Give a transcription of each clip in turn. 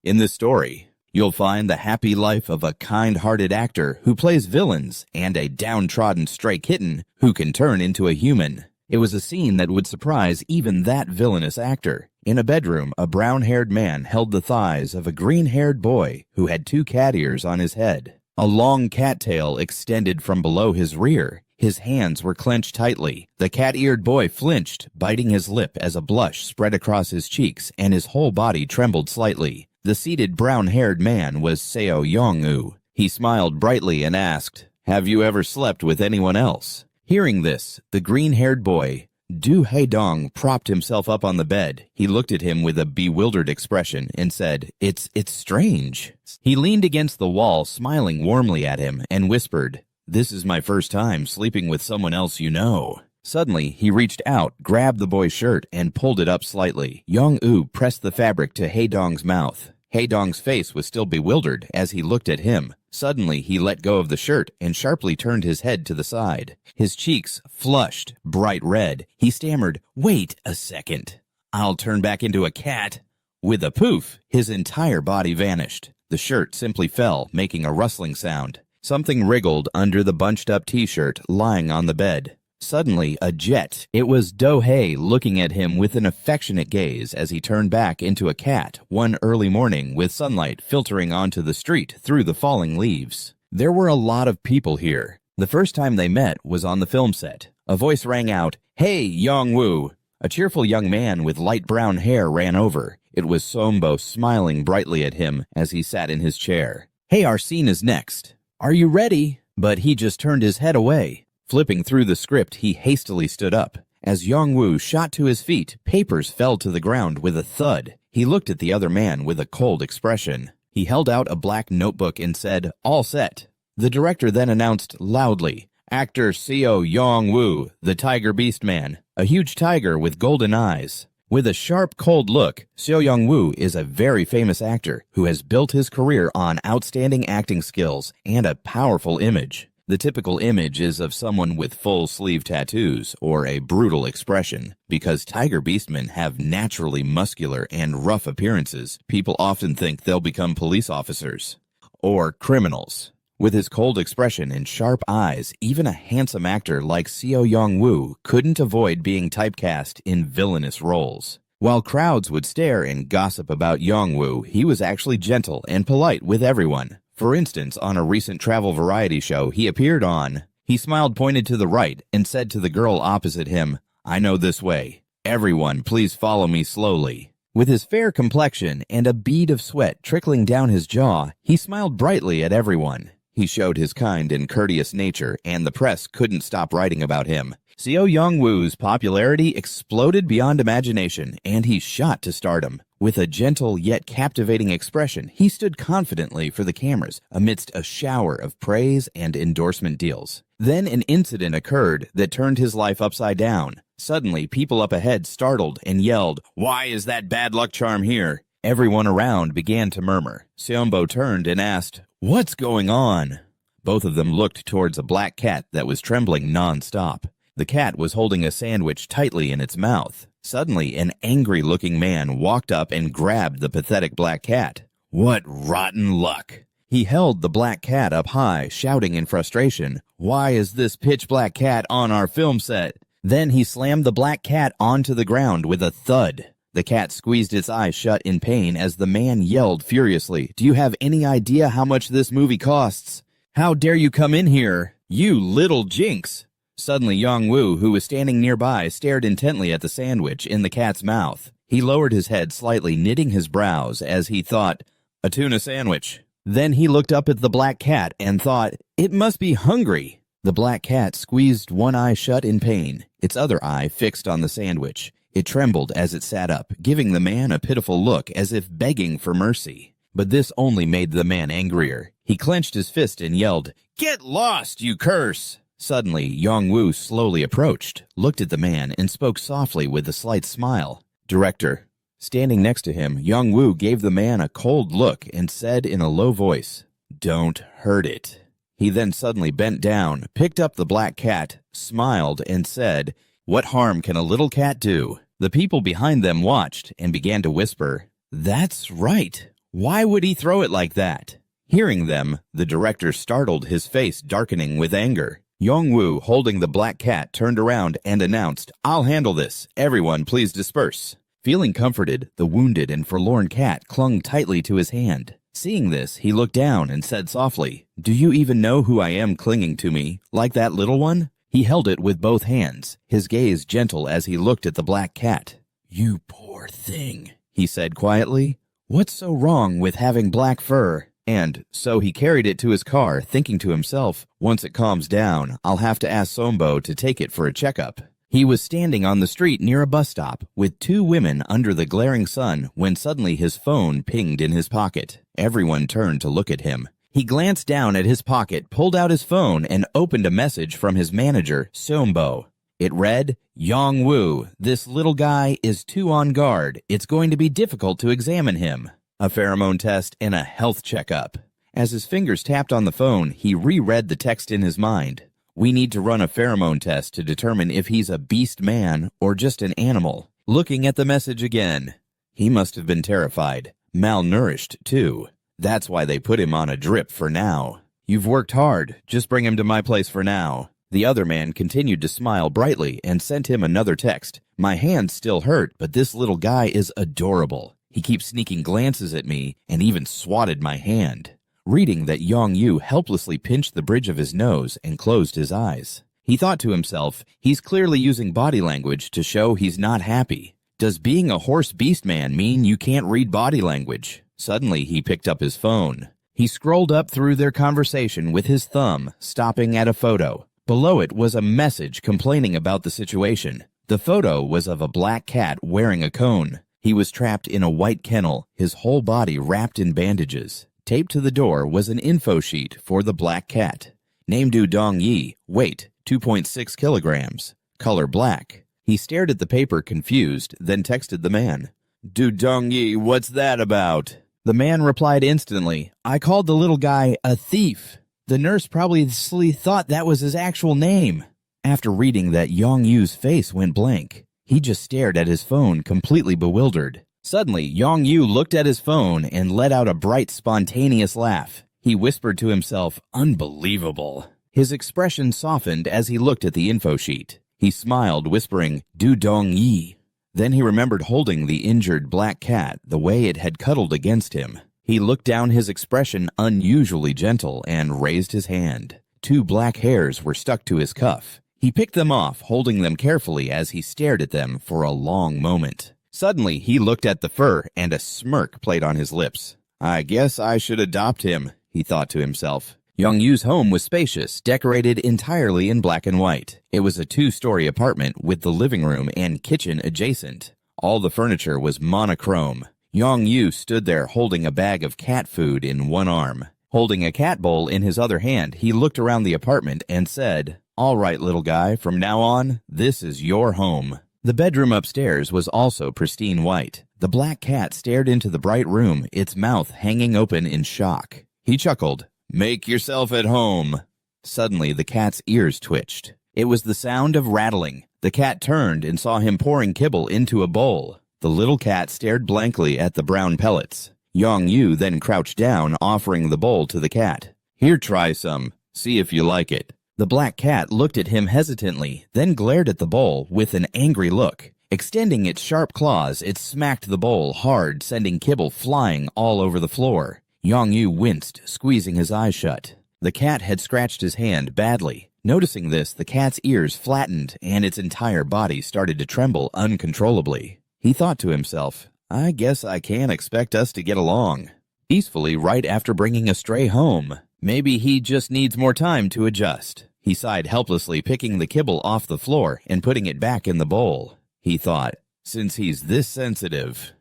In this story, you'll find the happy life of a kind-hearted actor who plays villains and a downtrodden stray kitten who can turn into a human. It was a scene that would surprise even that villainous actor. In a bedroom, a brown-haired man held the thighs of a green-haired boy who had 2 cat ears on his head. A long cat tail extended from below his rear. His hands were clenched tightly. The cat-eared boy flinched, biting his lip as a blush spread across his cheeks and his whole body trembled slightly. The seated brown-haired man was Seo Yong-woo. He smiled brightly and asked, "Have you ever slept with anyone else?" Hearing this, the green-haired boy, Do Hae-dong, propped himself up on the bed. He looked at him with a bewildered expression and said, It's strange." He leaned against the wall, smiling warmly at him, and whispered, "This is my first time sleeping with someone else you know." Suddenly, he reached out, grabbed the boy's shirt, and pulled it up slightly. Yong-woo pressed the fabric to Hae-dong's mouth. Hae-dong's face was still bewildered as he looked at him. Suddenly, he let go of the shirt and sharply turned his head to the side. His cheeks flushed, bright red. He stammered, "Wait a second. I'll turn back into a cat." With a poof, his entire body vanished. The shirt simply fell, making a rustling sound. Something wriggled under the bunched-up t-shirt lying on the bed. Suddenly, a jet. It was Do-hae looking at him with an affectionate gaze as he turned back into a cat one early morning with sunlight filtering onto the street through the falling leaves. There were a lot of people here. The first time they met was on the film set. A voice rang out, "Hey, Yong-woo!" A cheerful young man with light brown hair ran over. It was Sombo smiling brightly at him as he sat in his chair. "Hey, our scene is next. Are you ready?" But he just turned his head away. Flipping through the script, he hastily stood up. As Yong-woo shot to his feet, papers fell to the ground with a thud. He looked at the other man with a cold expression. He held out a black notebook and said, "All set." The director then announced loudly, "Actor Seo Yong-woo, the Tiger Beast Man, a huge tiger with golden eyes." With a sharp, cold look, Seo Yong-woo is a very famous actor who has built his career on outstanding acting skills and a powerful image. The typical image is of someone with full sleeve tattoos or a brutal expression. Because tiger beastmen have naturally muscular and rough appearances, people often think they'll become police officers or criminals. With his cold expression and sharp eyes, even a handsome actor like Seo Yong-woo couldn't avoid being typecast in villainous roles. While crowds would stare and gossip about Yong-woo, he was actually gentle and polite with everyone. For instance, on a recent travel variety show he appeared on, he smiled, pointed to the right, and said to the girl opposite him, "I know this way. Everyone, please follow me slowly." With his fair complexion and a bead of sweat trickling down his jaw, he smiled brightly at everyone. He showed his kind and courteous nature, and the press couldn't stop writing about him. Seo Yong-woo's popularity exploded beyond imagination, and he shot to stardom. With a gentle yet captivating expression, he stood confidently for the cameras amidst a shower of praise and endorsement deals. Then an incident occurred that turned his life upside down. Suddenly, people up ahead startled and yelled, "Why is that bad luck charm here?" Everyone around began to murmur. Seombo turned and asked, "What's going on?" Both of them looked towards a black cat that was trembling non-stop. The cat was holding a sandwich tightly in its mouth. Suddenly, an angry-looking man walked up and grabbed the pathetic black cat. What rotten luck! He held the black cat up high, shouting in frustration, "Why is this pitch-black cat on our film set?" Then he slammed the black cat onto the ground with a thud. The cat squeezed its eyes shut in pain as the man yelled furiously, "Do you have any idea how much this movie costs? How dare you come in here, you little jinx!" Suddenly, Yong-woo, who was standing nearby, stared intently at the sandwich in the cat's mouth. He lowered his head slightly, knitting his brows as he thought, "A tuna sandwich." Then he looked up at the black cat and thought, "It must be hungry." The black cat squeezed one eye shut in pain, its other eye fixed on the sandwich. It trembled as it sat up, giving the man a pitiful look as if begging for mercy. But this only made the man angrier. He clenched his fist and yelled, "Get lost, you curse!" Suddenly, Yong-woo slowly approached, looked at the man, and spoke softly with a slight smile. "Director." Standing next to him, Yong-woo gave the man a cold look and said in a low voice, "Don't hurt it." He then suddenly bent down, picked up the black cat, smiled, and said, "What harm can a little cat do?" The people behind them watched and began to whisper, "That's right. Why would he throw it like that? Hearing them, the director startled, his face darkening with anger. Yongwoo, holding the black cat, turned around and announced, "I'll handle this. Everyone, please disperse." Feeling comforted, the wounded and forlorn cat clung tightly to his hand. Seeing this, he looked down and said softly, "Do you even know who I am clinging to me, like that little one?" He held it with both hands, his gaze gentle as he looked at the black cat. "You poor thing," he said quietly. "What's so wrong with having black fur?" And so he carried it to his car, thinking to himself, once it calms down, I'll have to ask Sombo to take it for a checkup. He was standing on the street near a bus stop with two women under the glaring sun when suddenly his phone pinged in his pocket. Everyone turned to look at him. He glanced down at his pocket, pulled out his phone, and opened a message from his manager, Sombo. It read, "Yongwoo, this little guy is too on guard. It's going to be difficult to examine him. A pheromone test and a health checkup." As his fingers tapped on the phone, he reread the text in his mind. "We need to run a pheromone test to determine if he's a beast man or just an animal." Looking at the message again, he must have been terrified. Malnourished, too. That's why they put him on a drip for now. "You've worked hard. Just bring him to my place for now." The other man continued to smile brightly and sent him another text. "My hands still hurt, but this little guy is adorable. He keeps sneaking glances at me and even swatted my hand." Reading that, Yongyu helplessly pinched the bridge of his nose and closed his eyes. He thought to himself, he's clearly using body language to show he's not happy. Does being a horse beast man mean you can't read body language? Suddenly, he picked up his phone. He scrolled up through their conversation with his thumb, stopping at a photo. Below it was a message complaining about the situation. The photo was of a black cat wearing a cone. He was trapped in a white kennel, his whole body wrapped in bandages. Taped to the door was an info sheet for the black cat. Name Du Dong Yi, weight 2.6 kilograms, color black. He stared at the paper confused, then texted the man. "Du Dong Yi, what's that about?" The man replied instantly, "I called the little guy a thief. The nurse probably thought that was his actual name." After reading that, Yongyu's face went blank. He just stared at his phone, completely bewildered. Suddenly, Yongyu looked at his phone and let out a bright, spontaneous laugh. He whispered to himself, "Unbelievable." His expression softened as he looked at the info sheet. He smiled, whispering, "Du Dong Yi." Then he remembered holding the injured black cat the way it had cuddled against him. He looked down, his expression unusually gentle, and raised his hand. Two black hairs were stuck to his cuff. He picked them off, holding them carefully as he stared at them for a long moment. Suddenly, he looked at the fur, and a smirk played on his lips. "I guess I should adopt him," he thought to himself. Yongyu's home was spacious, decorated entirely in black and white. It was a 2-story apartment with the living room and kitchen adjacent. All the furniture was monochrome. Yongyu stood there holding a bag of cat food in one arm. Holding a cat bowl in his other hand, he looked around the apartment and said, "All right, little guy, from now on, this is your home." The bedroom upstairs was also pristine white. The black cat stared into the bright room, its mouth hanging open in shock. He chuckled, "Make yourself at home." Suddenly, the cat's ears twitched. It was the sound of rattling. The cat turned and saw him pouring kibble into a bowl. The little cat stared blankly at the brown pellets. Yongyu then crouched down, offering the bowl to the cat. "Here, try some. See if you like it." The black cat looked at him hesitantly, then glared at the bowl with an angry look. Extending its sharp claws, it smacked the bowl hard, sending kibble flying all over the floor. Yongyu winced, squeezing his eyes shut. The cat had scratched his hand badly. Noticing this, the cat's ears flattened, and its entire body started to tremble uncontrollably. He thought to himself, "I guess I can't expect us to get along peacefully right after bringing a stray home. Maybe he just needs more time to adjust." He sighed helplessly, picking the kibble off the floor and putting it back in the bowl. He thought, "Since he's this sensitive,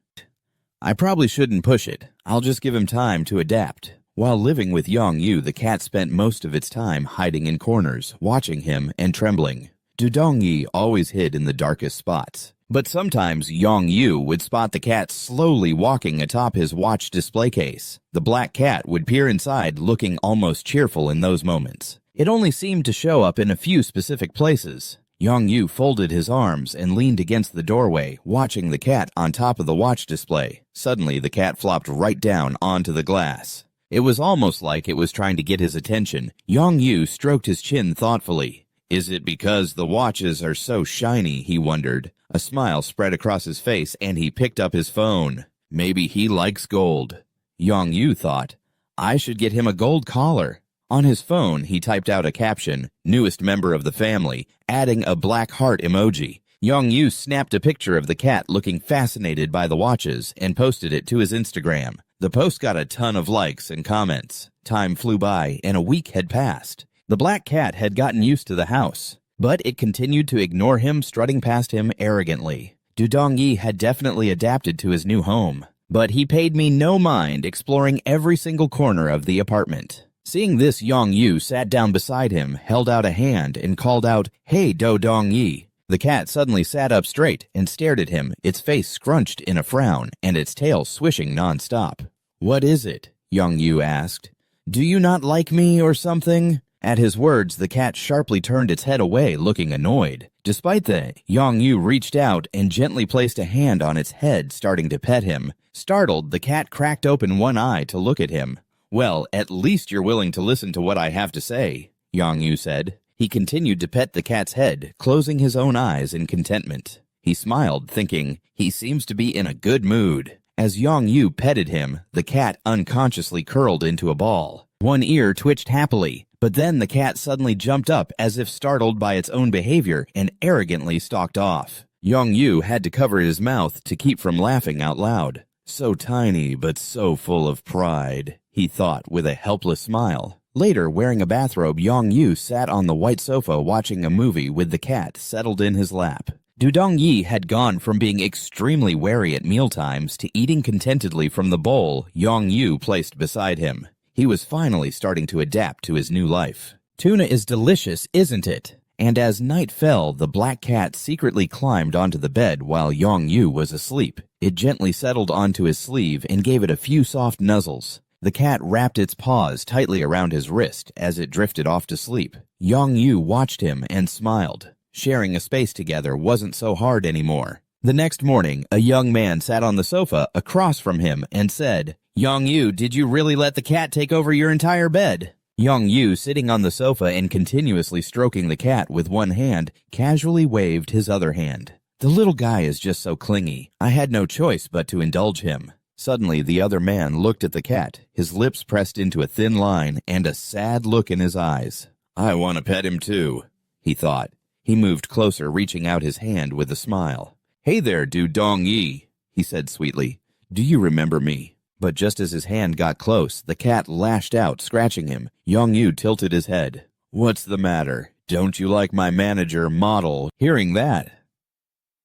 I probably shouldn't push it. I'll just give him time to adapt." While living with Yongyu, the cat spent most of its time hiding in corners, watching him and trembling. Dudongyi always hid in the darkest spots. But sometimes Yongyu would spot the cat slowly walking atop his watch display case. The black cat would peer inside, looking almost cheerful in those moments. It only seemed to show up in a few specific places. Yongyu folded his arms and leaned against the doorway, watching the cat on top of the watch display. Suddenly, the cat flopped right down onto the glass. It was almost like it was trying to get his attention. Yong-yu stroked his chin thoughtfully. Is it because the watches are so shiny, he wondered. A smile spread across his face and he picked up his phone. Maybe he likes gold. Yong-yu thought, I should get him a gold collar. On his phone, he typed out a caption, newest member of the family, adding a black heart emoji. Yong-yu snapped a picture of the cat looking fascinated by the watches and posted it to his Instagram. The post got a ton of likes and comments. Time flew by and a week had passed. The black cat had gotten used to the house, but it continued to ignore him, strutting past him arrogantly. Dudong-yi had definitely adapted to his new home, but he paid me no mind exploring every single corner of the apartment. Seeing this, Yong-yu sat down beside him, held out a hand, and called out, Hey, Dudong-yi. The cat suddenly sat up straight and stared at him, its face scrunched in a frown and its tail swishing nonstop. What is it? Yong-yu asked. Do you not like me or something? At his words, the cat sharply turned its head away, looking annoyed. Despite that, Yong-yu reached out and gently placed a hand on its head, starting to pet him. Startled, the cat cracked open one eye to look at him. Well, at least you're willing to listen to what I have to say, Yong-yu said. He continued to pet the cat's head, closing his own eyes in contentment. He smiled, thinking, he seems to be in a good mood. As Yong-yu petted him, the cat unconsciously curled into a ball. One ear twitched happily, but then the cat suddenly jumped up as if startled by its own behavior and arrogantly stalked off. Yong-yu had to cover his mouth to keep from laughing out loud. So tiny, but so full of pride, he thought with a helpless smile. Later, wearing a bathrobe, Yong-yu sat on the white sofa watching a movie with the cat settled in his lap. Dudong-yi had gone from being extremely wary at mealtimes to eating contentedly from the bowl Yong-yu placed beside him. He was finally starting to adapt to his new life. Tuna is delicious, isn't it? And as night fell, the black cat secretly climbed onto the bed while Yong-yu was asleep. It gently settled onto his sleeve and gave it a few soft nuzzles. The cat wrapped its paws tightly around his wrist as it drifted off to sleep. Yong-yu watched him and smiled. Sharing a space together wasn't so hard anymore. The next morning, a young man sat on the sofa across from him and said, Yong-yu, did you really let the cat take over your entire bed? Yong-yu, sitting on the sofa and continuously stroking the cat with one hand, casually waved his other hand. The little guy is just so clingy. I had no choice but to indulge him. Suddenly, the other man looked at the cat, his lips pressed into a thin line and a sad look in his eyes. I want to pet him too, he thought. He moved closer, reaching out his hand with a smile. Hey there, Dudong-yi, he said sweetly. Do you remember me? But just as his hand got close, the cat lashed out, scratching him. Yong-yu tilted his head. What's the matter? Don't you like my manager, model? Hearing that,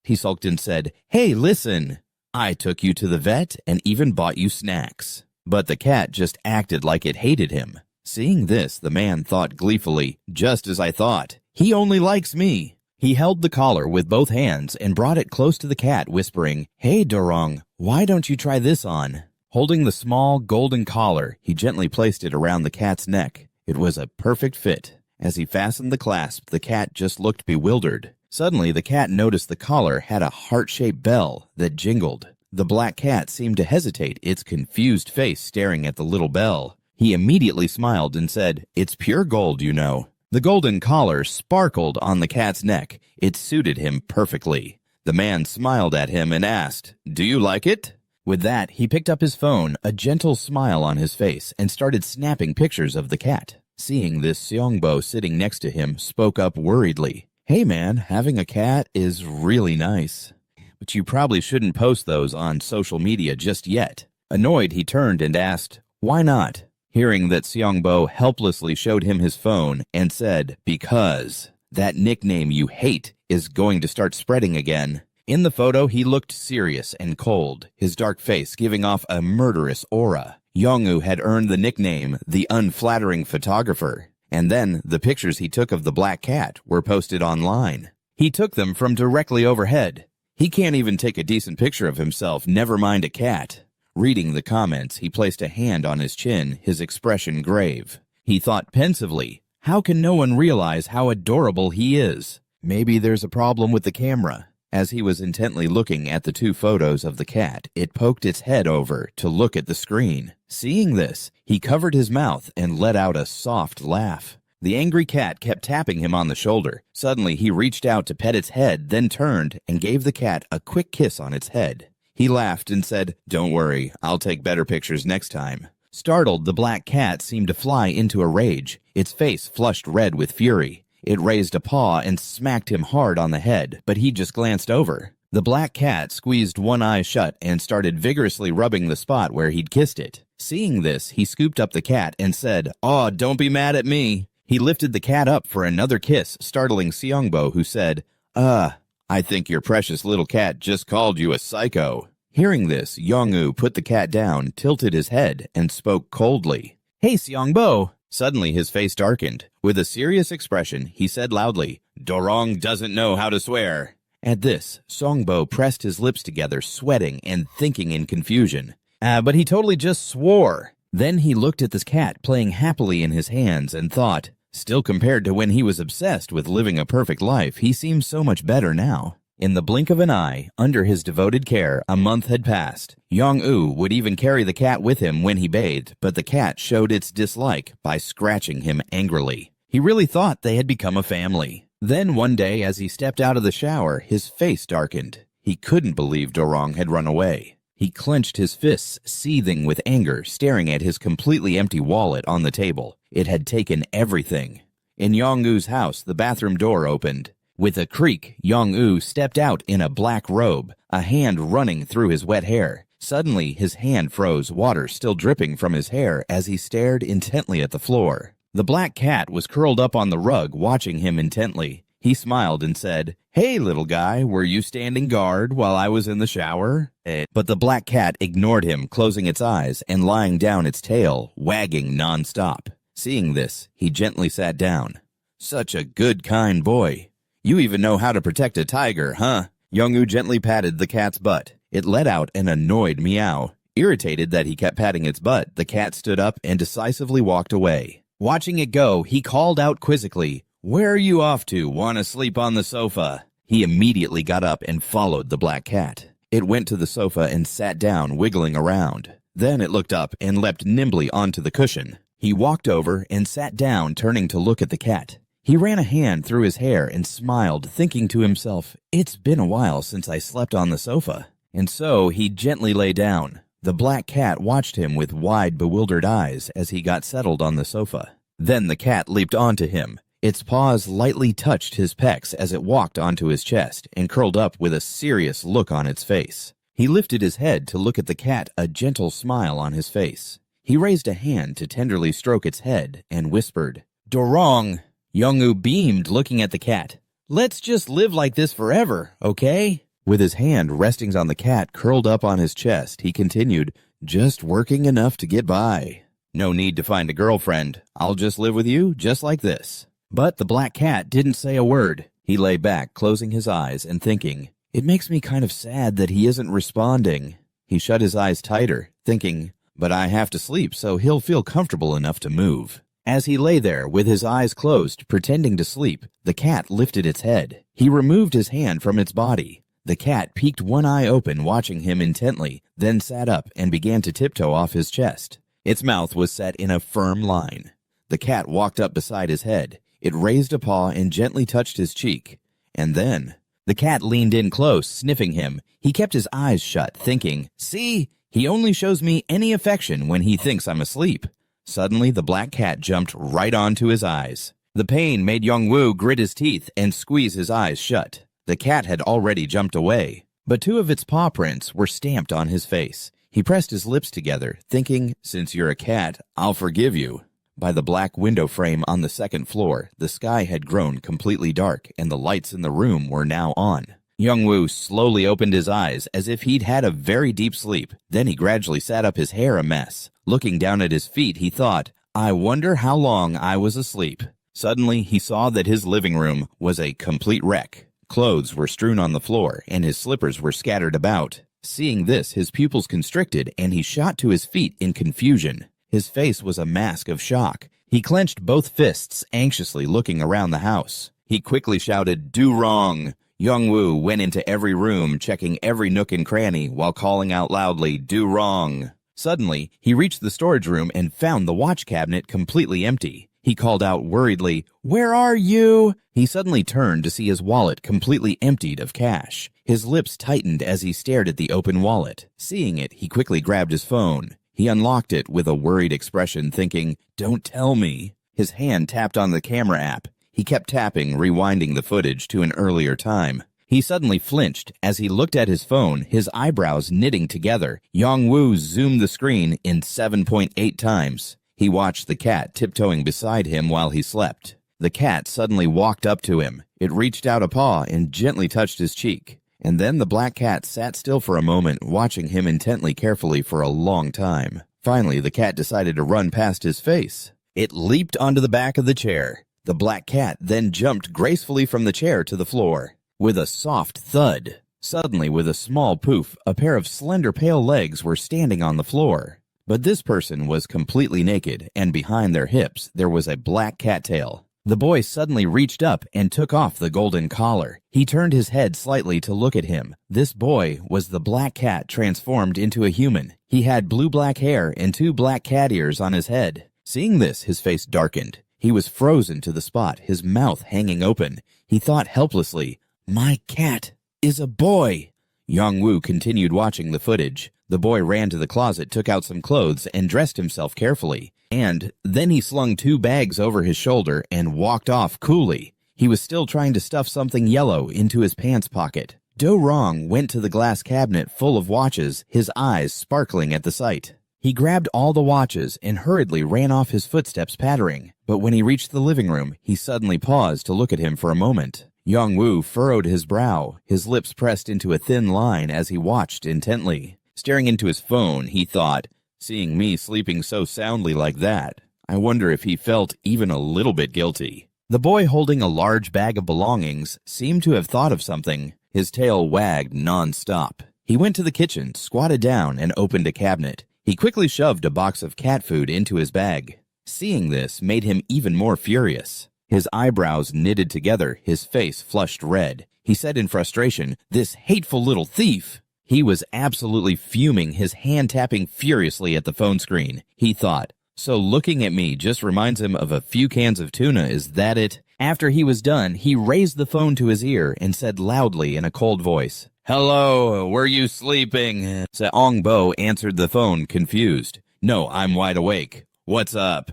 he sulked and said, Hey, listen! I took you to the vet and even bought you snacks. But the cat just acted like it hated him. Seeing this, the man thought gleefully, just as I thought. He only likes me. He held the collar with both hands and brought it close to the cat, whispering, Hey, Dorong, why don't you try this on? Holding the small, golden collar, he gently placed it around the cat's neck. It was a perfect fit. As he fastened the clasp, the cat just looked bewildered. Suddenly, the cat noticed the collar had a heart-shaped bell that jingled. The black cat seemed to hesitate, its confused face staring at the little bell. He immediately smiled and said, It's pure gold, you know. The golden collar sparkled on the cat's neck. It suited him perfectly. The man smiled at him and asked, Do you like it? With that, he picked up his phone, a gentle smile on his face, and started snapping pictures of the cat. Seeing this, Seongbo sitting next to him spoke up worriedly. Hey man, having a cat is really nice. But you probably shouldn't post those on social media just yet. Annoyed, he turned and asked, Why not? Hearing that, Seongbo helplessly showed him his phone and said, Because that nickname you hate is going to start spreading again. In the photo, he looked serious and cold, his dark face giving off a murderous aura. Yongwoo had earned the nickname the unflattering photographer. And then the pictures he took of the black cat were posted online. He took them from directly overhead. He can't even take a decent picture of himself, never mind a cat. Reading the comments, he placed a hand on his chin, his expression grave. He thought pensively, how can no one realize how adorable he is? Maybe there's a problem with the camera. As he was intently looking at the two photos of the cat, it poked its head over to look at the screen. Seeing this, he covered his mouth and let out a soft laugh. The angry cat kept tapping him on the shoulder. Suddenly, he reached out to pet its head, then turned and gave the cat a quick kiss on its head. He laughed and said, "Don't worry, I'll take better pictures next time." Startled, the black cat seemed to fly into a rage. Its face flushed red with fury. It raised a paw and smacked him hard on the head, but he just glanced over. The black cat squeezed one eye shut and started vigorously rubbing the spot where he'd kissed it. Seeing this, he scooped up the cat and said, "Aw, don't be mad at me." He lifted the cat up for another kiss, startling Seongbo, who said, I think your precious little cat just called you a psycho." Hearing this, Yongwoo put the cat down, tilted his head, and spoke coldly. "Hey, Seongbo." Suddenly his face darkened. With a serious expression, he said loudly, "Dorong doesn't know how to swear." At this, Seongbo pressed his lips together, sweating and thinking in confusion. But he totally just swore. Then he looked at this cat playing happily in his hands and thought, still compared to when he was obsessed with living a perfect life, he seems so much better now. In the blink of an eye, under his devoted care, a month had passed. Yong-woo would even carry the cat with him when he bathed, but the cat showed its dislike by scratching him angrily. He really thought they had become a family. Then one day, as he stepped out of the shower, his face darkened. He couldn't believe Dorong had run away. He clenched his fists, seething with anger, staring at his completely empty wallet on the table. It had taken everything. In Yong-woo's house, the bathroom door opened. With a creak, Yong-woo stepped out in a black robe, a hand running through his wet hair. Suddenly, his hand froze, water still dripping from his hair as he stared intently at the floor. The black cat was curled up on the rug, watching him intently. He smiled and said, "Hey, little guy, were you standing guard while I was in the shower?" But the black cat ignored him, closing its eyes and lying down its tail, wagging nonstop. Seeing this, he gently sat down. "Such a good, kind boy. You even know how to protect a tiger, huh?" Yong-woo gently patted the cat's butt. It let out an annoyed meow. Irritated that he kept patting its butt, the cat stood up and decisively walked away. Watching it go, he called out quizzically, "Where are you off to? Want to sleep on the sofa?" He immediately got up and followed the black cat. It went to the sofa and sat down, wiggling around. Then it looked up and leapt nimbly onto the cushion. He walked over and sat down, turning to look at the cat. He ran a hand through his hair and smiled, thinking to himself, "It's been a while since I slept on the sofa." And so he gently lay down. The black cat watched him with wide, bewildered eyes as he got settled on the sofa. Then the cat leaped onto him. Its paws lightly touched his pecs as it walked onto his chest and curled up with a serious look on its face. He lifted his head to look at the cat, a gentle smile on his face. He raised a hand to tenderly stroke its head and whispered, "Dorong." Yong-woo beamed, looking at the cat. "Let's just live like this forever, okay?" With his hand resting on the cat curled up on his chest, he continued, "Just working enough to get by. No need to find a girlfriend. I'll just live with you, just like this." But the black cat didn't say a word. He lay back, closing his eyes and thinking, "It makes me kind of sad that he isn't responding." He shut his eyes tighter, thinking, "But I have to sleep, so he'll feel comfortable enough to move." As he lay there with his eyes closed, pretending to sleep, the cat lifted its head. He removed his hand from its body. The cat peeked one eye open, watching him intently, then sat up and began to tiptoe off his chest. Its mouth was set in a firm line. The cat walked up beside his head. It raised a paw and gently touched his cheek. And then, the cat leaned in close, sniffing him. He kept his eyes shut, thinking, "See, he only shows me any affection when he thinks I'm asleep." Suddenly, the black cat jumped right onto his eyes. The pain made Yong-woo grit his teeth and squeeze his eyes shut. The cat had already jumped away, but two of its paw prints were stamped on his face. He pressed his lips together, thinking, "Since you're a cat, I'll forgive you." By the black window frame on the second floor, the sky had grown completely dark and the lights in the room were now on. Yong-woo slowly opened his eyes as if he'd had a very deep sleep. Then he gradually sat up, his hair a mess. Looking down at his feet, he thought, "I wonder how long I was asleep." Suddenly, he saw that his living room was a complete wreck. Clothes were strewn on the floor and his slippers were scattered about. Seeing this, his pupils constricted and he shot to his feet in confusion. His face was a mask of shock. He clenched both fists, anxiously looking around the house. He quickly shouted, "Do wrong." Young-woo went into every room, checking every nook and cranny while calling out loudly, "Do wrong." Suddenly, he reached the storage room and found the watch cabinet completely empty. He called out worriedly, "Where are you?" He suddenly turned to see his wallet completely emptied of cash. His lips tightened as he stared at the open wallet. Seeing it, he quickly grabbed his phone. He unlocked it with a worried expression, thinking, "Don't tell me." His hand tapped on the camera app. He kept tapping, rewinding the footage to an earlier time. He suddenly flinched as he looked at his phone, his eyebrows knitting together. Young-woo zoomed the screen in 7.8 times. He watched the cat tiptoeing beside him while he slept. The cat suddenly walked up to him. It reached out a paw and gently touched his cheek. And then the black cat sat still for a moment, watching him intently carefully for a long time. Finally, the cat decided to run past his face. It leaped onto the back of the chair. The black cat then jumped gracefully from the chair to the floor. With a soft thud, suddenly with a small poof, a pair of slender pale legs were standing on the floor. But this person was completely naked, and behind their hips there was a black cattail. The boy suddenly reached up and took off the golden collar. He turned his head slightly to look at him. This boy was the black cat transformed into a human. He had blue-black hair and 2 black cat ears on his head. Seeing this, his face darkened. He was frozen to the spot, his mouth hanging open. He thought helplessly, "My cat is a boy." Young-woo continued watching the footage. The boy ran to the closet, took out some clothes, and dressed himself carefully. And then he slung 2 bags over his shoulder and walked off coolly. He was still trying to stuff something yellow into his pants pocket. Do-rong went to the glass cabinet full of watches, his eyes sparkling at the sight. He grabbed all the watches and hurriedly ran off, his footsteps pattering. But when he reached the living room, he suddenly paused to look at him for a moment. Young-woo furrowed his brow, his lips pressed into a thin line as he watched intently. Staring into his phone, he thought, seeing me sleeping so soundly like that, I wonder if he felt even a little bit guilty. The boy holding a large bag of belongings seemed to have thought of something. His tail wagged non-stop. He went to the kitchen, squatted down, and opened a cabinet. He quickly shoved a box of cat food into his bag. Seeing this made him even more furious. His eyebrows knitted together, his face flushed red. He said in frustration, "This hateful little thief!" He was absolutely fuming, his hand tapping furiously at the phone screen. He thought, so looking at me just reminds him of a few cans of tuna, is that it? After he was done, he raised the phone to his ear and said loudly in a cold voice, "Hello, were you sleeping?" Seong-bo answered the phone, confused. "No, I'm wide awake. What's up?"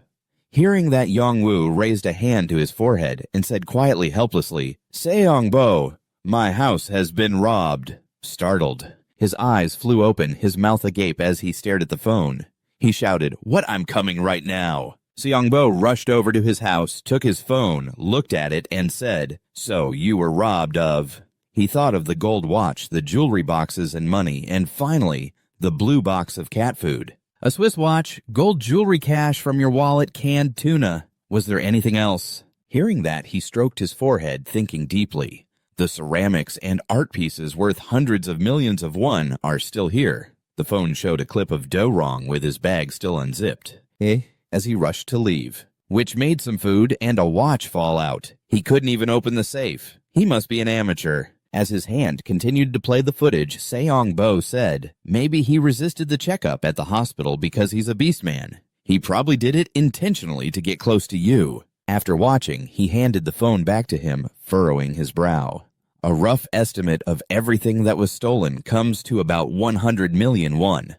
Hearing that, Young-woo raised a hand to his forehead and said quietly, helplessly, "Seong-bo, my house has been robbed." Startled, his eyes flew open, his mouth agape as he stared at the phone. He shouted, "What? I'm coming right now." Seong-bo rushed over to his house, took his phone, looked at it, and said, "So you were robbed of..." He thought of the gold watch, the jewelry boxes and money, and finally, the blue box of cat food. A Swiss watch, gold jewelry, cash from your wallet, canned tuna. Was there anything else? Hearing that, he stroked his forehead, thinking deeply. The ceramics and art pieces worth hundreds of millions of won are still here. The phone showed a clip of Do-rong with his bag still unzipped. As he rushed to leave, which made some food and a watch fall out. He couldn't even open the safe. He must be an amateur. As his hand continued to play the footage, Seong-bo said, "Maybe he resisted the checkup at the hospital because he's a beast man. He probably did it intentionally to get close to you." After watching, he handed the phone back to him, furrowing his brow. A rough estimate of everything that was stolen comes to about 100 million won.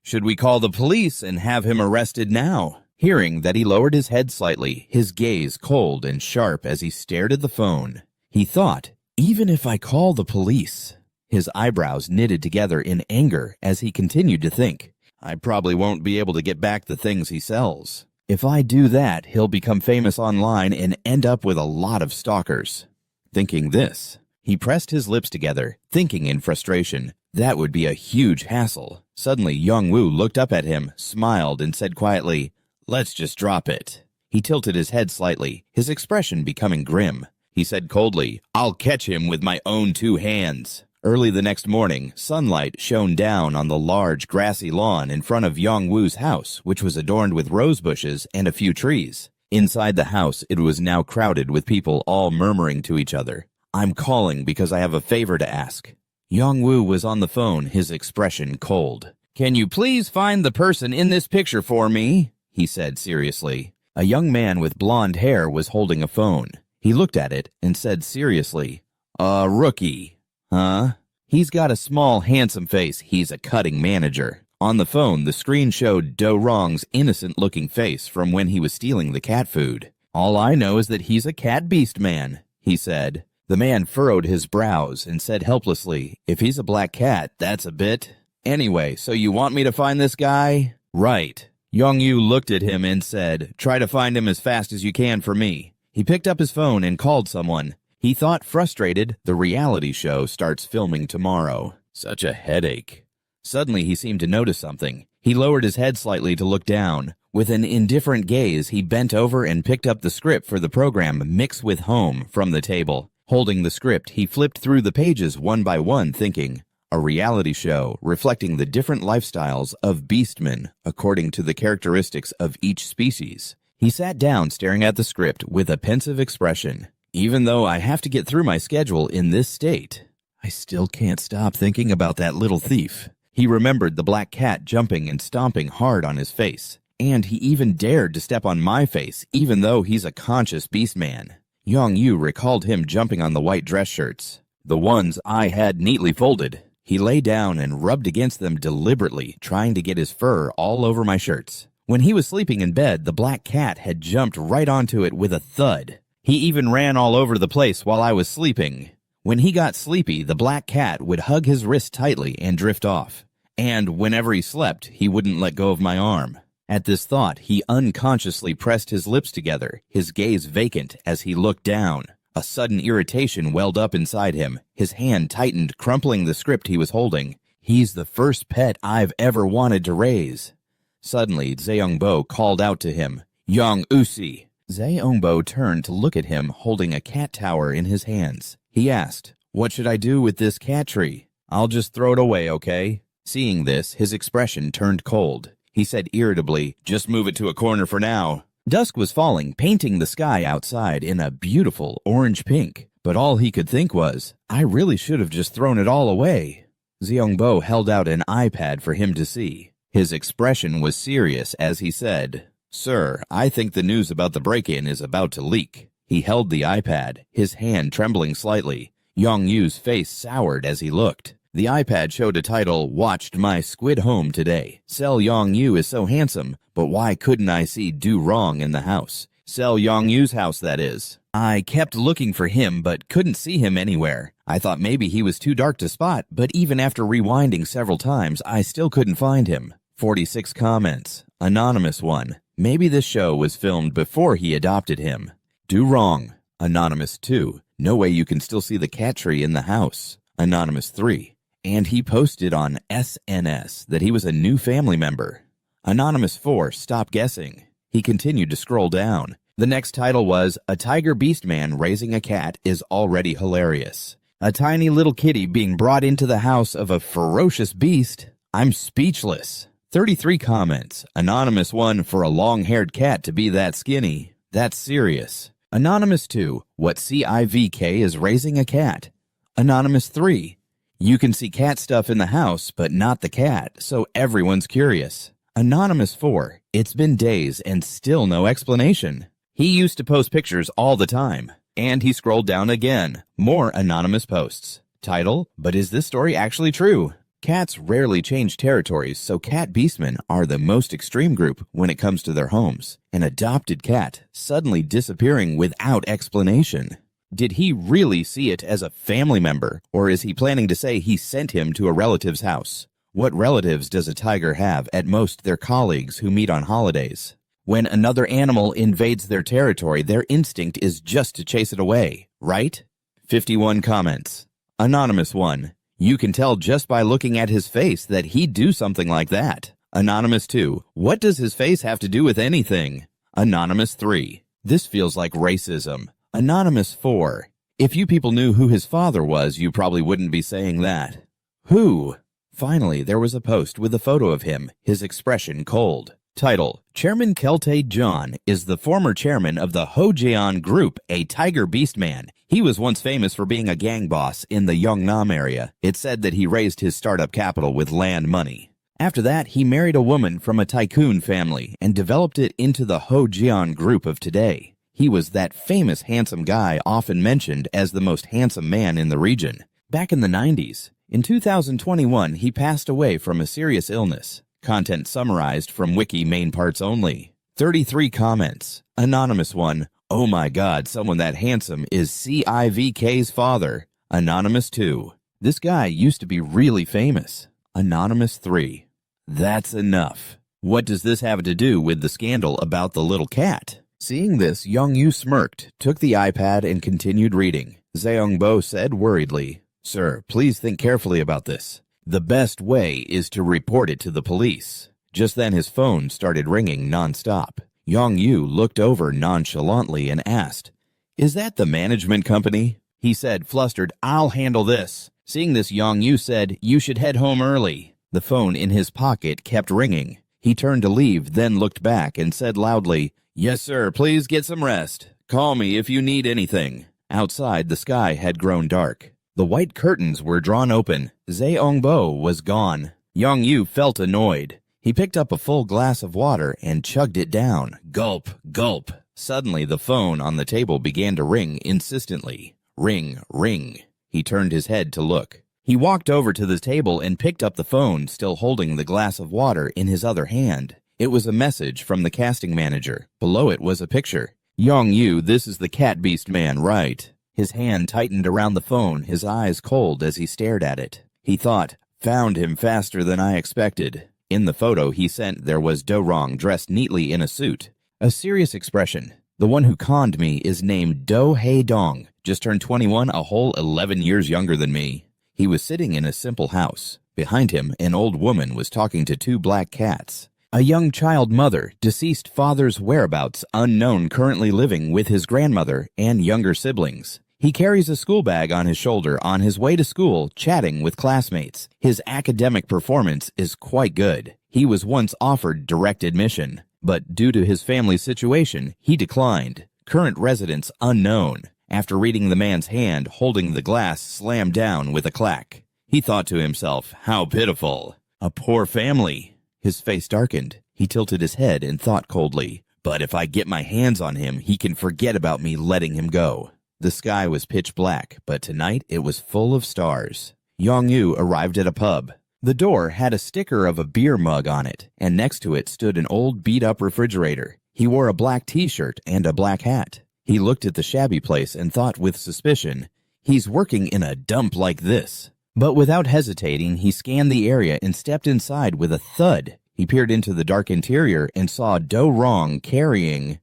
Should we call the police and have him arrested now? Hearing that, he lowered his head slightly, his gaze cold and sharp as he stared at the phone. He thought, even if I call the police... His eyebrows knitted together in anger as he continued to think, I probably won't be able to get back the things he sells. If I do that, he'll become famous online and end up with a lot of stalkers. Thinking this, he pressed his lips together, thinking in frustration, that would be a huge hassle. Suddenly, Young-woo looked up at him, smiled, and said quietly, "Let's just drop it." He tilted his head slightly, his expression becoming grim. He said coldly, "I'll catch him with my own 2 hands." Early the next morning, sunlight shone down on the large grassy lawn in front of Young-woo's house, which was adorned with rose bushes and a few trees. Inside the house, it was now crowded with people all murmuring to each other. I'm calling because I have a favor to ask. Yongwoo was on the phone, his expression cold. Can you please find the person in this picture for me? He said seriously. A young man with blonde hair was holding a phone. He looked at it and said seriously, "A rookie." Huh? He's got a small, handsome face. He's a cutting manager. On the phone, the screen showed Do Rong's innocent-looking face from when he was stealing the cat food. All I know is that he's a cat beast man, he said. The man furrowed his brows and said helplessly, if he's a black cat, that's a bit. Anyway, so you want me to find this guy? Right. Yongyu looked at him and said, try to find him as fast as you can for me. He picked up his phone and called someone. He thought, frustrated, the reality show starts filming tomorrow. Such a headache. Suddenly he seemed to notice something. He lowered his head slightly to look down. With an indifferent gaze, he bent over and picked up the script for the program Mix with Home from the table. Holding the script, he flipped through the pages one by one, thinking, a reality show reflecting the different lifestyles of beastmen according to the characteristics of each species. He sat down staring at the script with a pensive expression. Even though I have to get through my schedule in this state, I still can't stop thinking about that little thief. He remembered the black cat jumping and stomping hard on his face, and he even dared to step on my face, even though he's a conscious beast man. Yongyu recalled him jumping on the white dress shirts, the ones I had neatly folded. He lay down and rubbed against them deliberately, trying to get his fur all over my shirts. When he was sleeping in bed, the black cat had jumped right onto it with a thud. He even ran all over the place while I was sleeping. When he got sleepy, the black cat would hug his wrist tightly and drift off. And whenever he slept, he wouldn't let go of my arm. At this thought, he unconsciously pressed his lips together, his gaze vacant as he looked down. A sudden irritation welled up inside him. His hand tightened, crumpling the script he was holding. He's the first pet I've ever wanted to raise. Suddenly, Zeongbo called out to him, Yong Usi. Zeongbo turned to look at him, holding a cat tower in his hands. He asked, what should I do with this cat tree? I'll just throw it away, okay? Seeing this, his expression turned cold. He said irritably, just move it to a corner for now. Dusk was falling, painting the sky outside in a beautiful orange pink. But all he could think was, I really should have just thrown it all away. Zeongbo held out an iPad for him to see. His expression was serious as he said, Sir, I think the news about the break-in is about to leak. He held the iPad, his hand trembling slightly. Yongyu's face soured as he looked. The iPad showed a title, Watched My Squid Home Today. Sell Yongyu is so handsome, but why couldn't I see Do Wrong in the house? Sell Yongyu's house, that is. I kept looking for him, but couldn't see him anywhere. I thought maybe he was too dark to spot, but even after rewinding several times, I still couldn't find him. 46 comments. Anonymous 1. Maybe this show was filmed before he adopted him. Do Wrong. Anonymous 2. No way you can still see the cat tree in the house. Anonymous 3. And he posted on SNS that he was a new family member. Anonymous 4. Stop guessing. He continued to scroll down. The next title was, A Tiger Beast Man Raising a Cat is Already Hilarious. A tiny little kitty being brought into the house of a ferocious beast. I'm speechless. 33 comments. Anonymous 1. For a long-haired cat to be that skinny. That's serious. Anonymous 2. What CIVK is raising a cat. Anonymous 3. You can see cat stuff in the house, but not the cat, so everyone's curious. Anonymous 4. It's been days and still no explanation. He used to post pictures all the time. And he scrolled down again. More anonymous posts. Title, But is this story actually true? Cats rarely change territories, so cat beastmen are the most extreme group when it comes to their homes. An adopted cat suddenly disappearing without explanation. Did he really see it as a family member, or is he planning to say he sent him to a relative's house? What relatives does a tiger have? At most, their colleagues who meet on holidays. When another animal invades their territory, their instinct is just to chase it away, right? 51 comments. Anonymous 1. You can tell just by looking at his face that he'd do something like that. Anonymous 2. What does his face have to do with anything? Anonymous 3. This feels like racism. Anonymous 4. If you people knew who his father was, you probably wouldn't be saying that. Who? Finally, there was a post with a photo of him, his expression cold. Title: Chairman Kelte John is the former chairman of the Hojeon Group, a tiger beast man. He was once famous for being a gang boss in the Yeongnam area. It's said that he raised his startup capital with land money. After that, he married a woman from a tycoon family and developed it into the Hojeon Group of today. He was that famous handsome guy often mentioned as the most handsome man in the region. Back in the 90s, in 2021, he passed away from a serious illness. Content summarized from Wiki main parts only. 33 comments. Anonymous 1. Oh my god, someone that handsome is CIVK's father. Anonymous 2. This guy used to be really famous. Anonymous 3. That's enough. What does this have to do with the scandal about the little cat? Seeing this, Young-Yu smirked, took the iPad, and continued reading. Zeong-bo said worriedly, "Sir, please think carefully about this. The best way is to report it to the police." Just then his phone started ringing nonstop. Young-Yu looked over nonchalantly and asked, "Is that the management company?" He said, flustered, "I'll handle this." Seeing this, Young-Yu said, "You should head home early." The phone in his pocket kept ringing. He turned to leave, then looked back and said loudly, "Yes, sir, please get some rest. Call me if you need anything." Outside, the sky had grown dark. The white curtains were drawn open. Zeong-bo was gone. Young-Yu felt annoyed. He picked up a full glass of water and chugged it down. Gulp, gulp. Suddenly, the phone on the table began to ring insistently. Ring, ring. He turned his head to look. He walked over to the table and picked up the phone, still holding the glass of water in his other hand. It was a message from the casting manager. Below it was a picture. "Young-Yu, this is the cat beast man, right?" His hand tightened around the phone, his eyes cold as he stared at it. He thought, "Found him faster than I expected." In the photo he sent, there was Do-rong dressed neatly in a suit. A serious expression. "The one who conned me is named Do-hae-dong. Just turned 21, a whole 11 years younger than me." He was sitting in a simple house. Behind him, an old woman was talking to 2 black cats. A young child mother, deceased father's whereabouts unknown, currently living with his grandmother and younger siblings. He carries a school bag on his shoulder on his way to school, chatting with classmates. His academic performance is quite good. He was once offered direct admission, but due to his family situation, he declined. Current residence unknown. After reading the man's hand, holding the glass slammed down with a clack. He thought to himself, how pitiful. A poor family. His face darkened. He tilted his head and thought coldly, but if I get my hands on him, he can forget about me letting him go. The sky was pitch black, but tonight it was full of stars. Young-Yu arrived at a pub. The door had a sticker of a beer mug on it, and next to it stood an old beat-up refrigerator. He wore a black t-shirt and a black hat. He looked at the shabby place and thought with suspicion, he's working in a dump like this. But without hesitating, he scanned the area and stepped inside with a thud. He peered into the dark interior and saw Do-rong carrying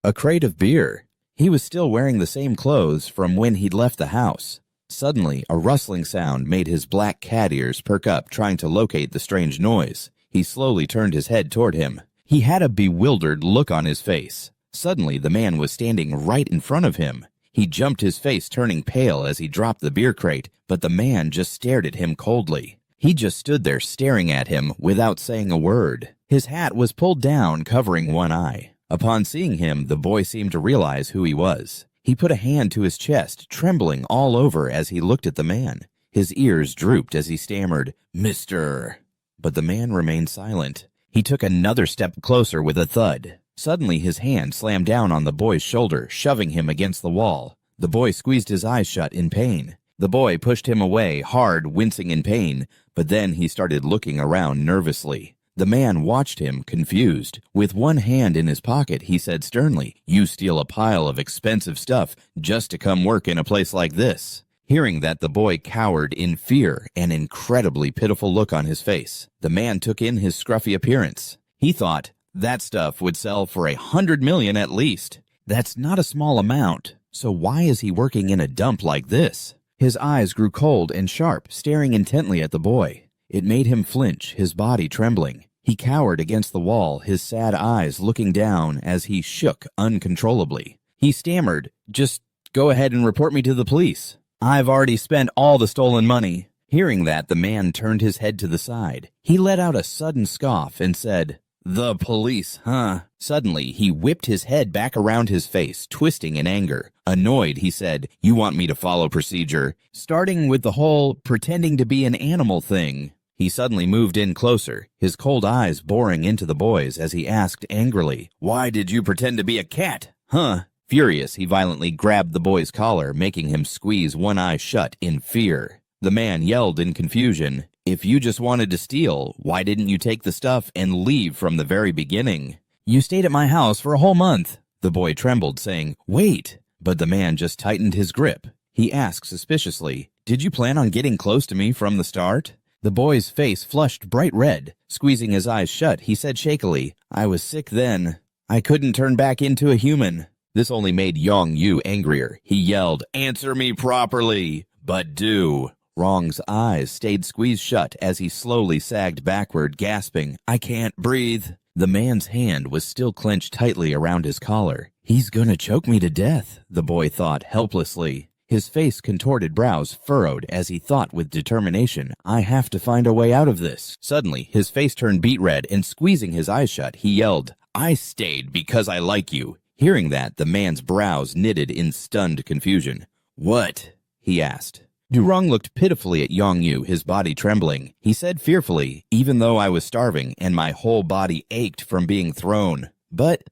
a crate of beer. He was still wearing the same clothes from when he'd left the house. Suddenly, a rustling sound made his black cat ears perk up, trying to locate the strange noise. He slowly turned his head toward him. He had a bewildered look on his face. Suddenly, the man was standing right in front of him. He jumped, his face turning pale as he dropped the beer crate, but the man just stared at him coldly. He just stood there staring at him without saying a word. His hat was pulled down, covering one eye. Upon seeing him, the boy seemed to realize who he was. He put a hand to his chest, trembling all over as he looked at the man. His ears drooped as he stammered, "Mr." But the man remained silent. He took another step closer with a thud. Suddenly his hand slammed down on the boy's shoulder, shoving him against the wall. The boy squeezed his eyes shut in pain. The boy pushed him away, hard, wincing in pain, but then he started looking around nervously. The man watched him, confused. With one hand in his pocket, he said sternly, "You steal a pile of expensive stuff just to come work in a place like this." Hearing that, the boy cowered in fear, an incredibly pitiful look on his face. The man took in his scruffy appearance. He thought, that stuff would sell for 100 million at least. That's not a small amount. So why is he working in a dump like this? His eyes grew cold and sharp, staring intently at the boy. It made him flinch, his body trembling. He cowered against the wall, his sad eyes looking down as he shook uncontrollably. He stammered, "Just go ahead and report me to the police. I've already spent all the stolen money." Hearing that, the man turned his head to the side. He let out a sudden scoff and said, The police, huh? Suddenly, he whipped his head back around his face, twisting in anger. Annoyed, he said, "You want me to follow procedure?" Starting with the whole pretending to be an animal thing. He suddenly moved in closer, his cold eyes boring into the boys as he asked angrily, "Why did you pretend to be a cat? Huh?" Furious, he violently grabbed the boy's collar, making him squeeze one eye shut in fear. The man yelled in confusion, "If you just wanted to steal, why didn't you take the stuff and leave from the very beginning?" "You stayed at my house for a whole month." The boy trembled, saying, "Wait." But the man just tightened his grip. He asked suspiciously, "Did you plan on getting close to me from the start?" The boy's face flushed bright red. Squeezing his eyes shut, he said shakily, "I was sick then. I couldn't turn back into a human." This only made Yong Yu angrier. He yelled, "Answer me properly!" "But do." Rong's eyes stayed squeezed shut as he slowly sagged backward, gasping, "I can't breathe." The man's hand was still clenched tightly around his collar. "He's gonna choke me to death," the boy thought helplessly. His face contorted brows furrowed as he thought with determination, "I have to find a way out of this." Suddenly, his face turned beet red and squeezing his eyes shut, he yelled, "I stayed because I like you." Hearing that, the man's brows knitted in stunned confusion. "What?" he asked. Durong looked pitifully at Yong Yu, his body trembling. He said fearfully, "Even though I was starving and my whole body ached from being thrown. But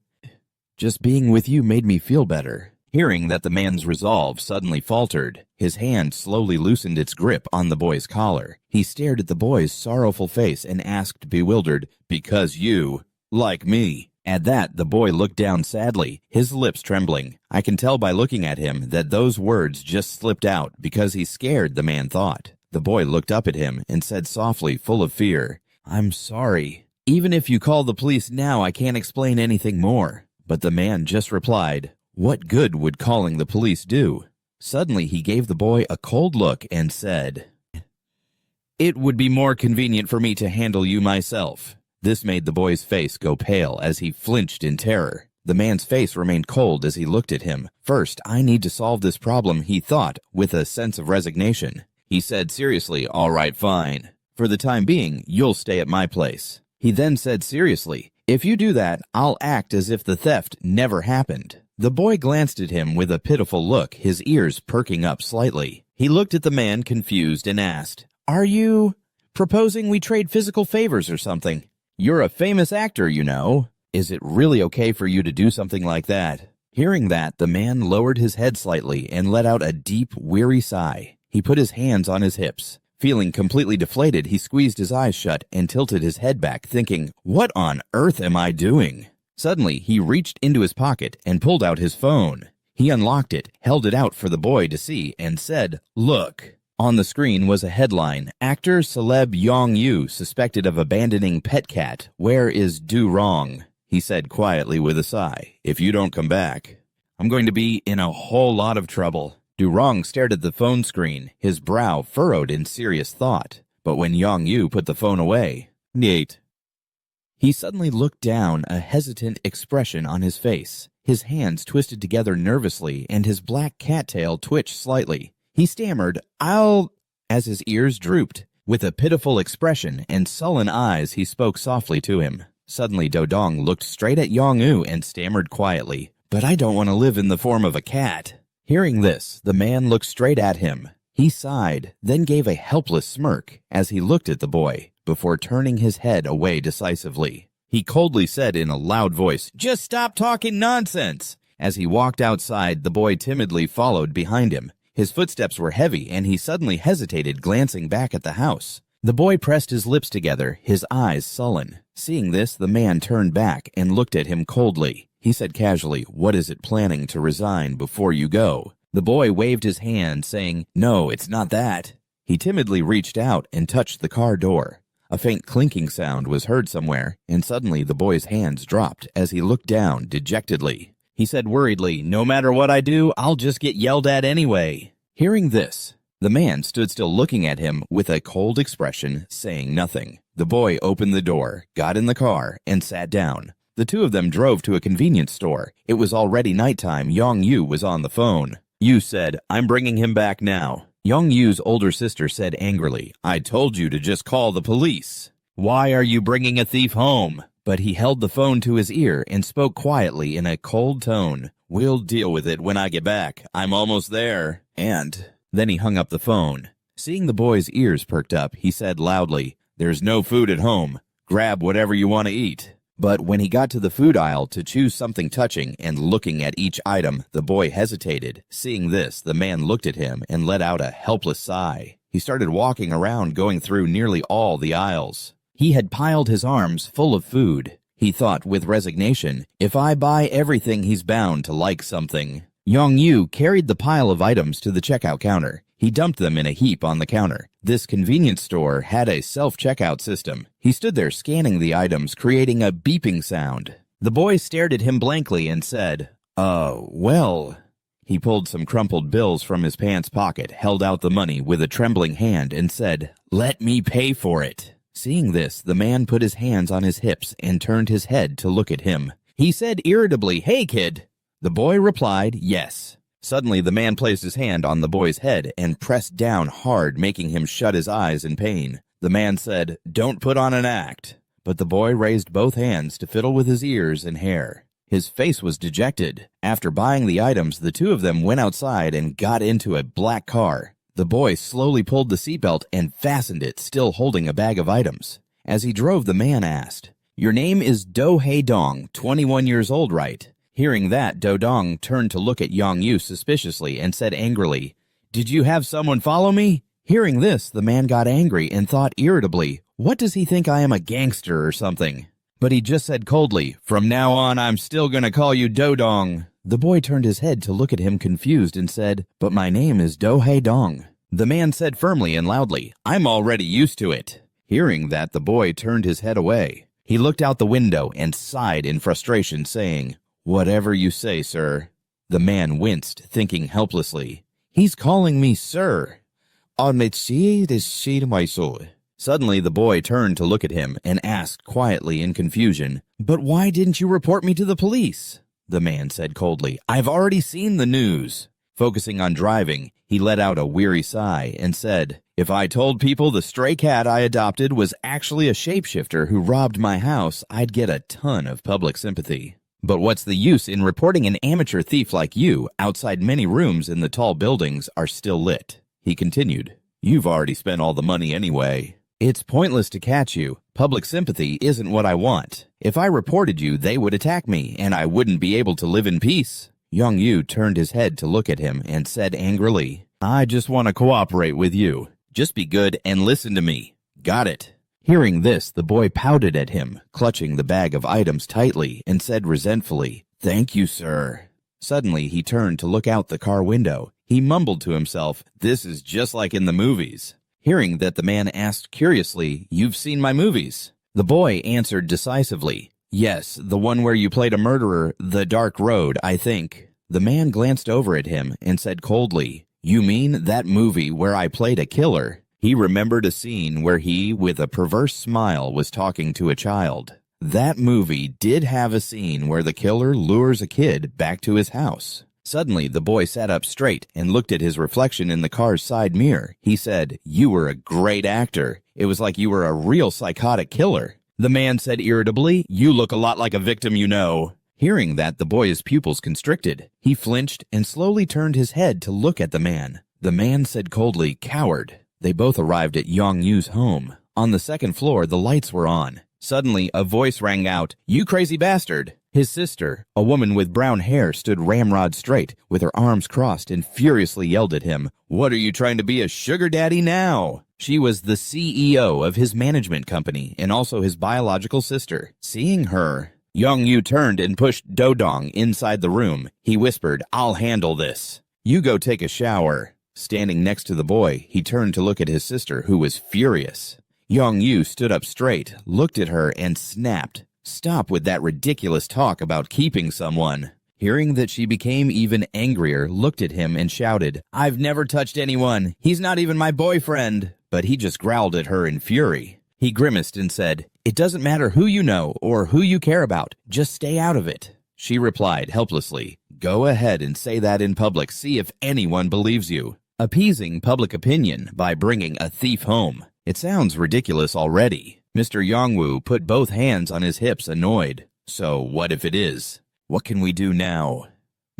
just being with you made me feel better." Hearing that the man's resolve suddenly faltered, his hand slowly loosened its grip on the boy's collar. He stared at the boy's sorrowful face and asked, bewildered, "Because you like me?" At that, the boy looked down sadly, his lips trembling. I can tell by looking at him that those words just slipped out because he's scared, the man thought. The boy looked up at him and said softly, full of fear, "I'm sorry. Even if you call the police now, I can't explain anything more." But the man just replied, "What good would calling the police do?" Suddenly, he gave the boy a cold look and said, "It would be more convenient for me to handle you myself." This made the boy's face go pale as he flinched in terror. The man's face remained cold as he looked at him. "First, I need to solve this problem," he thought, with a sense of resignation. He said seriously, "All right, fine. For the time being, you'll stay at my place." He then said seriously, "If you do that, I'll act as if the theft never happened." The boy glanced at him with a pitiful look, his ears perking up slightly. He looked at the man confused and asked, "Are you proposing we trade physical favors or something? You're a famous actor, you know. Is it really okay for you to do something like that?" Hearing that, the man lowered his head slightly and let out a deep, weary sigh. He put his hands on his hips. Feeling completely deflated, he squeezed his eyes shut and tilted his head back, thinking, "What on earth am I doing?" Suddenly, he reached into his pocket and pulled out his phone. He unlocked it, held it out for the boy to see, and said, "Look." On the screen was a headline, "Actor celeb Yong Yu suspected of abandoning pet cat. Where is Do Wrong?" He said quietly with a sigh, "If you don't come back, I'm going to be in a whole lot of trouble." Do Wrong stared at the phone screen, his brow furrowed in serious thought. But when Yong Yu put the phone away, "Nate," he suddenly looked down, a hesitant expression on his face. His hands twisted together nervously and his black cattail twitched slightly. He stammered, as his ears drooped. With a pitiful expression and sullen eyes, he spoke softly to him. Suddenly, Dodong looked straight at Yong-U and stammered quietly, "But I don't want to live in the form of a cat." Hearing this, the man looked straight at him. He sighed, then gave a helpless smirk as he looked at the boy, before turning his head away decisively. He coldly said in a loud voice, "Just stop talking nonsense!" As he walked outside, the boy timidly followed behind him. His footsteps were heavy, and he suddenly hesitated, glancing back at the house. The boy pressed his lips together, his eyes sullen. Seeing this, the man turned back and looked at him coldly. He said casually, "What is it planning to resign before you go?" The boy waved his hand, saying, "No, it's not that." He timidly reached out and touched the car door. A faint clinking sound was heard somewhere, and suddenly the boy's hands dropped as he looked down dejectedly. He said worriedly, "No matter what I do, I'll just get yelled at anyway." Hearing this, the man stood still looking at him with a cold expression, saying nothing. The boy opened the door, got in the car, and sat down. The two of them drove to a convenience store. It was already nighttime. Yong-Yu was on the phone. Yu said, "I'm bringing him back now." Yong-Yu's older sister said angrily, "I told you to just call the police." "Why are you bringing a thief home?" but he held the phone to his ear and spoke quietly in a cold tone. "We'll deal with it when I get back. I'm almost there." And then he hung up the phone. Seeing the boy's ears perked up, he said loudly, "There's no food at home. Grab whatever you want to eat." But when he got to the food aisle to choose something touching and looking at each item, the boy hesitated. Seeing this, the man looked at him and let out a helpless sigh. He started walking around, going through nearly all the aisles. He had piled his arms full of food. He thought with resignation, "If I buy everything, he's bound to like something." Yong-yu carried the pile of items to the checkout counter. He dumped them in a heap on the counter. This convenience store had a self-checkout system. He stood there scanning the items, creating a beeping sound. The boy stared at him blankly and said, well... He pulled some crumpled bills from his pants pocket, held out the money with a trembling hand, and said, "Let me pay for it." Seeing this, the man put his hands on his hips and turned his head to look at him. He said irritably, "Hey, kid." The boy replied, "Yes." Suddenly, the man placed his hand on the boy's head and pressed down hard, making him shut his eyes in pain. The man said, "Don't put on an act." But the boy raised both hands to fiddle with his ears and hair. His face was dejected. After buying the items, the two of them went outside and got into a black car. The boy slowly pulled the seatbelt and fastened it, still holding a bag of items. As he drove, the man asked, "Your name is Do Hae Dong, 21 years old, right?" Hearing that, Do Dong turned to look at Yong-yu suspiciously and said angrily, "Did you have someone follow me?" Hearing this, the man got angry and thought irritably, "What does he think I am, a gangster or something?" But he just said coldly, "From now on, I'm still gonna call you Do Dong." The boy turned his head to look at him confused and said, "But my name is Do Hae Dong." The man said firmly and loudly, "I'm already used to it." Hearing that, the boy turned his head away. He looked out the window and sighed in frustration, saying, "Whatever you say, sir." The man winced, thinking helplessly, "He's calling me sir." Suddenly, the boy turned to look at him and asked quietly in confusion, "But why didn't you report me to the police?" The man said coldly, "I've already seen the news." Focusing on driving, he let out a weary sigh and said, "If I told people the stray cat I adopted was actually a shapeshifter who robbed my house, I'd get a ton of public sympathy. But what's the use in reporting an amateur thief like you outside many rooms in the tall buildings are still lit?" He continued, "You've already spent all the money anyway. It's pointless to catch you. Public sympathy isn't what I want. If I reported you, they would attack me, and I wouldn't be able to live in peace." Yong-yu turned his head to look at him and said angrily, "I just want to cooperate with you. Just be good and listen to me. Got it?" Hearing this, the boy pouted at him, clutching the bag of items tightly, and said resentfully, "Thank you, sir." Suddenly, he turned to look out the car window. He mumbled to himself, "This is just like in the movies." Hearing that, the man asked curiously, "You've seen my movies?" The boy answered decisively, "Yes, the one where you played a murderer, The Dark Road, I think." The man glanced over at him and said coldly, "You mean that movie where I played a killer?" He remembered a scene where he, with a perverse smile, was talking to a child. That movie did have a scene where the killer lures a kid back to his house. Suddenly, the boy sat up straight and looked at his reflection in the car's side mirror. He said, "You were a great actor. It was like you were a real psychotic killer." The man said irritably, "You look a lot like a victim you know." Hearing that, the boy's pupils constricted. He flinched and slowly turned his head to look at the man. The man said coldly, "Coward." They both arrived at Yong-yu's home. On the second floor, the lights were on. Suddenly, a voice rang out, "You crazy bastard!" His sister, a woman with brown hair, stood ramrod straight, with her arms crossed, and furiously yelled at him, "What are you trying to be a sugar daddy now?" She was the CEO of his management company and also his biological sister. Seeing her, Yong-yu turned and pushed Do Dong inside the room. He whispered, "I'll handle this. You go take a shower." Standing next to the boy, he turned to look at his sister, who was furious. Yong-yu stood up straight, looked at her, and snapped, "Stop with that ridiculous talk about keeping someone." Hearing that she became even angrier, looked at him and shouted, "I've never touched anyone. He's not even my boyfriend." But he just growled at her in fury. He grimaced and said, "It doesn't matter who you know or who you care about. Just stay out of it." She replied helplessly, "Go ahead and say that in public. See if anyone believes you." Appeasing public opinion by bringing a thief home. It sounds ridiculous already. Mr. Yongwoo put both hands on his hips, annoyed. So what if it is? What can we do now?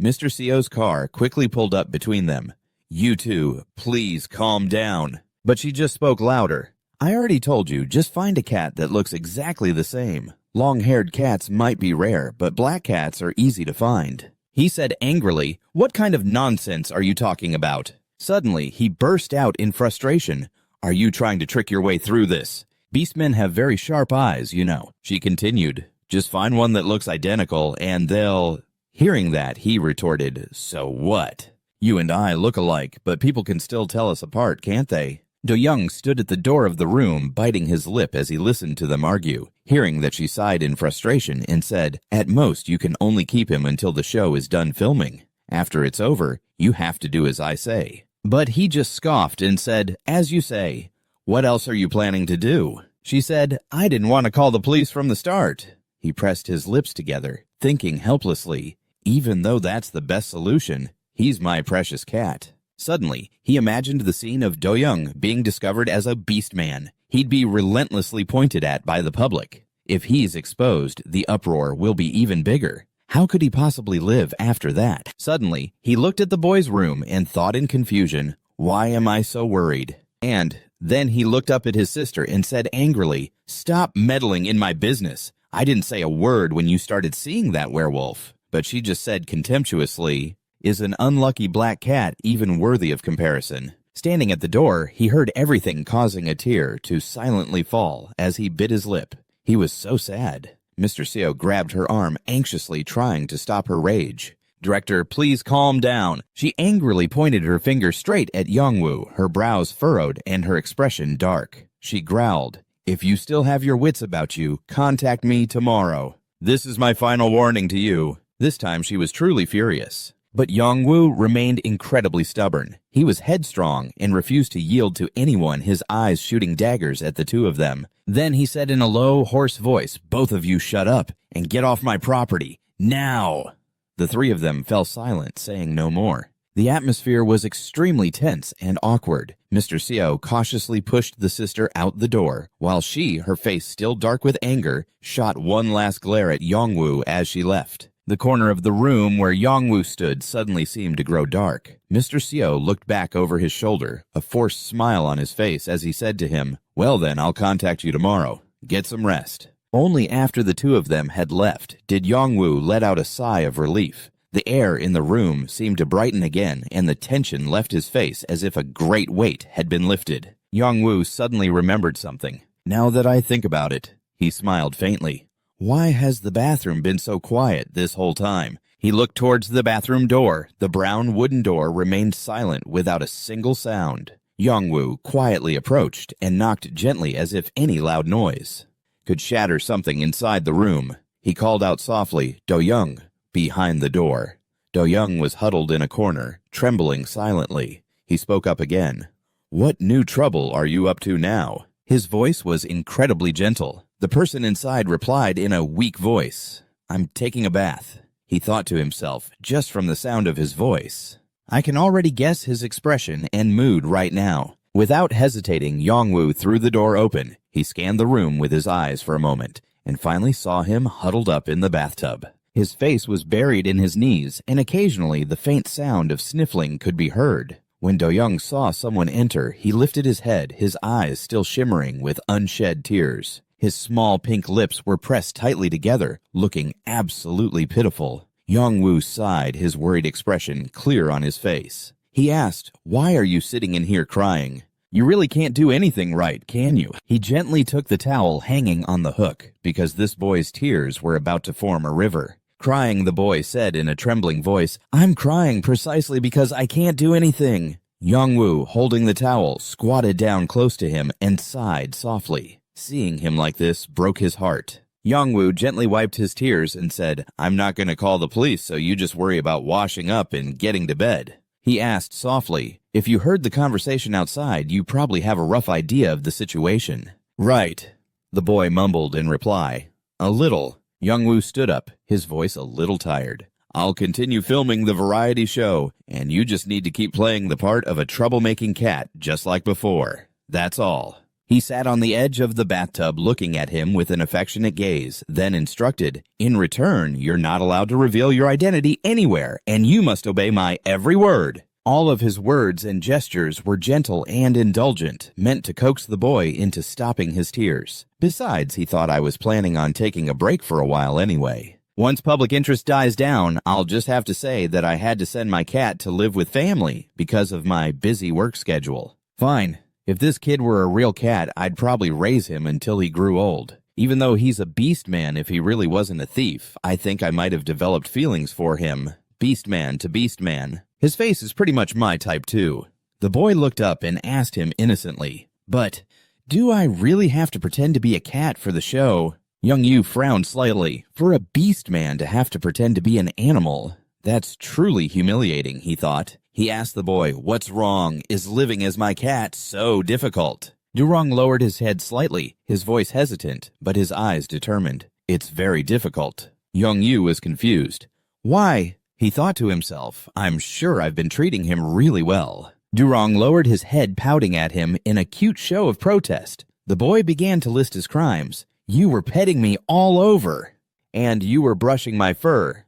Mr. Seo's car quickly pulled up between them. You two, please calm down. But she just spoke louder. I already told you, just find a cat that looks exactly the same. Long-haired cats might be rare, but black cats are easy to find. He said angrily, what kind of nonsense are you talking about? Suddenly, he burst out in frustration. Are you trying to trick your way through this? Beastmen have very sharp eyes, you know. She continued, just find one that looks identical and they'll... Hearing that, he retorted, so what? You and I look alike, but people can still tell us apart, can't they? Do-young stood at the door of the room, biting his lip as he listened to them argue. Hearing that she sighed in frustration and said, at most you can only keep him until the show is done filming. After it's over, you have to do as I say. But he just scoffed and said, as you say. What else are you planning to do? She said, I didn't want to call the police from the start. He pressed his lips together, thinking helplessly, even though that's the best solution, he's my precious cat. Suddenly, he imagined the scene of Do-young being discovered as a beast man. He'd be relentlessly pointed at by the public. If he's exposed, the uproar will be even bigger. How could he possibly live after that? Suddenly, he looked at the boy's room and thought in confusion, why am I so worried? And then he looked up at his sister and said angrily, stop meddling in my business. I didn't say a word when you started seeing that werewolf. But she just said contemptuously, is an unlucky black cat even worthy of comparison? Standing at the door, he heard everything, causing a tear to silently fall as he bit his lip. He was so sad. Mr. Seo grabbed her arm, anxiously trying to stop her rage. Director, please calm down. She angrily pointed her finger straight at Yongwoo, her brows furrowed and her expression dark. She growled, if you still have your wits about you, contact me tomorrow. This is my final warning to you. This time she was truly furious. But Yongwoo remained incredibly stubborn. He was headstrong and refused to yield to anyone, his eyes shooting daggers at the two of them. Then he said in a low, hoarse voice, both of you shut up and get off my property, now! The three of them fell silent, saying no more. The atmosphere was extremely tense and awkward. Mr. Seo cautiously pushed the sister out the door, while she, her face still dark with anger, shot one last glare at Yongwoo as she left. The corner of the room where Yongwoo stood suddenly seemed to grow dark. Mr. Seo looked back over his shoulder, a forced smile on his face as he said to him, well then, I'll contact you tomorrow. Get some rest. Only after the two of them had left did Yongwoo let out a sigh of relief. The air in the room seemed to brighten again, and the tension left his face as if a great weight had been lifted. Yongwoo suddenly remembered something. Now that I think about it, he smiled faintly. Why has the bathroom been so quiet this whole time? He looked towards the bathroom door. The brown wooden door remained silent without a single sound. Yongwoo quietly approached and knocked gently as if any loud noise could shatter something inside the room. He called out softly, Do-young, behind the door. Do-young was huddled in a corner, trembling silently. He spoke up again. What new trouble are you up to now? His voice was incredibly gentle. The person inside replied in a weak voice, I'm taking a bath. He thought to himself, just from the sound of his voice. I can already guess his expression and mood right now. Without hesitating, Yongwoo threw the door open. He scanned the room with his eyes for a moment, and finally saw him huddled up in the bathtub. His face was buried in his knees, and occasionally the faint sound of sniffling could be heard. When Do-young saw someone enter, he lifted his head, his eyes still shimmering with unshed tears. His small pink lips were pressed tightly together, looking absolutely pitiful. Yongwoo sighed, his worried expression clear on his face. He asked, why are you sitting in here crying? You really can't do anything right, can you? He gently took the towel hanging on the hook, because this boy's tears were about to form a river. Crying, the boy said in a trembling voice, I'm crying precisely because I can't do anything. Yongwoo, holding the towel, squatted down close to him and sighed softly. Seeing him like this broke his heart. Yongwoo gently wiped his tears and said, I'm not going to call the police, so you just worry about washing up and getting to bed. He asked softly, if you heard the conversation outside, you probably have a rough idea of the situation. Right, the boy mumbled in reply. A little. Yongwoo stood up, his voice a little tired. I'll continue filming the variety show, and you just need to keep playing the part of a troublemaking cat just like before. That's all. He sat on the edge of the bathtub looking at him with an affectionate gaze, then instructed, "In return, you're not allowed to reveal your identity anywhere, and you must obey my every word." All of his words and gestures were gentle and indulgent, meant to coax the boy into stopping his tears. Besides, he thought I was planning on taking a break for a while anyway. Once public interest dies down, I'll just have to say that I had to send my cat to live with family because of my busy work schedule. Fine. If this kid were a real cat, I'd probably raise him until he grew old. Even though he's a beast man if he really wasn't a thief, I think I might have developed feelings for him. Beast man to beast man. His face is pretty much my type too. The boy looked up and asked him innocently, "But do I really have to pretend to be a cat for the show?" Young Yu frowned slightly. For a beast man to have to pretend to be an animal, that's truly humiliating, he thought. He asked the boy, "What's wrong? Is living as my cat so difficult?" Durong lowered his head slightly, his voice hesitant, but his eyes determined. "It's very difficult." Young Yu was confused. "Why?" He thought to himself, "I'm sure I've been treating him really well." Durong lowered his head, pouting at him in a cute show of protest. The boy began to list his crimes. "You were petting me all over, and you were brushing my fur.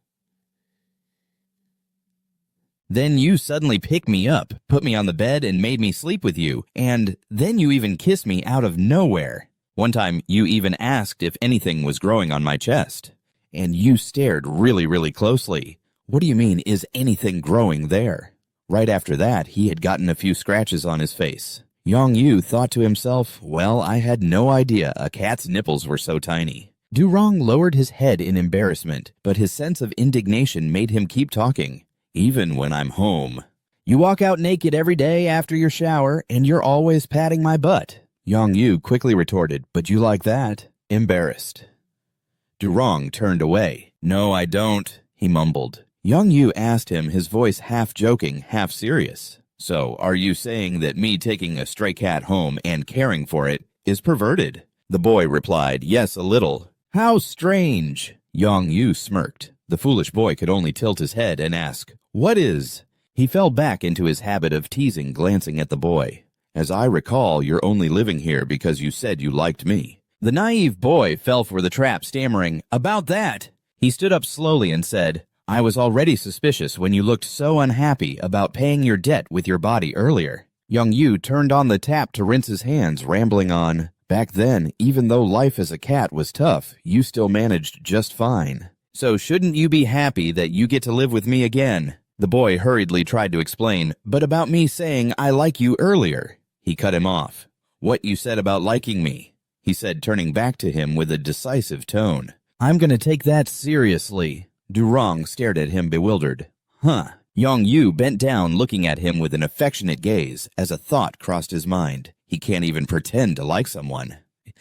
Then you suddenly picked me up, put me on the bed, and made me sleep with you, and then you even kissed me out of nowhere. One time, you even asked if anything was growing on my chest, and you stared really closely. What do you mean, is anything growing there?" Right after that, he had gotten a few scratches on his face. Yong Yu thought to himself, "Well, I had no idea a cat's nipples were so tiny." Durong lowered his head in embarrassment, but his sense of indignation made him keep talking. "Even when I'm home. You walk out naked every day after your shower, and you're always patting my butt." Yong Yu quickly retorted, "But you like that?" Embarrassed. Durong turned away. "No, I don't," he mumbled. Young Yu asked him, his voice half joking, half serious. "So, are you saying that me taking a stray cat home and caring for it is perverted?" The boy replied, "Yes, a little." "How strange." Young Yu smirked. The foolish boy could only tilt his head and ask, "What is?" He fell back into his habit of teasing, glancing at the boy. "As I recall, you're only living here because you said you liked me." The naive boy fell for the trap, stammering, "About that." He stood up slowly and said, "I was already suspicious when you looked so unhappy about paying your debt with your body earlier." Young Yu turned on the tap to rinse his hands, rambling on, "Back then, even though life as a cat was tough, you still managed just fine. So shouldn't you be happy that you get to live with me again?" The boy hurriedly tried to explain, "But about me saying I like you earlier." He cut him off. "What you said about liking me," he said, turning back to him with a decisive tone. "I'm going to take that seriously." Durong stared at him bewildered. "Huh." Yong Yu bent down, looking at him with an affectionate gaze, as a thought crossed his mind. He can't even pretend to like someone.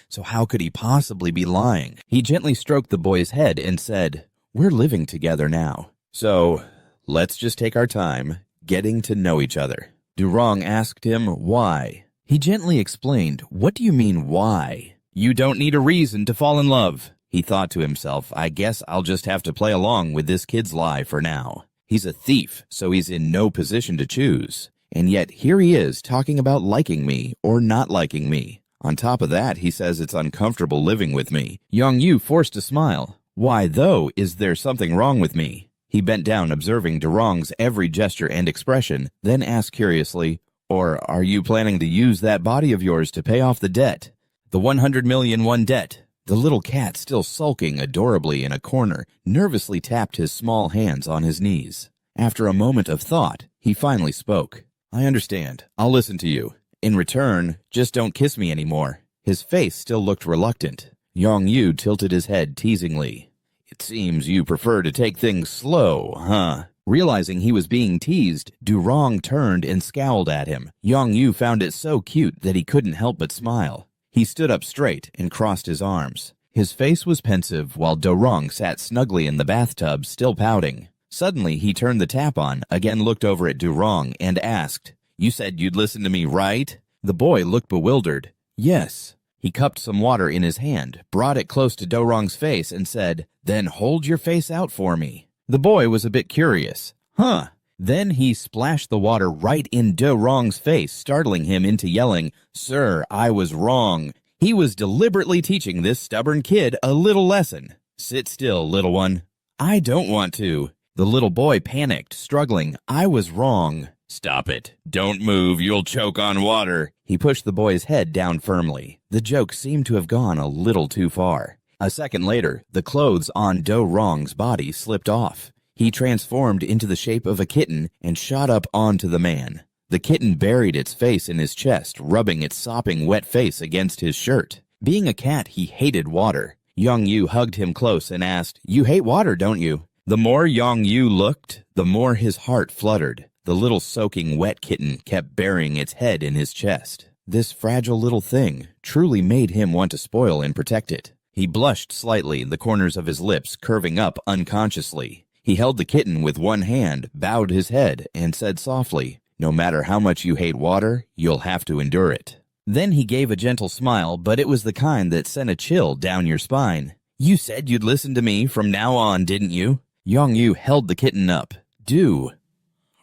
So how could he possibly be lying? He gently stroked the boy's head and said, "We're living together now. So let's just take our time getting to know each other." Durong asked him why. He gently explained, "What do you mean why?" "You don't need a reason to fall in love." He thought to himself, "I guess I'll just have to play along with this kid's lie for now. He's a thief, so he's in no position to choose. And yet here he is talking about liking me or not liking me. On top of that, he says it's uncomfortable living with me." Yong Yu forced a smile. "Why, though, is there something wrong with me?" He bent down, observing Durong's every gesture and expression, then asked curiously, "Or are you planning to use that body of yours to pay off the debt? The 100,000,001 debt?" The little cat, still sulking adorably in a corner, nervously tapped his small hands on his knees. After a moment of thought, he finally spoke. "I understand. I'll listen to you. In return, just don't kiss me anymore." His face still looked reluctant. Yong Yu tilted his head teasingly. "It seems you prefer to take things slow, huh?" Realizing he was being teased, Durong turned and scowled at him. Yong Yu found it so cute that he couldn't help but smile. He stood up straight and crossed his arms. His face was pensive while Durong sat snugly in the bathtub, still pouting. Suddenly, he turned the tap on, again looked over at Durong, and asked, "You said you'd listen to me, right?" The boy looked bewildered. "Yes." He cupped some water in his hand, brought it close to Durong's face, and said, "Then hold your face out for me." The boy was a bit curious. "Huh." Then he splashed the water right in Do Rong's face, startling him into yelling, "Sir, I was wrong." He was deliberately teaching this stubborn kid a little lesson. "Sit still, little one." "I don't want to." The little boy panicked, struggling. "I was wrong." "Stop it. Don't move. You'll choke on water." He pushed the boy's head down firmly. The joke seemed to have gone a little too far. A second later, the clothes on Do Rong's body slipped off. He transformed into the shape of a kitten and shot up onto the man. The kitten buried its face in his chest, rubbing its sopping wet face against his shirt. Being a cat, he hated water. Yong-yu hugged him close and asked, "You hate water, don't you?" The more Yong-yu looked, the more his heart fluttered. The little soaking wet kitten kept burying its head in his chest. This fragile little thing truly made him want to spoil and protect it. He blushed slightly, the corners of his lips curving up unconsciously. He held the kitten with one hand, bowed his head, and said softly, "No matter how much you hate water, you'll have to endure it." Then he gave a gentle smile, but it was the kind that sent a chill down your spine. "You said you'd listen to me from now on, didn't you?" Yong-yu held the kitten up. "Do."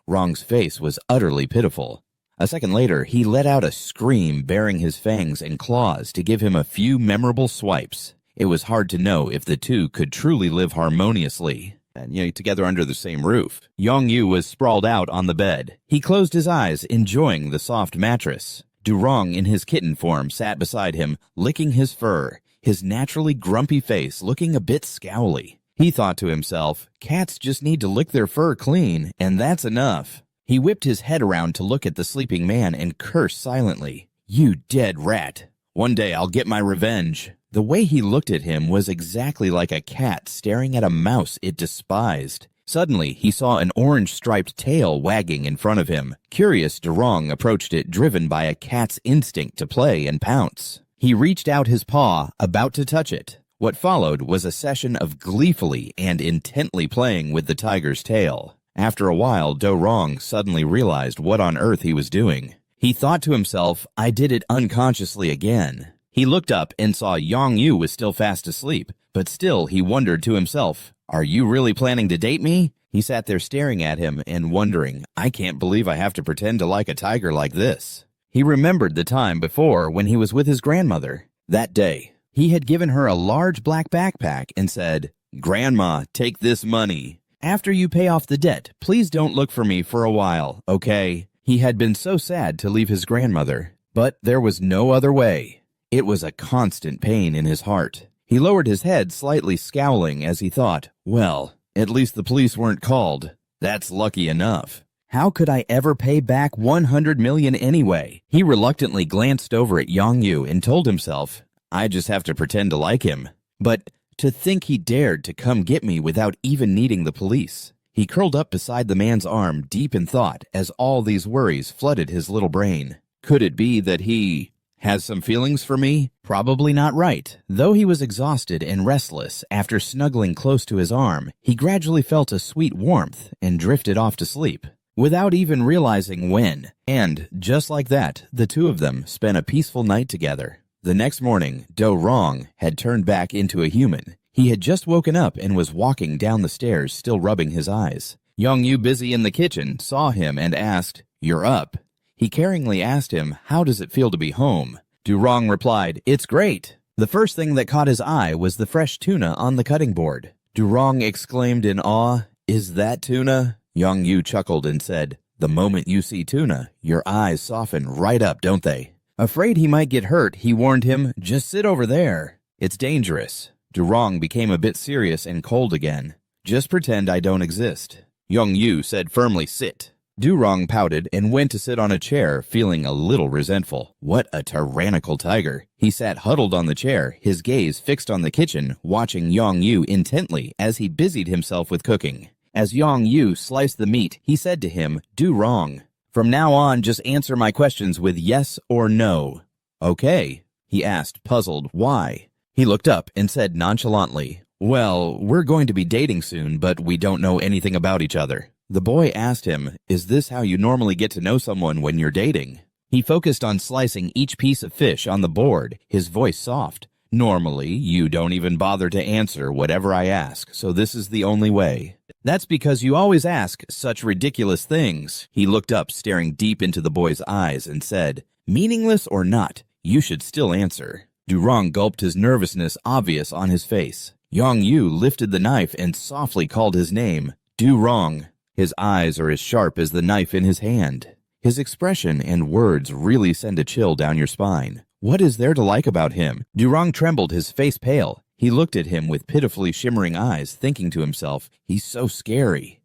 Rong's face was utterly pitiful. A second later, he let out a scream, baring his fangs and claws to give him a few memorable swipes. It was hard to know if the two could truly live harmoniously and, together under the same roof. Yong-yu was sprawled out on the bed. He closed his eyes, enjoying the soft mattress. Du-Rong, in his kitten form, sat beside him, licking his fur, his naturally grumpy face looking a bit scowly. He thought to himself, cats just need to lick their fur clean, and that's enough. He whipped his head around to look at the sleeping man and cursed silently. "You dead rat. One day I'll get my revenge." The way he looked at him was exactly like a cat staring at a mouse it despised. Suddenly, he saw an orange-striped tail wagging in front of him. Curious, Du-Rong approached it, driven by a cat's instinct to play and pounce. He reached out his paw, about to touch it. What followed was a session of gleefully and intently playing with the tiger's tail. After a while, Du-Rong suddenly realized what on earth he was doing. He thought to himself, "I did it unconsciously again." He looked up and saw Yong-yu was still fast asleep, but still he wondered to himself, "Are you really planning to date me?" He sat there staring at him and wondering, "I can't believe I have to pretend to like a tiger like this." He remembered the time before when he was with his grandmother. That day, he had given her a large black backpack and said, "Grandma, take this money. After you pay off the debt, please don't look for me for a while, okay?" He had been so sad to leave his grandmother, but there was no other way. It was a constant pain in his heart. He lowered his head, slightly scowling as he thought, "Well, at least the police weren't called. That's lucky enough. How could I ever pay back 100 million anyway?" He reluctantly glanced over at Yong-yu and told himself, "I just have to pretend to like him." But to think he dared to come get me without even needing the police. He curled up beside the man's arm, deep in thought, as all these worries flooded his little brain. Could it be that he has some feelings for me? Probably not right. Though he was exhausted and restless, after snuggling close to his arm, he gradually felt a sweet warmth and drifted off to sleep, without even realizing when. And, just like that, the two of them spent a peaceful night together. The next morning, Du-Rong had turned back into a human. He had just woken up and was walking down the stairs, still rubbing his eyes. Yong-yu, busy in the kitchen, saw him and asked, "You're up." He caringly asked him, "How does it feel to be home?" Du-Rong replied, "It's great." The first thing that caught his eye was the fresh tuna on the cutting board. Du-Rong exclaimed in awe, "Is that tuna?" Yong-yu chuckled and said, "The moment you see tuna, your eyes soften right up, don't they?" Afraid he might get hurt, he warned him, "Just sit over there. It's dangerous." Du-Rong became a bit serious and cold again. "Just pretend I don't exist." Yong-yu said firmly, "Sit." Du-Rong pouted and went to sit on a chair, feeling a little resentful. What a tyrannical tiger. He sat huddled on the chair, his gaze fixed on the kitchen, watching Yong-yu intently as he busied himself with cooking. As Yong-yu sliced the meat, he said to him, "Du-Rong, from now on, just answer my questions with yes or no." "Okay," he asked, puzzled. "Why?" He looked up and said nonchalantly, "Well, we're going to be dating soon, but we don't know anything about each other." The boy asked him, "Is this how you normally get to know someone when you're dating?" He focused on slicing each piece of fish on the board, his voice soft. Normally, you don't even bother to answer whatever I ask, so this is the only way. That's because you always ask such ridiculous things. He looked up, staring deep into the boy's eyes, and said, "Meaningless or not, you should still answer." Durong gulped, his nervousness obvious on his face. Yong-yu lifted the knife and softly called his name, Durong. His eyes are as sharp as the knife in his hand. His expression and words really send a chill down your spine. What is there to like about him? Durong trembled, his face pale. He looked at him with pitifully shimmering eyes, thinking to himself, he's so scary.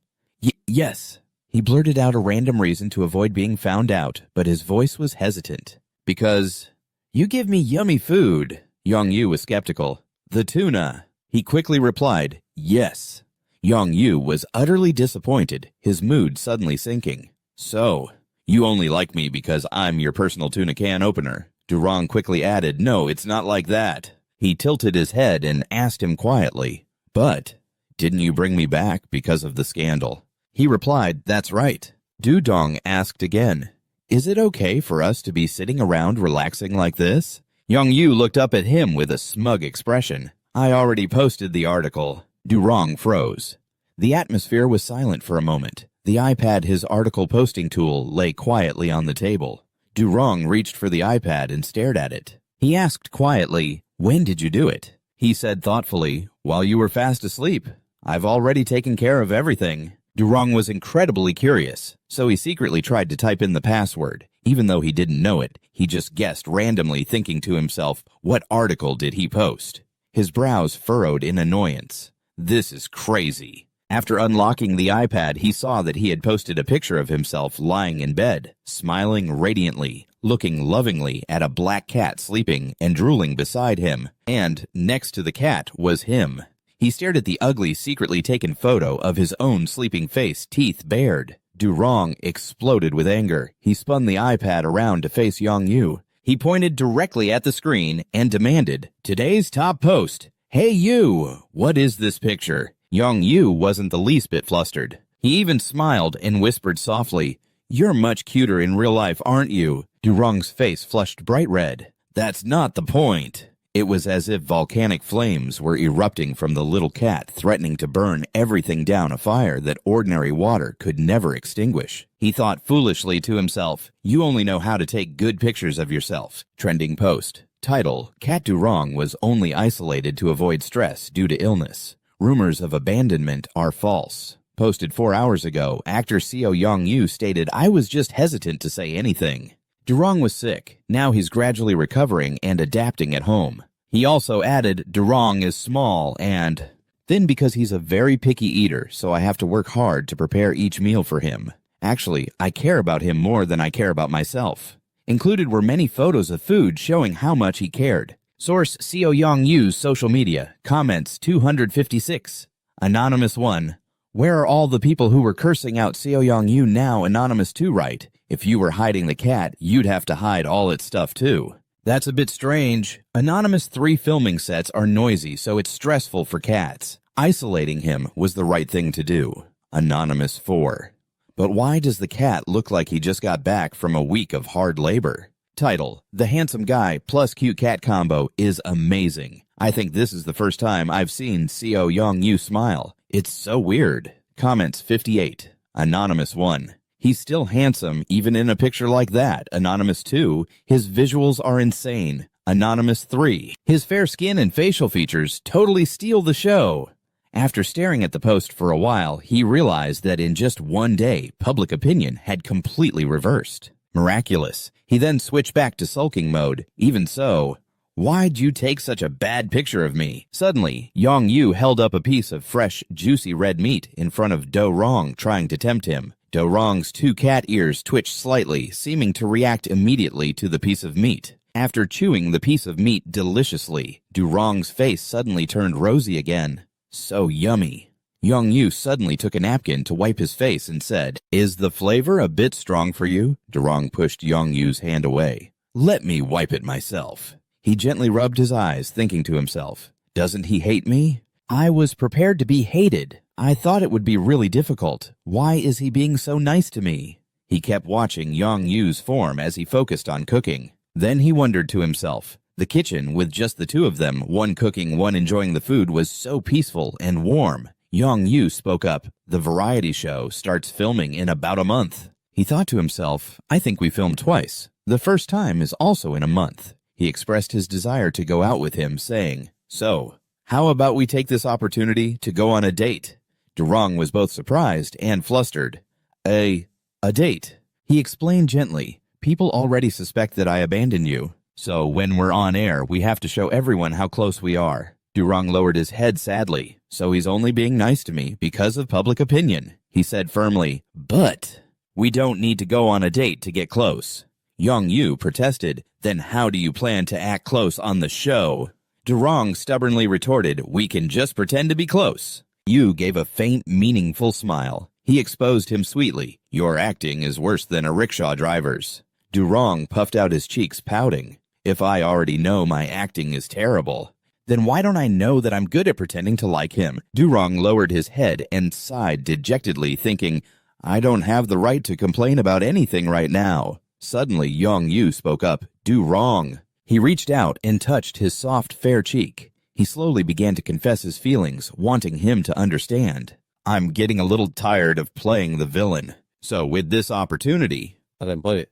Yes. He blurted out a random reason to avoid being found out, but his voice was hesitant. Because you give me yummy food. Yong-yu was skeptical. The tuna. He quickly replied, yes. Yong-yu was utterly disappointed, his mood suddenly sinking. So, you only like me because I'm your personal tuna can opener. Durong quickly added, no, it's not like that. He tilted his head and asked him quietly, but didn't you bring me back because of the scandal? He replied, that's right. Dudong asked again, is it okay for us to be sitting around relaxing like this? Yong-yu looked up at him with a smug expression. I already posted the article. Durong froze. The atmosphere was silent for a moment. The iPad, his article posting tool, lay quietly on the table. Durong reached for the iPad and stared at it. He asked quietly, when did you do it? He said thoughtfully, while you were fast asleep. I've already taken care of everything. Durong was incredibly curious, so he secretly tried to type in the password. Even though he didn't know it, he just guessed randomly, thinking to himself, what article did he post? His brows furrowed in annoyance. This is crazy. After unlocking the iPad, he saw that he had posted a picture of himself lying in bed, smiling radiantly, looking lovingly at a black cat sleeping and drooling beside him, and next to the cat was him. He stared at the ugly, secretly taken photo of his own sleeping face, teeth bared. Durong exploded with anger. He spun the iPad around to face Yong-yu. He pointed directly at the screen and demanded, today's top post. Hey you, what is this picture? Yong-yu wasn't the least bit flustered. He even smiled and whispered softly, you're much cuter in real life, aren't you? Durong's face flushed bright red. That's not the point. It was as if volcanic flames were erupting from the little cat, threatening to burn everything down, a fire that ordinary water could never extinguish. He thought foolishly to himself, you only know how to take good pictures of yourself. Trending post. Title, Cat Durong was only isolated to avoid stress due to illness. Rumors of abandonment are false. Posted 4 hours ago, actor Seo Yong-yu stated, I was just hesitant to say anything. Durong was sick. Now he's gradually recovering and adapting at home. He also added, Durong is small and thin because he's a very picky eater, so I have to work hard to prepare each meal for him. Actually, I care about him more than I care about myself. Included were many photos of food showing how much he cared. Source, Seo Yong-yu's social media. Comments, 256. Anonymous 1. Where are all the people who were cursing out Seo Yong-yu now? Anonymous 2 write, if you were hiding the cat, you'd have to hide all its stuff too. That's a bit strange. Anonymous 3 filming sets are noisy, so it's stressful for cats. Isolating him was the right thing to do. Anonymous 4. But why does the cat look like he just got back from a week of hard labor? Title, the handsome guy plus cute cat combo is amazing. I think this is the first time I've seen Seo Yong-yu smile. It's so weird. Comments 58. Anonymous 1. He's still handsome even in a picture like that. Anonymous 2. His visuals are insane. Anonymous 3. His fair skin and facial features totally steal the show. After staring at the post for a while, he realized that in just one day, public opinion had completely reversed. Miraculous. He then switched back to sulking mode. Even so, why'd you take such a bad picture of me? Suddenly, Yong-yu held up a piece of fresh, juicy red meat in front of Durong, trying to tempt him. Durong's 2 cat ears twitched slightly, seeming to react immediately to the piece of meat. After chewing the piece of meat deliciously, Durong's face suddenly turned rosy again. So yummy. Yong-yu suddenly took a napkin to wipe his face and said, is the flavor a bit strong for you? Durong pushed Yong-yu's hand away. Let me wipe it myself. He gently rubbed his eyes, thinking to himself, doesn't he hate me? I was prepared to be hated. I thought it would be really difficult. Why is he being so nice to me? He kept watching Yong-yu's form as he focused on cooking. Then he wondered to himself, The kitchen, with just the two of them, one cooking, one enjoying the food, was so peaceful and warm. Yong-yu spoke up. The variety show starts filming in about a month. He thought to himself, I think we filmed twice. The first time is also in a month. He expressed his desire to go out with him, saying, So, how about we take this opportunity to go on a date? Durong was both surprised and flustered. A date? He explained gently, People already suspect that I abandoned you. So when we're on air, we have to show everyone how close we are. Durong lowered his head sadly. So he's only being nice to me because of public opinion. He said firmly, But we don't need to go on a date to get close. Yong-yu protested, Then how do you plan to act close on the show? Durong stubbornly retorted, We can just pretend to be close. Yu gave a faint, meaningful smile. He exposed him sweetly. Your acting is worse than a rickshaw driver's. Durong puffed out his cheeks, pouting. If I already know my acting is terrible, then why don't I know that I'm good at pretending to like him? Durong lowered his head and sighed dejectedly, thinking, I don't have the right to complain about anything right now. Suddenly, Yong-yu spoke up, Durong. He reached out and touched his soft, fair cheek. He slowly began to confess his feelings, wanting him to understand. I'm getting a little tired of playing the villain. So with this opportunity, I didn't play it.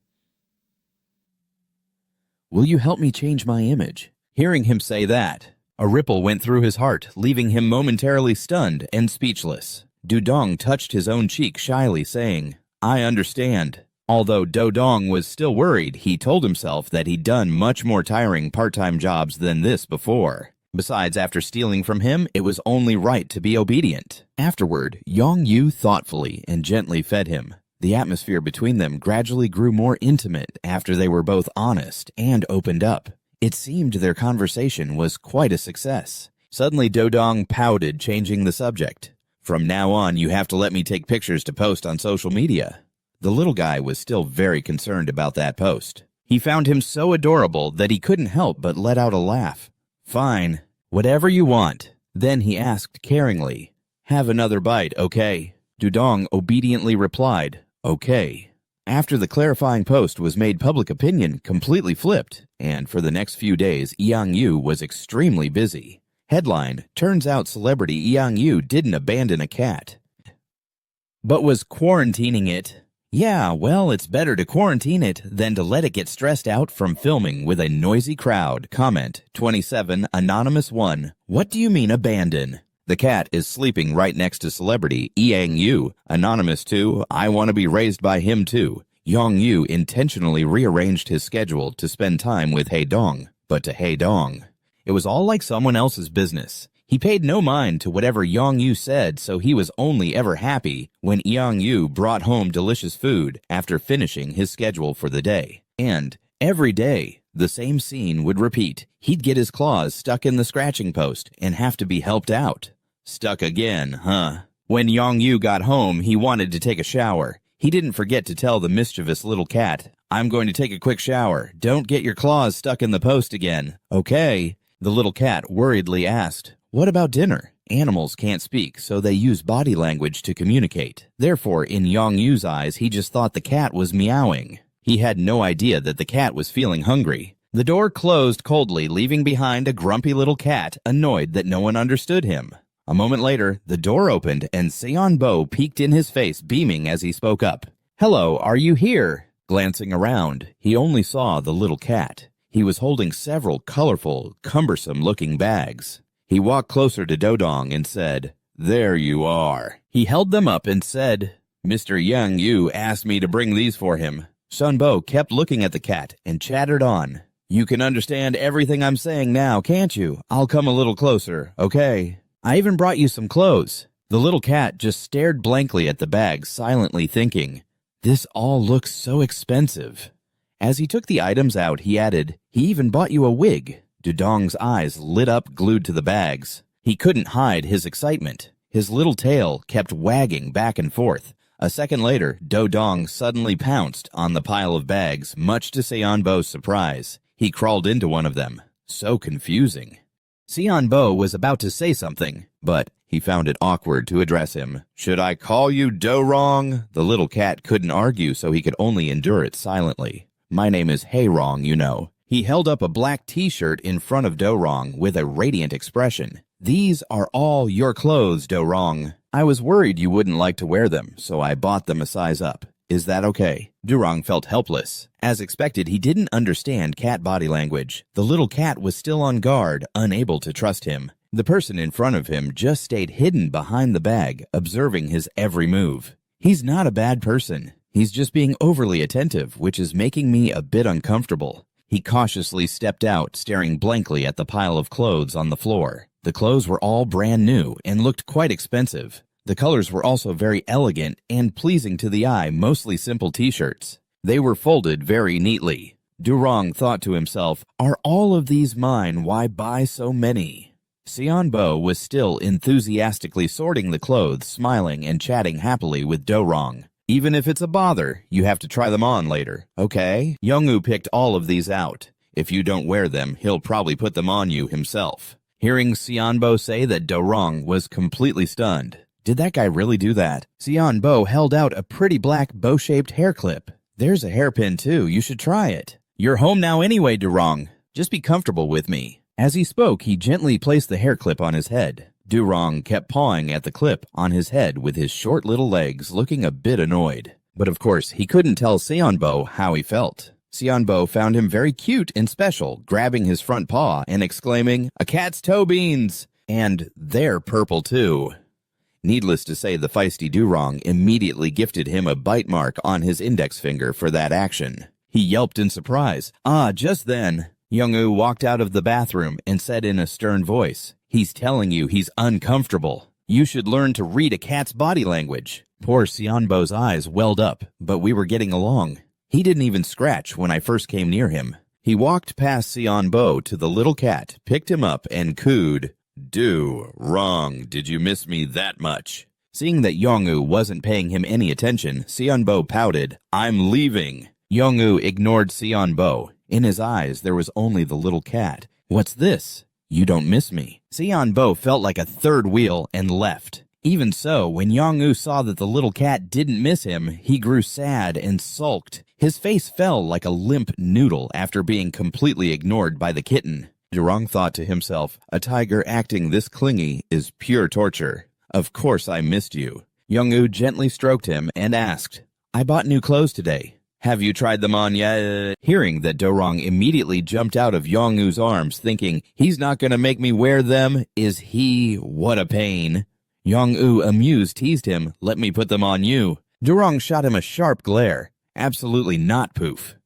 Will you help me change my image? Hearing him say that, a ripple went through his heart, leaving him momentarily stunned and speechless. Dudong touched his own cheek shyly, saying, I understand. Although Dodong was still worried, he told himself that he'd done much more tiring part-time jobs than this before. Besides, after stealing from him, it was only right to be obedient. Afterward, Yong-yu thoughtfully and gently fed him. The atmosphere between them gradually grew more intimate after they were both honest and opened up. It seemed their conversation was quite a success. Suddenly, Dodong pouted, changing the subject. From now on, you have to let me take pictures to post on social media. The little guy was still very concerned about that post. He found him so adorable that he couldn't help but let out a laugh. Fine, whatever you want. Then he asked caringly, Have another bite, okay? Dudong obediently replied, Okay. After the clarifying post was made, public opinion completely flipped, and for the next few days, Yang-yu was extremely busy. Headline, Turns out celebrity Yang-yu didn't abandon a cat, but was quarantining it. Yeah, well, it's better to quarantine it than to let it get stressed out from filming with a noisy crowd. Comment, 27, Anonymous 1. What do you mean abandon? The cat is sleeping right next to celebrity Yang-yu. Anonymous 2, I want to be raised by him too. Yong-yu intentionally rearranged his schedule to spend time with Hae-dong, but to Hae-dong, it was all like someone else's business. He paid no mind to whatever Yong-yu said, so he was only ever happy when Yong-yu brought home delicious food after finishing his schedule for the day. And every day, the same scene would repeat. He'd get his claws stuck in the scratching post and have to be helped out. Stuck again, huh? When Yong-yu got home, he wanted to take a shower. He didn't forget to tell the mischievous little cat, I'm going to take a quick shower. Don't get your claws stuck in the post again. Okay. The little cat worriedly asked, What about dinner? Animals can't speak, so they use body language to communicate. Therefore, in Yong-yu's eyes, he just thought the cat was meowing. He had no idea that the cat was feeling hungry. The door closed coldly, leaving behind a grumpy little cat, annoyed that no one understood him. A moment later, the door opened and Seon-bo peeked in his face, beaming as he spoke up. Hello, are you here? Glancing around, he only saw the little cat. He was holding several colorful, cumbersome-looking bags. He walked closer to Dodong and said, There you are. He held them up and said, Mr. Yang-yu asked me to bring these for him. Sun-bo kept looking at the cat and chattered on. You can understand everything I'm saying now, can't you? I'll come a little closer, okay? I even brought you some clothes. The little cat just stared blankly at the bags, silently thinking, This all looks so expensive. As he took the items out, he added, He even bought you a wig. Dudong's eyes lit up, glued to the bags. He couldn't hide his excitement. His little tail kept wagging back and forth. A second later, Dodong suddenly pounced on the pile of bags, much to Seon-bo's surprise. He crawled into one of them. So confusing. Seon-bo was about to say something, but he found it awkward to address him. Should I call you Do-rong? The little cat couldn't argue, so he could only endure it silently. My name is Hae-rong, you know. He held up a black t-shirt in front of Do-rong with a radiant expression. "These are all your clothes, Do-rong. I was worried you wouldn't like to wear them, so I bought them a size up. Is that okay?" Do-rong felt helpless. As expected, he didn't understand cat body language. The little cat was still on guard, unable to trust him. The person in front of him just stayed hidden behind the bag, observing his every move. He's not a bad person. He's just being overly attentive, which is making me a bit uncomfortable. He cautiously stepped out, staring blankly at the pile of clothes on the floor. The clothes were all brand new and looked quite expensive. The colors were also very elegant and pleasing to the eye, mostly simple t-shirts. They were folded very neatly. Do-rong thought to himself, "Are all of these mine? Why buy so many?" Seonbo was still enthusiastically sorting the clothes, smiling and chatting happily with Do-rong. "Even if it's a bother, you have to try them on later, okay? Young-woo picked all of these out. If you don't wear them, he'll probably put them on you himself." Hearing Seonbo say that, Do-rong was completely stunned. Did that guy really do that? Seonbo held out a pretty black bow-shaped hair clip. "There's a hairpin too, you should try it. You're home now anyway, Do-rong. Just be comfortable with me." As he spoke, he gently placed the hair clip on his head. Do-rong kept pawing at the clip on his head with his short little legs, looking a bit annoyed. But of course, he couldn't tell Seonbo how he felt. Seonbo found him very cute and special, grabbing his front paw and exclaiming, "A cat's toe beans! And they're purple too." Needless to say, the feisty Do-rong immediately gifted him a bite mark on his index finger for that action. He yelped in surprise. Just then, Young-woo walked out of the bathroom and said in a stern voice, "He's telling you he's uncomfortable. You should learn to read a cat's body language." Poor Seonbo's eyes welled up, but we were getting along. He didn't even scratch when I first came near him. He walked past Seonbo to the little cat, picked him up, and cooed, "Do-rong, did you miss me that much?" Seeing that Young-woo wasn't paying him any attention, Seonbo pouted, "I'm leaving." Young-woo ignored Seonbo. In his eyes, there was only the little cat. "What's this? You don't miss me." Seonbo felt like a third wheel and left. Even so, when Young-woo saw that the little cat didn't miss him, he grew sad and sulked. His face fell like a limp noodle after being completely ignored by the kitten. Do-rong thought to himself, "A tiger acting this clingy is pure torture. Of course I missed you." Young-woo gently stroked him and asked, "I bought new clothes today. Have you tried them on yet?" Hearing that, Do-rong immediately jumped out of Young-woo's arms, thinking, "He's not going to make me wear them, is he? What a pain." Young-woo, amused, teased him, "Let me put them on you." Do-rong shot him a sharp glare. "Absolutely not, Poof."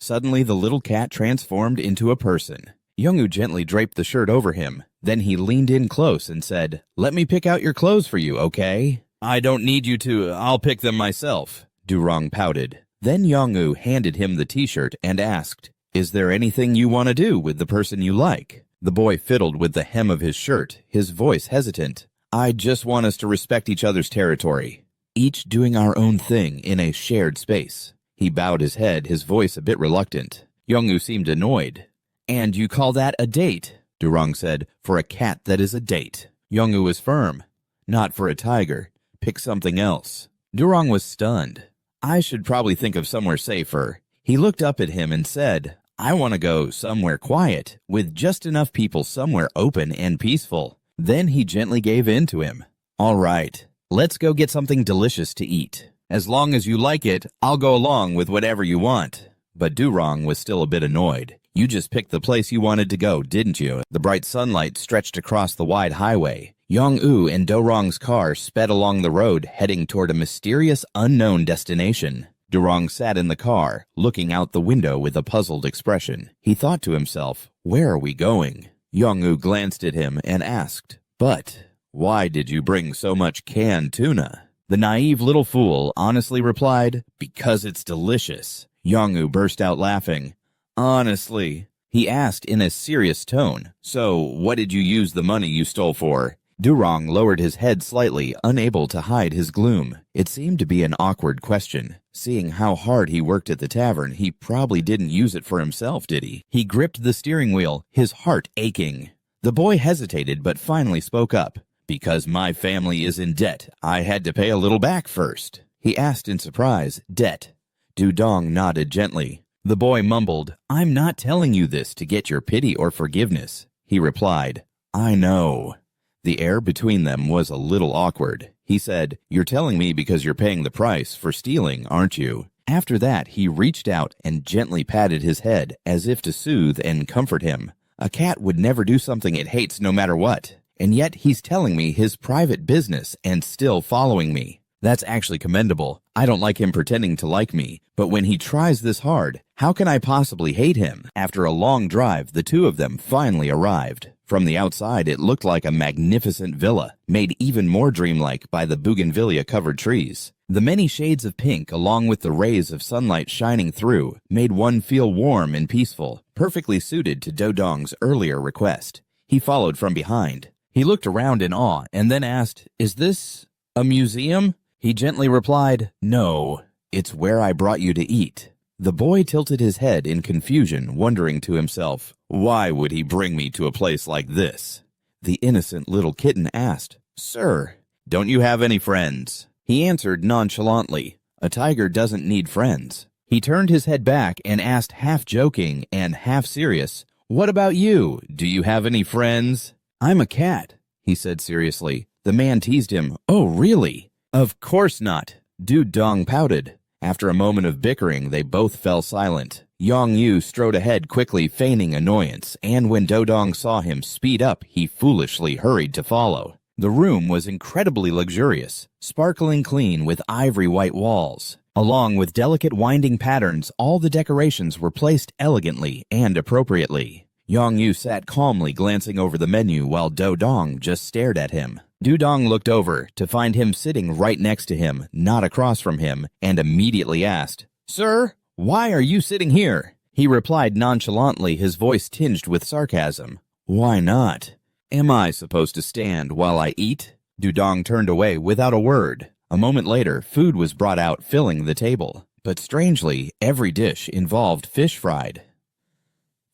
Suddenly, the little cat transformed into a person. Young-woo gently draped the shirt over him. Then he leaned in close and said, "Let me pick out your clothes for you, okay?" "I don't need you to. I'll pick them myself." Do-rong pouted. Then Young-woo handed him the t-shirt and asked, "Is there anything you want to do with the person you like?" The boy fiddled with the hem of his shirt, his voice hesitant. "I just want us to respect each other's territory, each doing our own thing in a shared space." He bowed his head, his voice a bit reluctant. Young-woo seemed annoyed. "And you call that a date?" Do-rong said, "For a cat that is a date." Young-woo was firm. "Not for a tiger. Pick something else." Do-rong was stunned. "I should probably think of somewhere safer." He looked up at him and said, "I want to go somewhere quiet, with just enough people, somewhere open and peaceful." Then he gently gave in to him. "All right, let's go get something delicious to eat. As long as you like it, I'll go along with whatever you want." But Do-rong was still a bit annoyed. "You just picked the place you wanted to go, didn't you?" The bright sunlight stretched across the wide highway. Young-woo and Do-rong's car sped along the road, heading toward a mysterious, unknown destination. Do-rong sat in the car, looking out the window with a puzzled expression. He thought to himself, "Where are we going?" Young-woo glanced at him and asked, "But why did you bring so much canned tuna?" The naive little fool honestly replied, "Because it's delicious." Young-woo burst out laughing. "Honestly?" He asked in a serious tone, "So what did you use the money you stole for?" Do-rong lowered his head slightly, unable to hide his gloom. It seemed to be an awkward question. Seeing how hard he worked at the tavern, he probably didn't use it for himself, did he? He gripped the steering wheel, his heart aching. The boy hesitated but finally spoke up. "Because my family is in debt, I had to pay a little back first." He asked in surprise, "Debt?" Do-dong nodded gently. The boy mumbled, "I'm not telling you this to get your pity or forgiveness." He replied, "I know." The air between them was a little awkward. He said, "You're telling me because you're paying the price for stealing, aren't you?" After that, he reached out and gently patted his head as if to soothe and comfort him. A cat would never do something it hates no matter what. And yet he's telling me his private business and still following me. That's actually commendable. I don't like him pretending to like me, but when he tries this hard, how can I possibly hate him? After a long drive, the two of them finally arrived. From the outside, it looked like a magnificent villa, made even more dreamlike by the bougainvillea-covered trees. The many shades of pink, along with the rays of sunlight shining through, made one feel warm and peaceful, perfectly suited to Dodong's earlier request. He followed from behind. He looked around in awe and then asked, "Is this a museum?" He gently replied, "No, it's where I brought you to eat." The boy tilted his head in confusion, wondering to himself, "Why would he bring me to a place like this?" The innocent little kitten asked, "Sir, don't you have any friends?" He answered nonchalantly, "A tiger doesn't need friends." He turned his head back and asked, half joking and half serious, "What about you? Do you have any friends?" "I'm a cat," he said seriously. The man teased him, "Oh, really?" "Of course not." Dodong pouted. After a moment of bickering, they both fell silent. Yang Yu strode ahead quickly, feigning annoyance, and when Dodong saw him speed up, he foolishly hurried to follow. The room was incredibly luxurious, sparkling clean with ivory white walls. Along with delicate winding patterns, all the decorations were placed elegantly and appropriately. Yang Yu sat calmly glancing over the menu while Dodong just stared at him. Dodong looked over to find him sitting right next to him, not across from him, and immediately asked, "Sir, why are you sitting here?" He replied nonchalantly, his voice tinged with sarcasm, "Why not? Am I supposed to stand while I eat?" Dodong turned away without a word. A moment later, food was brought out, filling the table. But strangely, every dish involved fish fried.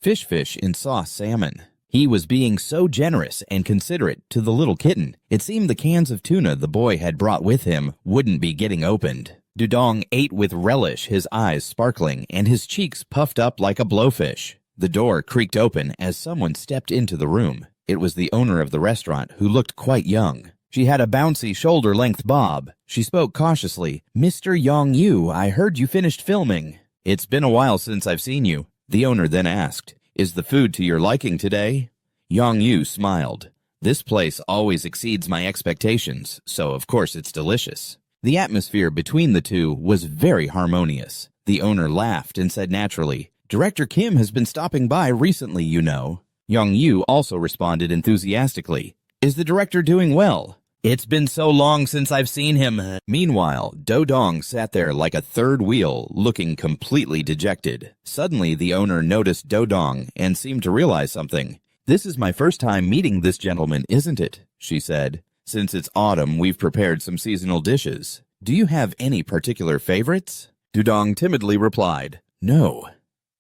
Fish in sauce salmon. He was being so generous and considerate to the little kitten. It seemed the cans of tuna the boy had brought with him wouldn't be getting opened. Dodong ate with relish, his eyes sparkling and his cheeks puffed up like a blowfish. The door creaked open as someone stepped into the room. It was the owner of the restaurant, who looked quite young. She had a bouncy shoulder-length bob. She spoke cautiously. "Mr. Yang Yu, I heard you finished filming." "It's been a while since I've seen you." The owner then asked, "Is the food to your liking today?" Yang Yu smiled. "This place always exceeds my expectations, so of course it's delicious." The atmosphere between the two was very harmonious. The owner laughed and said naturally, "Director Kim has been stopping by recently, you know." Yang Yu also responded enthusiastically, "Is the director doing well?" "It's been so long since I've seen him." Meanwhile, Dodong sat there like a third wheel, looking completely dejected. Suddenly, the owner noticed Dodong and seemed to realize something. "This is my first time meeting this gentleman, isn't it?" she said. "Since it's autumn, we've prepared some seasonal dishes. Do you have any particular favorites?" Dodong timidly replied, "No,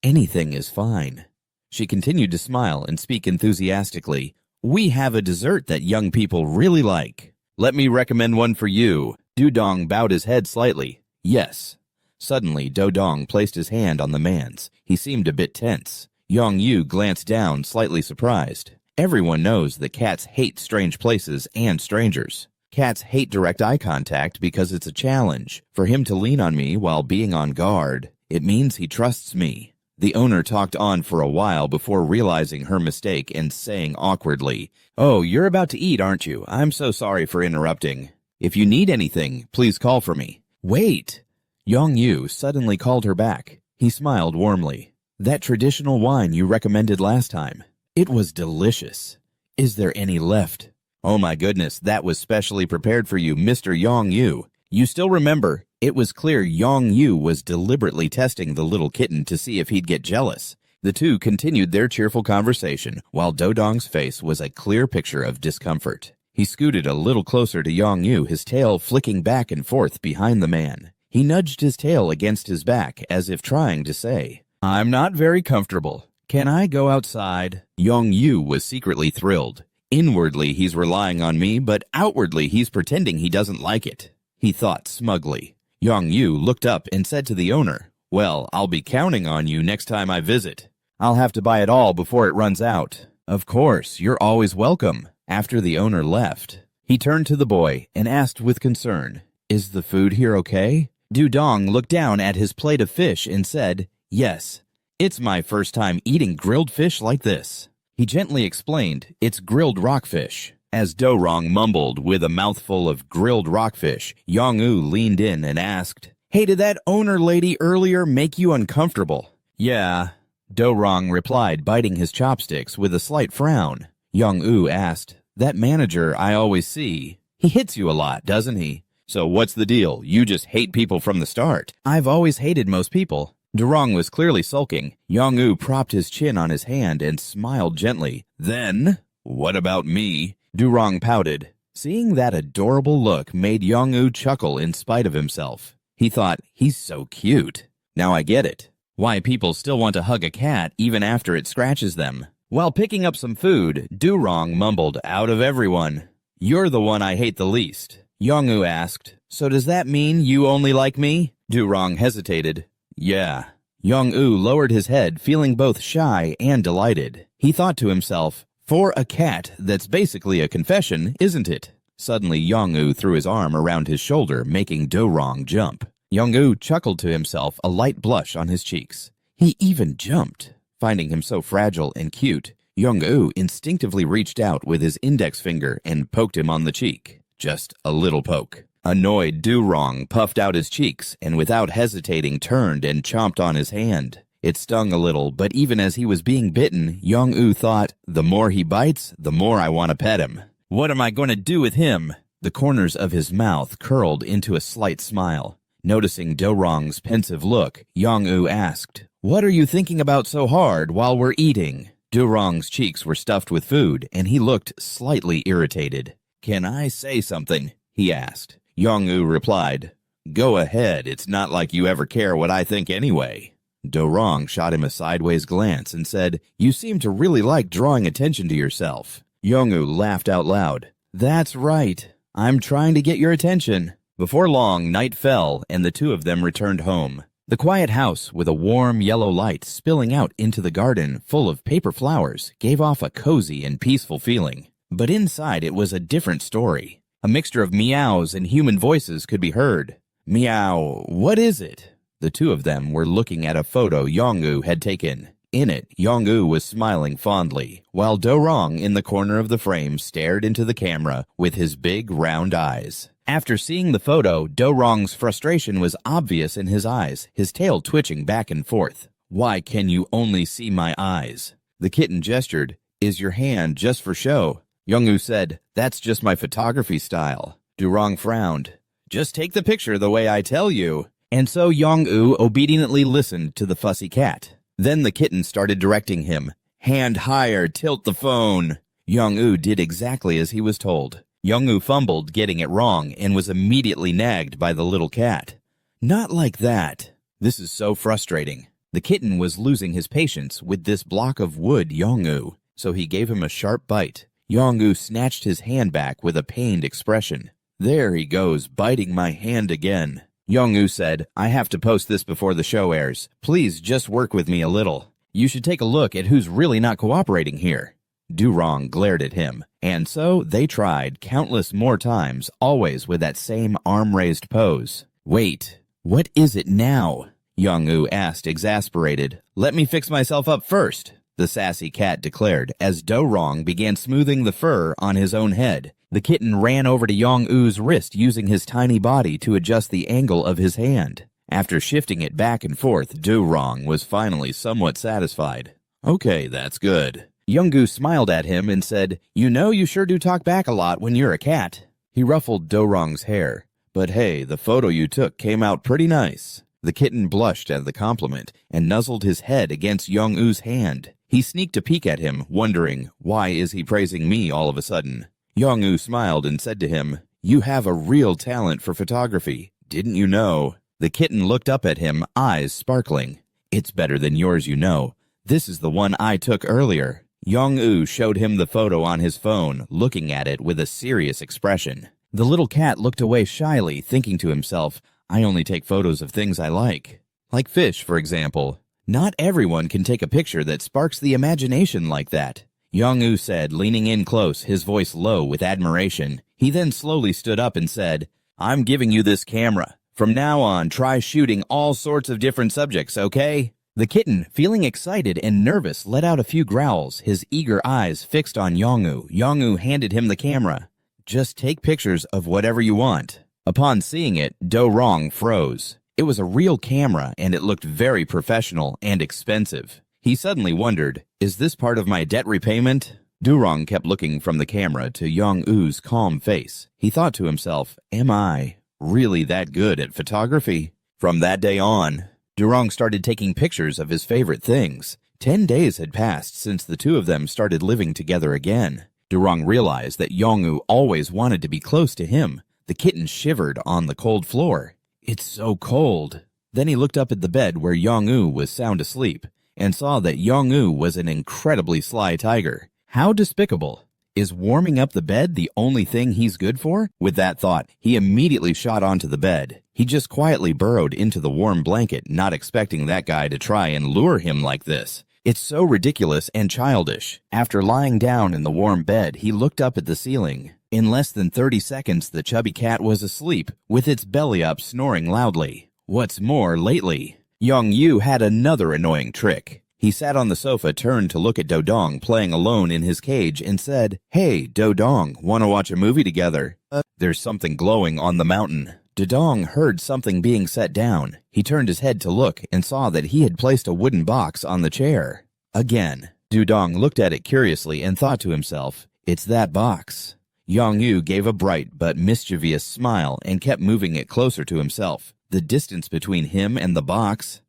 anything is fine." She continued to smile and speak enthusiastically. "We have a dessert that young people really like. Let me recommend one for you." Dodong bowed his head slightly. "Yes." Suddenly, Dodong placed his hand on the man's. He seemed a bit tense. Yang Yu glanced down, slightly surprised. Everyone knows that cats hate strange places and strangers. Cats hate direct eye contact because it's a challenge. For him to lean on me while being on guard, it means he trusts me. The owner talked on for a while before realizing her mistake and saying awkwardly, "Oh, you're about to eat, aren't you? I'm so sorry for interrupting. If you need anything, please call for me." "Wait!" Yang Yu suddenly called her back. He smiled warmly. "That traditional wine you recommended last time. It was delicious. Is there any left?" "Oh my goodness, that was specially prepared for you, Mr. Yang Yu. You still remember?" It was clear Yang Yu was deliberately testing the little kitten to see if he'd get jealous. The two continued their cheerful conversation, while Dodong's face was a clear picture of discomfort. He scooted a little closer to Yang Yu, his tail flicking back and forth behind the man. He nudged his tail against his back as if trying to say, "I'm not very comfortable. Can I go outside?" Yang Yu was secretly thrilled. Inwardly, he's relying on me, but outwardly, he's pretending he doesn't like it. He thought smugly. Yang Yu looked up and said to the owner, Well, I'll be counting on you next time I visit. I'll have to buy it all before it runs out. Of course, you're always welcome. After the owner left, he turned to the boy and asked with concern, "Is the food here okay?" Dudong looked down at his plate of fish and said, "Yes, it's my first time eating grilled fish like this." He gently explained, "It's grilled rockfish." As Do-rong mumbled with a mouthful of grilled rockfish, Yong-u leaned in and asked, "Hey, did that owner lady earlier make you uncomfortable?" "Yeah," Do-rong replied, biting his chopsticks with a slight frown. Yong-u asked, "That manager I always see, he hits you a lot, doesn't he? So what's the deal? You just hate people from the start." "I've always hated most people." Do-rong was clearly sulking. Yong-u propped his chin on his hand and smiled gently. "Then, what about me?" Do-rong pouted. Seeing that adorable look made Yong-u chuckle in spite of himself. He thought, he's so cute. Now I get it. Why people still want to hug a cat even after it scratches them. While picking up some food, Do-rong mumbled out of everyone, "You're the one I hate the least." Yong-u asked, "So does that mean you only like me?" Do-rong hesitated. "Yeah." Yong-u lowered his head, feeling both shy and delighted. He thought to himself, "For a cat, that's basically a confession, isn't it?" Suddenly, Yong-u threw his arm around his shoulder, making Do-rong jump. Yong-u chuckled to himself, a light blush on his cheeks. He even jumped. Finding him so fragile and cute, Yong-u instinctively reached out with his index finger and poked him on the cheek. Just a little poke. Annoyed, Do-rong puffed out his cheeks and without hesitating turned and chomped on his hand. It stung a little, but even as he was being bitten, Yong-u thought, "The more he bites, the more I want to pet him. What am I going to do with him?" The corners of his mouth curled into a slight smile. Noticing Do-rong's pensive look, Yong-u asked, "What are you thinking about so hard while we're eating?" Do-rong's cheeks were stuffed with food, and he looked slightly irritated. "Can I say something?" he asked. Yong-u replied, "Go ahead, it's not like you ever care what I think anyway." Do-rong shot him a sideways glance and said, "You seem to really like drawing attention to yourself." Yong-u laughed out loud. "That's right. I'm trying to get your attention." Before long, night fell, and the two of them returned home. The quiet house, with a warm yellow light spilling out into the garden full of paper flowers, gave off a cozy and peaceful feeling. But inside it was a different story. A mixture of meows and human voices could be heard. "Meow, what is it?" The two of them were looking at a photo Yong-u had taken. In it, Yong-u was smiling fondly, while Do-rong in the corner of the frame stared into the camera with his big round eyes. After seeing the photo, Do-rong's frustration was obvious in his eyes, his tail twitching back and forth. "Why can you only see my eyes?" The kitten gestured. "Is your hand just for show?" Yong-u said, "That's just my photography style." Do-rong frowned. "Just take the picture the way I tell you." And so Yong-u obediently listened to the fussy cat. Then the kitten started directing him. "Hand higher, tilt the phone." Yong-u did exactly as he was told. Yong-u fumbled, getting it wrong, and was immediately nagged by the little cat. "Not like that. This is so frustrating." The kitten was losing his patience with this block of wood Yong-u, so he gave him a sharp bite. Yong-u snatched his hand back with a pained expression. "There he goes, biting my hand again." Yong-u said, "I have to post this before the show airs. Please just work with me a little. You should take a look at who's really not cooperating here." Do-rong glared at him, and so they tried countless more times, always with that same arm-raised pose. "Wait, what is it now?" Yong-u asked, exasperated. "Let me fix myself up first," the sassy cat declared, as Do-rong began smoothing the fur on his own head. The kitten ran over to Yong-u's wrist using his tiny body to adjust the angle of his hand. After shifting it back and forth, Do-rong was finally somewhat satisfied. "Okay, that's good." Yong-u smiled at him and said, "You know you sure do talk back a lot when you're a cat." He ruffled Do-rong's hair. "But hey, the photo you took came out pretty nice." The kitten blushed at the compliment and nuzzled his head against Yong-u's hand. He sneaked a peek at him, wondering, why is he praising me all of a sudden? Yong-u smiled and said to him, "You have a real talent for photography. Didn't you know?" The kitten looked up at him, eyes sparkling. "It's better than yours, you know. This is the one I took earlier." Yong-u showed him the photo on his phone, looking at it with a serious expression. The little cat looked away shyly, thinking to himself, "I only take photos of things I like." Like fish, for example. Not everyone can take a picture that sparks the imagination like that, Yong-woo said, leaning in close, his voice low with admiration. He then slowly stood up and said, "I'm giving you this camera. From now on, try shooting all sorts of different subjects, okay?" The kitten, feeling excited and nervous, let out a few growls, his eager eyes fixed on Yong-woo. Yong-woo handed him the camera. "Just take pictures of whatever you want." Upon seeing it, Do-rong froze. It was a real camera, and it looked very professional and expensive. He suddenly wondered, is this part of my debt repayment? Do-rong kept looking from the camera to Yong-woo's calm face. He thought to himself, am I really that good at photography? From that day on, Do-rong started taking pictures of his favorite things. 10 days had passed since the two of them started living together again. Do-rong realized that Yong-woo always wanted to be close to him. The kitten shivered on the cold floor. "It's so cold." Then he looked up at the bed where Yong-woo was sound asleep and saw that Yong-woo was an incredibly sly tiger. How despicable. Is warming up the bed the only thing he's good for? With that thought, he immediately shot onto the bed. He just quietly burrowed into the warm blanket, not expecting that guy to try and lure him like this. It's so ridiculous and childish. After lying down in the warm bed, he looked up at the ceiling. In less than 30 seconds, the chubby cat was asleep, with its belly up, snoring loudly. What's more, lately, Yong-woo had another annoying trick. He sat on the sofa, turned to look at Do-dong playing alone in his cage, and said, "Hey, Do-dong, wanna watch a movie together? There's something glowing on the mountain." Do-dong heard something being set down. He turned his head to look and saw that he had placed a wooden box on the chair. Again, Do-dong looked at it curiously and thought to himself, "It's that box." Yong-woo gave a bright but mischievous smile and kept moving it closer to himself. The distance between him and the box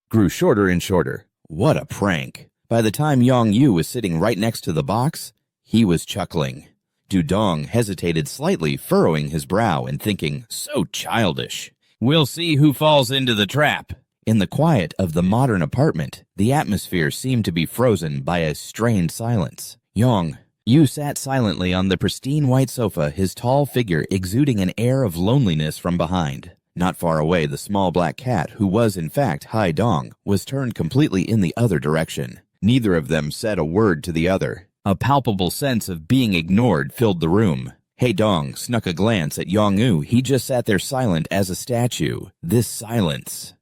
grew shorter and shorter. What a prank. By the time Yong-woo was sitting right next to the box, he was chuckling. Do-dong hesitated slightly, furrowing his brow and thinking, so childish. We'll see who falls into the trap. In the quiet of the modern apartment, the atmosphere seemed to be frozen by a strained silence. Yong-woo sat silently on the pristine white sofa, his tall figure exuding an air of loneliness from behind. Not far away, the small black cat, who was in fact Hai-dong, was turned completely in the other direction. Neither of them said a word to the other. A palpable sense of being ignored filled the room. Hai-dong snuck a glance at Yong-woo. He just sat there silent as a statue. This silence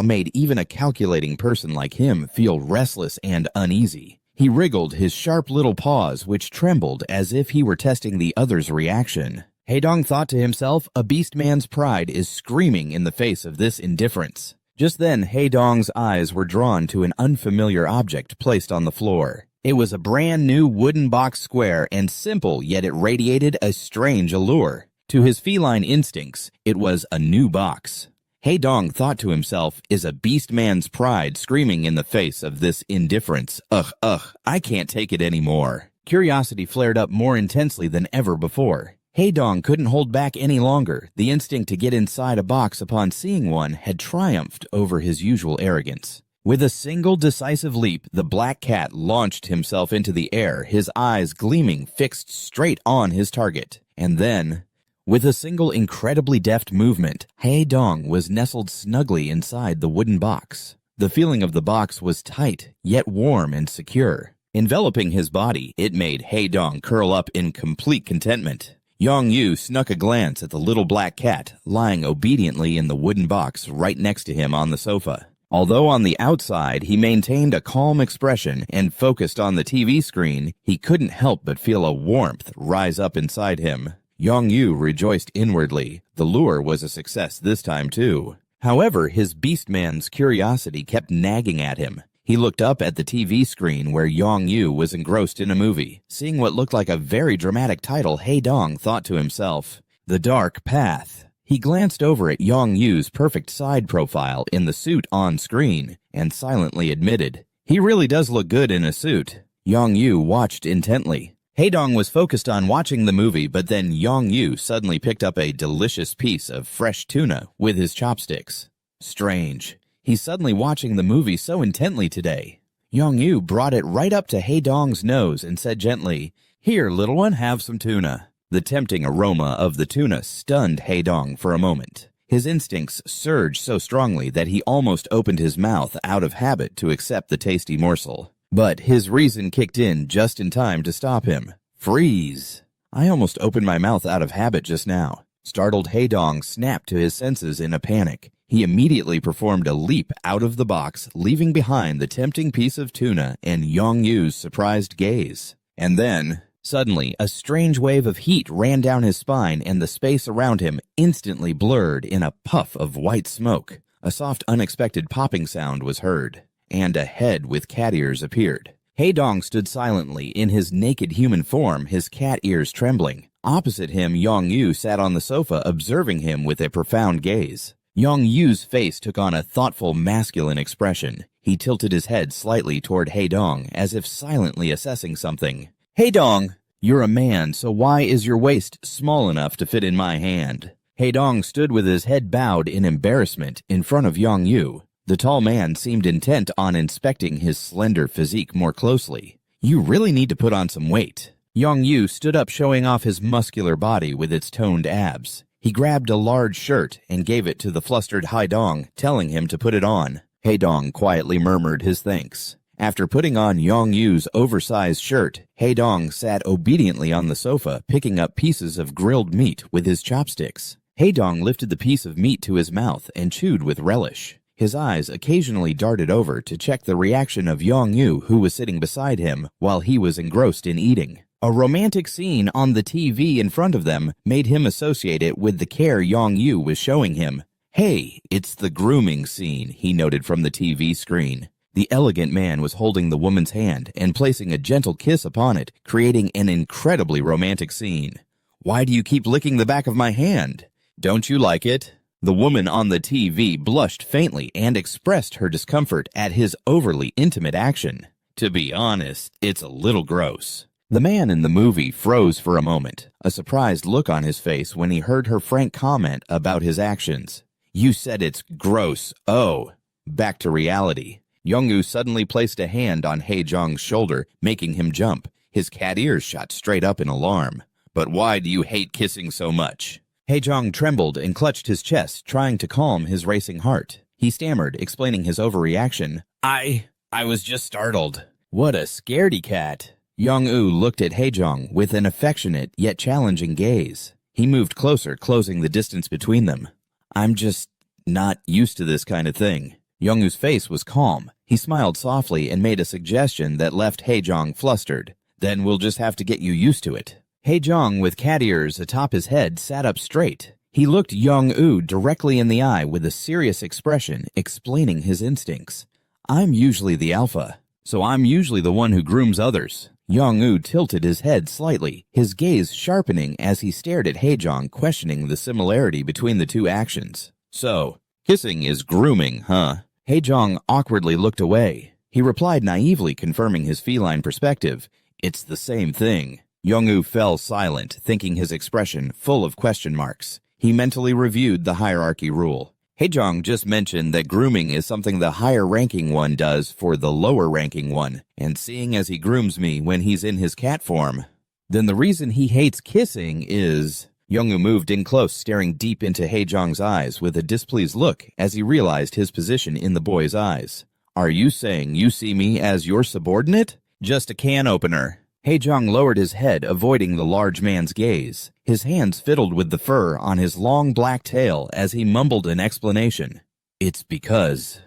made even a calculating person like him feel restless and uneasy. He wriggled his sharp little paws, which trembled as if he were testing the other's reaction. Hai-dong thought to himself, a beast man's pride is screaming in the face of this indifference. Just then, Hai-dong's eyes were drawn to an unfamiliar object placed on the floor. It was a brand new wooden box, square and simple, yet it radiated a strange allure. To his feline instincts, it was a new box. Hai-dong thought to himself, is a beast man's pride screaming in the face of this indifference? I can't take it anymore. Curiosity flared up more intensely than ever before. Hai-dong couldn't hold back any longer. The instinct to get inside a box upon seeing one had triumphed over his usual arrogance. With a single decisive leap, the black cat launched himself into the air, his eyes gleaming, fixed straight on his target. And then, with a single incredibly deft movement, Hai-dong was nestled snugly inside the wooden box. The feeling of the box was tight, yet warm and secure. Enveloping his body, it made Hai-dong curl up in complete contentment. Yong-woo snuck a glance at the little black cat lying obediently in the wooden box right next to him on the sofa. Although on the outside he maintained a calm expression and focused on the TV screen, he couldn't help but feel a warmth rise up inside him. Yong-woo rejoiced inwardly. The lure was a success this time too. However, his beastman's curiosity kept nagging at him. He looked up at the TV screen where Yong-woo was engrossed in a movie. Seeing what looked like a very dramatic title, Hai-dong thought to himself, The Dark Path. He glanced over at Yong-woo's perfect side profile in the suit on screen and silently admitted, he really does look good in a suit. Yong-woo watched intently. Hai-dong was focused on watching the movie, but then Yong-woo suddenly picked up a delicious piece of fresh tuna with his chopsticks. Strange. He's suddenly watching the movie so intently today. Yong-woo brought it right up to Hai-dong's nose and said gently, Here, little one, have some tuna. The tempting aroma of the tuna stunned Hai-dong for a moment. His instincts surged so strongly that he almost opened his mouth out of habit to accept the tasty morsel. But his reason kicked in just in time to stop him. Freeze! I almost opened my mouth out of habit just now. Startled Haedong snapped to his senses in a panic. He immediately performed a leap out of the box, leaving behind the tempting piece of tuna and Yong-Yu's surprised gaze. And then, suddenly, a strange wave of heat ran down his spine and the space around him instantly blurred in a puff of white smoke. A soft, unexpected popping sound was heard, and a head with cat ears appeared. Haedong stood silently in his naked human form, his cat ears trembling. Opposite him, Yong-Yu sat on the sofa observing him with a profound gaze. Yong-Yu's face took on a thoughtful, masculine expression. He tilted his head slightly toward Haedong, as if silently assessing something. Haedong, you're a man, so why is your waist small enough to fit in my hand? Haedong stood with his head bowed in embarrassment in front of Yong-Yu. The tall man seemed intent on inspecting his slender physique more closely. You really need to put on some weight. Yong-Yu stood up, showing off his muscular body with its toned abs. He grabbed a large shirt and gave it to the flustered Haedong, telling him to put it on. Haedong quietly murmured his thanks. After putting on Yong-Yu's oversized shirt, Haedong sat obediently on the sofa, picking up pieces of grilled meat with his chopsticks. Haedong lifted the piece of meat to his mouth and chewed with relish. His eyes occasionally darted over to check the reaction of Yong-Yu, who was sitting beside him, while he was engrossed in eating. A romantic scene on the TV in front of them made him associate it with the care Yong-Yu was showing him. Hey, it's the grooming scene, he noted from the TV screen. The elegant man was holding the woman's hand and placing a gentle kiss upon it, creating an incredibly romantic scene. Why do you keep licking the back of my hand? Don't you like it? The woman on the TV blushed faintly and expressed her discomfort at his overly intimate action. To be honest, it's a little gross. The man in the movie froze for a moment, a surprised look on his face when he heard her frank comment about his actions. You said it's gross. Oh. Back to reality. Yong-Yu suddenly placed a hand on Haedong's shoulder, making him jump. His cat ears shot straight up in alarm. But why do you hate kissing so much? Haedong trembled and clutched his chest, trying to calm his racing heart. He stammered, explaining his overreaction. I was just startled. What a scaredy cat. Yong-Yu looked at Haedong with an affectionate yet challenging gaze. He moved closer, closing the distance between them. I'm just not used to this kind of thing. Yong-Yu's face was calm. He smiled softly and made a suggestion that left Haedong flustered. Then we'll just have to get you used to it. Haedong, with cat ears atop his head, sat up straight. He looked Yong-Yu directly in the eye with a serious expression, explaining his instincts. I'm usually the alpha, so I'm usually the one who grooms others. Yong-Yu tilted his head slightly, his gaze sharpening as he stared at Haedong, questioning the similarity between the two actions. So, kissing is grooming, huh? Haedong awkwardly looked away. He replied naively, confirming his feline perspective. It's the same thing. Yong-Yu fell silent, thinking his expression full of question marks. He mentally reviewed the hierarchy rule. Haedong just mentioned that grooming is something the higher-ranking one does for the lower-ranking one, and seeing as he grooms me when he's in his cat form, then the reason he hates kissing is... Yong-Yu moved in close, staring deep into Haedong's eyes with a displeased look as he realized his position in the boy's eyes. Are you saying you see me as your subordinate? Just a can opener. Haedong lowered his head, avoiding the large man's gaze. His hands fiddled with the fur on his long black tail as he mumbled an explanation. It's because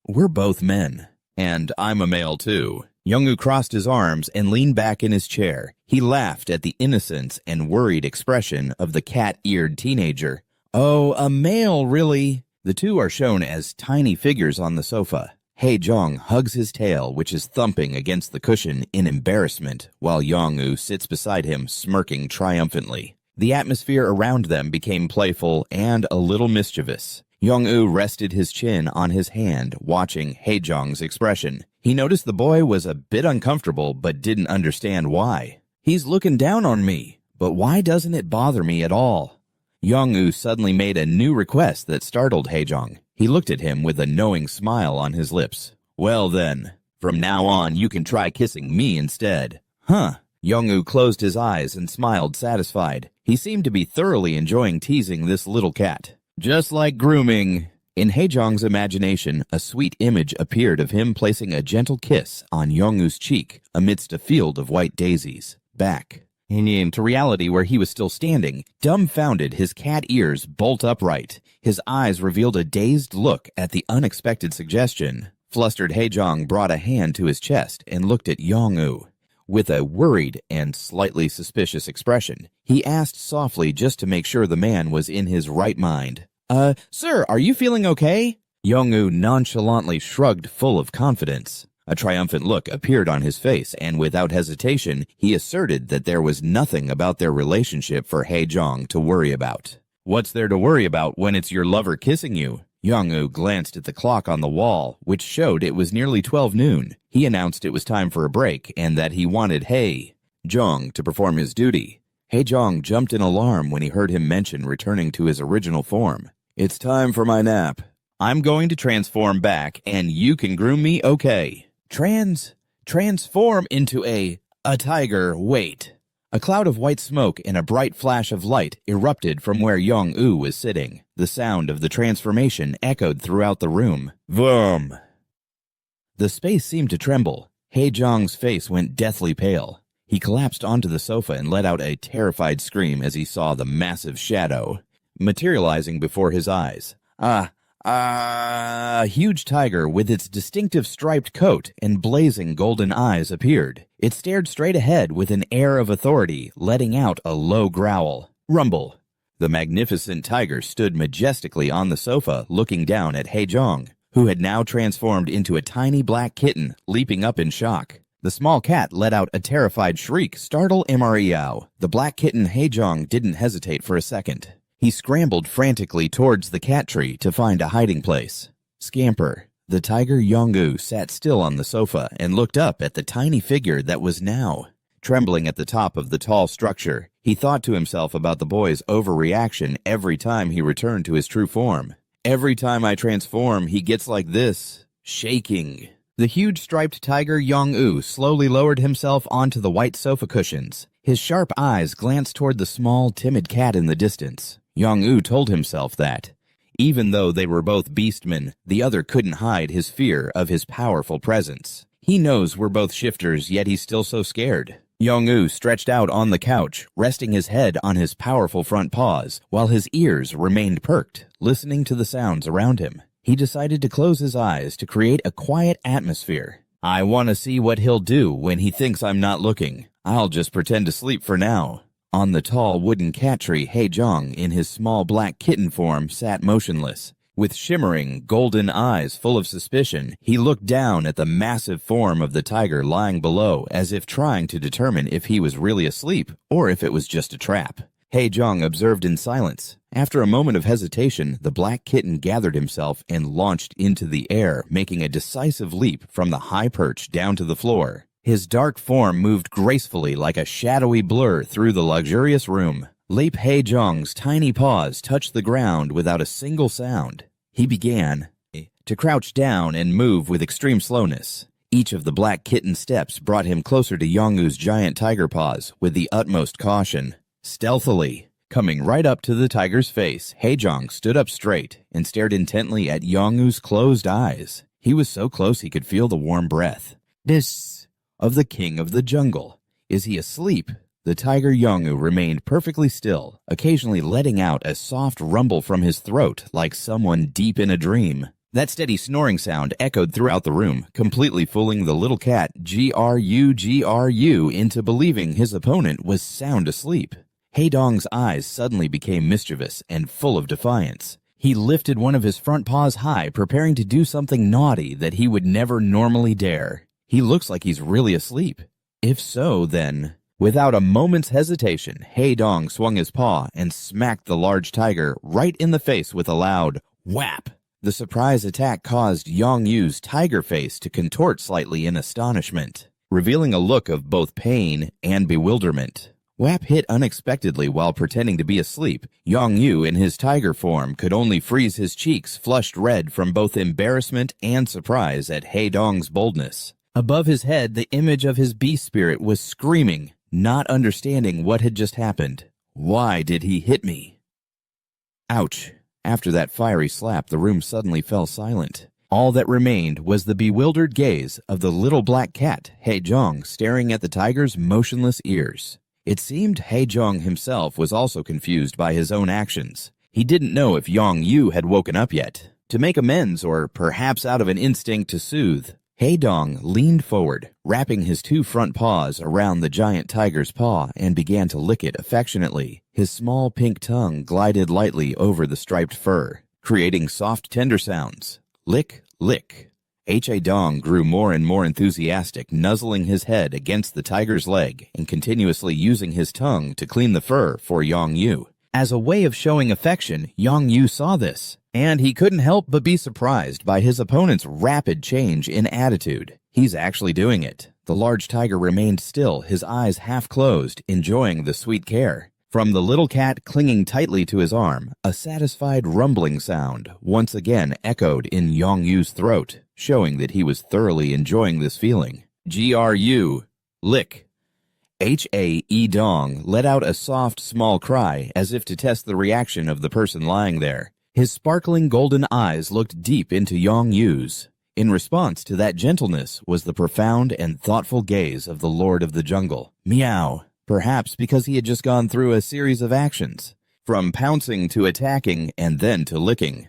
we're both men, and I'm a male too. Yong-Yu crossed his arms and leaned back in his chair. He laughed at the innocence and worried expression of the cat-eared teenager. Oh, a male, really? The two are shown as tiny figures on the sofa. Haedong hugs his tail, which is thumping against the cushion in embarrassment, while Yong-Yu sits beside him, smirking triumphantly. The atmosphere around them became playful and a little mischievous. Yong-Yu rested his chin on his hand, watching Haedong's expression. He noticed the boy was a bit uncomfortable, but didn't understand why. He's looking down on me, but why doesn't it bother me at all? Yong-Yu suddenly made a new request that startled Haedong. He looked at him with a knowing smile on his lips. Well then, from now on you can try kissing me instead. Huh? Yong-Yu closed his eyes and smiled satisfied. He seemed to be thoroughly enjoying teasing this little cat. Just like grooming. In Haejong's imagination, a sweet image appeared of him placing a gentle kiss on Yongwoo's cheek amidst a field of white daisies. Back into reality where he was still standing, dumbfounded, his cat ears bolt upright. His eyes revealed a dazed look at the unexpected suggestion. Flustered Haejong brought a hand to his chest and looked at Yongwoo. With a worried and slightly suspicious expression, he asked softly just to make sure the man was in his right mind. Sir, are you feeling okay? Yongwoo nonchalantly shrugged, full of confidence. A triumphant look appeared on his face, and without hesitation, he asserted that there was nothing about their relationship for Haejong to worry about. What's there to worry about when it's your lover kissing you? Yongwoo glanced at the clock on the wall, which showed it was nearly 12 noon. He announced it was time for a break and that he wanted Haejong to perform his duty. Haejong jumped in alarm when he heard him mention returning to his original form. It's time for my nap. I'm going to transform back, and you can groom me, okay? Transform into a tiger, wait. A cloud of white smoke and a bright flash of light erupted from where Yongwoo was sitting. The sound of the transformation echoed throughout the room. Vroom! The space seemed to tremble. Haejong's face went deathly pale. He collapsed onto the sofa and let out a terrified scream as he saw the massive shadow materializing before his eyes. A huge tiger with its distinctive striped coat and blazing golden eyes appeared. It stared straight ahead with an air of authority, letting out a low growl. Rumble. The magnificent tiger stood majestically on the sofa, looking down at Haejong, who had now transformed into a tiny black kitten, leaping up in shock. The small cat let out a terrified shriek, startled Mreo. The black kitten Haejong didn't hesitate for a second. He scrambled frantically towards the cat tree to find a hiding place. Scamper. The tiger Yongwoo sat still on the sofa and looked up at the tiny figure that was now trembling at the top of the tall structure. He thought to himself about the boy's overreaction every time he returned to his true form. Every time I transform, he gets like this, shaking. The huge striped tiger Yongwoo slowly lowered himself onto the white sofa cushions. His sharp eyes glanced toward the small, timid cat in the distance. Yongwoo told himself that, even though they were both beastmen, the other couldn't hide his fear of his powerful presence. He knows we're both shifters, yet he's still so scared. Yongwoo stretched out on the couch, resting his head on his powerful front paws, while his ears remained perked, listening to the sounds around him. He decided to close his eyes to create a quiet atmosphere. I want to see what he'll do when he thinks I'm not looking. I'll just pretend to sleep for now. On the tall wooden cat tree, Haejong, in his small black kitten form, sat motionless. With shimmering, golden eyes full of suspicion, he looked down at the massive form of the tiger lying below, as if trying to determine if he was really asleep or if it was just a trap. Haejong observed in silence. After a moment of hesitation, the black kitten gathered himself and launched into the air, making a decisive leap from the high perch down to the floor. His dark form moved gracefully like a shadowy blur through the luxurious room. Leap Haejong's tiny paws touched the ground without a single sound. He began to crouch down and move with extreme slowness. Each of the black kitten steps brought him closer to Yongwoo's giant tiger paws with the utmost caution. Stealthily, coming right up to the tiger's face, Haejong stood up straight and stared intently at Yongwoo's closed eyes. He was so close he could feel the warm breath. This of the king of the jungle. Is he asleep? The tiger Yongwoo remained perfectly still, occasionally letting out a soft rumble from his throat like someone deep in a dream. That steady snoring sound echoed throughout the room, completely fooling the little cat GRU into believing his opponent was sound asleep. Haedong's eyes suddenly became mischievous and full of defiance. He lifted one of his front paws high, preparing to do something naughty that he would never normally dare. He looks like he's really asleep. If so, then... Without a moment's hesitation, Haedong swung his paw and smacked the large tiger right in the face with a loud whap. The surprise attack caused Yongwoo's tiger face to contort slightly in astonishment, revealing a look of both pain and bewilderment. Whap hit unexpectedly while pretending to be asleep. Yongwoo, in his tiger form, could only freeze his cheeks flushed red from both embarrassment and surprise at Haedong's boldness. Above his head, the image of his beast spirit was screaming, not understanding what had just happened. Why did he hit me? Ouch. After that fiery slap, the room suddenly fell silent. All that remained was the bewildered gaze of the little black cat, Haejong, staring at the tiger's motionless ears. It seemed Haejong himself was also confused by his own actions. He didn't know if Yong-yu had woken up yet. To make amends, or perhaps out of an instinct to soothe, Haedong leaned forward, wrapping his two front paws around the giant tiger's paw and began to lick it affectionately. His small pink tongue glided lightly over the striped fur, creating soft, tender sounds. Lick, lick. Haedong grew more and more enthusiastic, nuzzling his head against the tiger's leg and continuously using his tongue to clean the fur for Yong-yu. As a way of showing affection, Yong-yu saw this, and he couldn't help but be surprised by his opponent's rapid change in attitude. He's actually doing it. The large tiger remained still, his eyes half closed, enjoying the sweet care. From the little cat clinging tightly to his arm, a satisfied rumbling sound once again echoed in Yong-yu's throat, showing that he was thoroughly enjoying this feeling. Gru, lick. Haedong let out a soft, small cry as if to test the reaction of the person lying there. His sparkling golden eyes looked deep into Yong-yu's. In response to that gentleness was the profound and thoughtful gaze of the Lord of the Jungle. Meow. Perhaps because he had just gone through a series of actions, from pouncing to attacking and then to licking.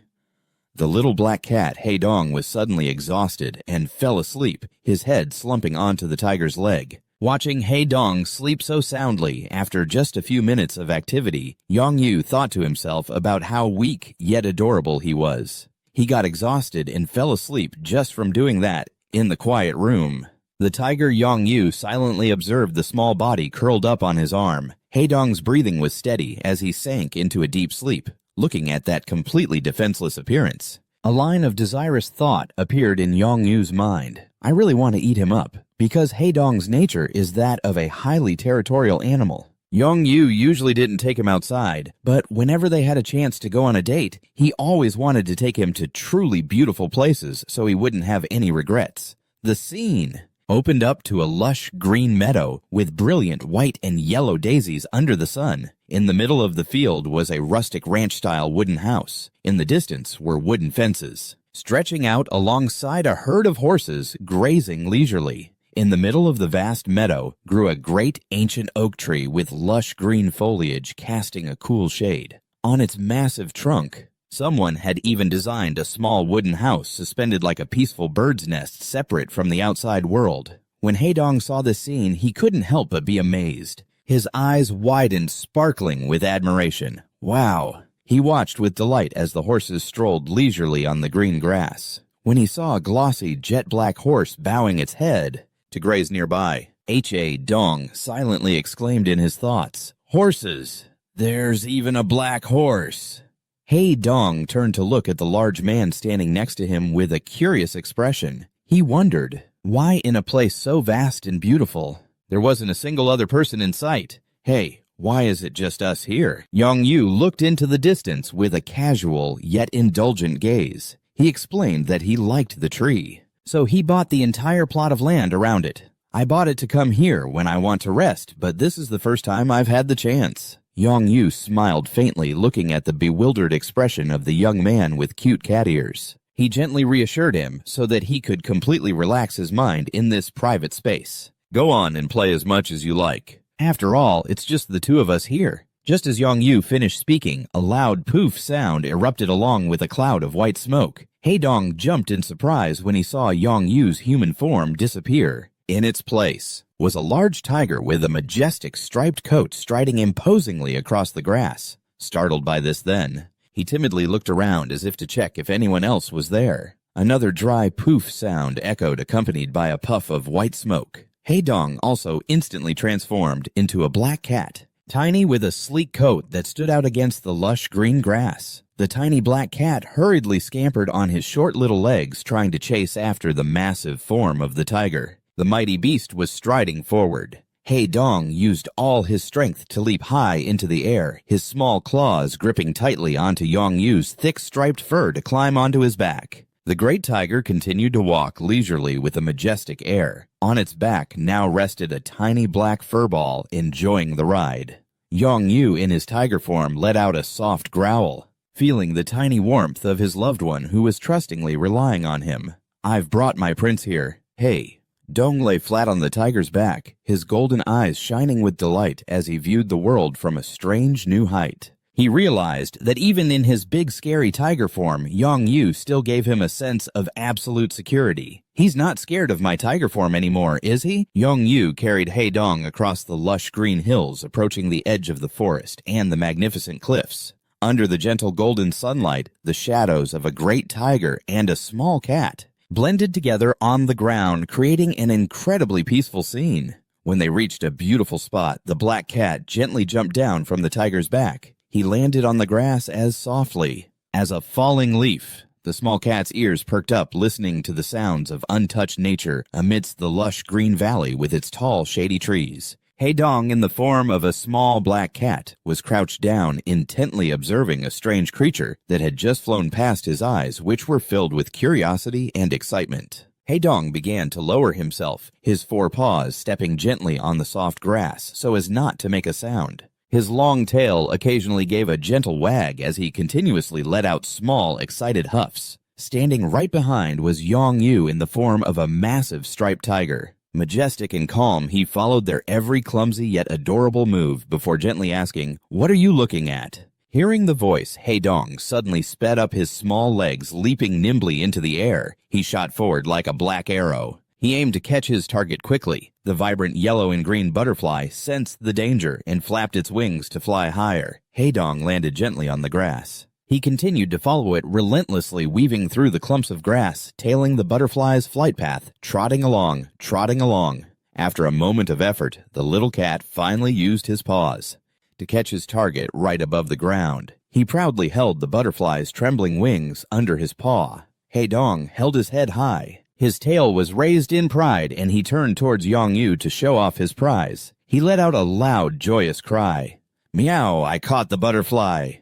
The little black cat, Haedong, was suddenly exhausted and fell asleep, his head slumping onto the tiger's leg. Watching Haedong sleep so soundly after just a few minutes of activity, Yong-yu thought to himself about how weak yet adorable he was. He got exhausted and fell asleep just from doing that in the quiet room. The tiger Yong-yu silently observed the small body curled up on his arm. Haedong's breathing was steady as he sank into a deep sleep, looking at that completely defenseless appearance. A line of desirous thought appeared in Yong-yu's mind. I really want to eat him up, because Haedong's nature is that of a highly territorial animal. Yong-yu usually didn't take him outside, but whenever they had a chance to go on a date, he always wanted to take him to truly beautiful places so he wouldn't have any regrets. The scene opened up to a lush green meadow with brilliant white and yellow daisies under the sun. In the middle of the field was a rustic ranch-style wooden house. In the distance were wooden fences, stretching out alongside a herd of horses grazing leisurely. In the middle of the vast meadow grew a great ancient oak tree with lush green foliage casting a cool shade. On its massive trunk, someone had even designed a small wooden house suspended like a peaceful bird's nest separate from the outside world. When Haedong saw this scene, he couldn't help but be amazed. His eyes widened, sparkling with admiration. Wow! He watched with delight as the horses strolled leisurely on the green grass. When he saw a glossy, jet-black horse bowing its head to graze nearby, Haedong silently exclaimed in his thoughts, "Horses! There's even a black horse!" Haedong turned to look at the large man standing next to him with a curious expression. He wondered, why in a place so vast and beautiful, there wasn't a single other person in sight? Hey, why is it just us here? Yong-yu looked into the distance with a casual yet indulgent gaze. He explained that he liked the tree, so he bought the entire plot of land around it. I bought it to come here when I want to rest, but this is the first time I've had the chance. Yong-yu smiled faintly, looking at the bewildered expression of the young man with cute cat ears. He gently reassured him so that he could completely relax his mind in this private space. Go on and play as much as you like. After all, it's just the two of us here. Just as Yong-yu finished speaking, a loud poof sound erupted along with a cloud of white smoke. Haedong jumped in surprise when he saw Yong-yu's human form disappear. In its place was a large tiger with a majestic striped coat striding imposingly across the grass. Startled by this then, he timidly looked around as if to check if anyone else was there. Another dry poof sound echoed, accompanied by a puff of white smoke. Haedong also instantly transformed into a black cat, tiny with a sleek coat that stood out against the lush green grass. The tiny black cat hurriedly scampered on his short little legs, trying to chase after the massive form of the tiger. The mighty beast was striding forward. Haedong used all his strength to leap high into the air, his small claws gripping tightly onto Yong-yu's thick striped fur to climb onto his back. The great tiger continued to walk leisurely with a majestic air. On its back now rested a tiny black furball, enjoying the ride. Yong-yu in his tiger form let out a soft growl. feeling the tiny warmth of his loved one who was trustingly relying on him. "I've brought my prince here. Hey." Dong lay flat on the tiger's back, his golden eyes shining with delight as he viewed the world from a strange new height. He realized that even in his big scary tiger form, Yong Yu still gave him a sense of absolute security. "He's not scared of my tiger form anymore, is he?" Yong Yu carried He Dong across the lush green hills, approaching the edge of the forest and the magnificent cliffs. Under the gentle golden sunlight, the shadows of a great tiger and a small cat blended together on the ground, creating an incredibly peaceful scene. When they reached a beautiful spot, the black cat gently jumped down from the tiger's back. He landed on the grass as softly as a falling leaf. The small cat's ears perked up, listening to the sounds of untouched nature amidst the lush green valley with its tall, shady trees. He Dong, in the form of a small black cat, was crouched down, intently observing a strange creature that had just flown past his eyes, which were filled with curiosity and excitement. He Dong began to lower himself, his 4 paws stepping gently on the soft grass so as not to make a sound. His long tail occasionally gave a gentle wag as he continuously let out small, excited huffs. Standing right behind was Yong Yu in the form of a massive striped tiger. Majestic and calm, he followed their every clumsy yet adorable move before gently asking, "What are you looking at?" Hearing the voice, He Dong suddenly sped up his small legs, leaping nimbly into the air. He shot forward like a black arrow. He aimed to catch his target quickly. The vibrant yellow and green butterfly sensed the danger and flapped its wings to fly higher. He Dong landed gently on the grass. He continued to follow it, relentlessly weaving through the clumps of grass, tailing the butterfly's flight path, trotting along, trotting along. After a moment of effort, the little cat finally used his paws to catch his target right above the ground. He proudly held the butterfly's trembling wings under his paw. He Dong held his head high. His tail was raised in pride, and he turned towards Yong Yu to show off his prize. He let out a loud, joyous cry. "Meow, I caught the butterfly."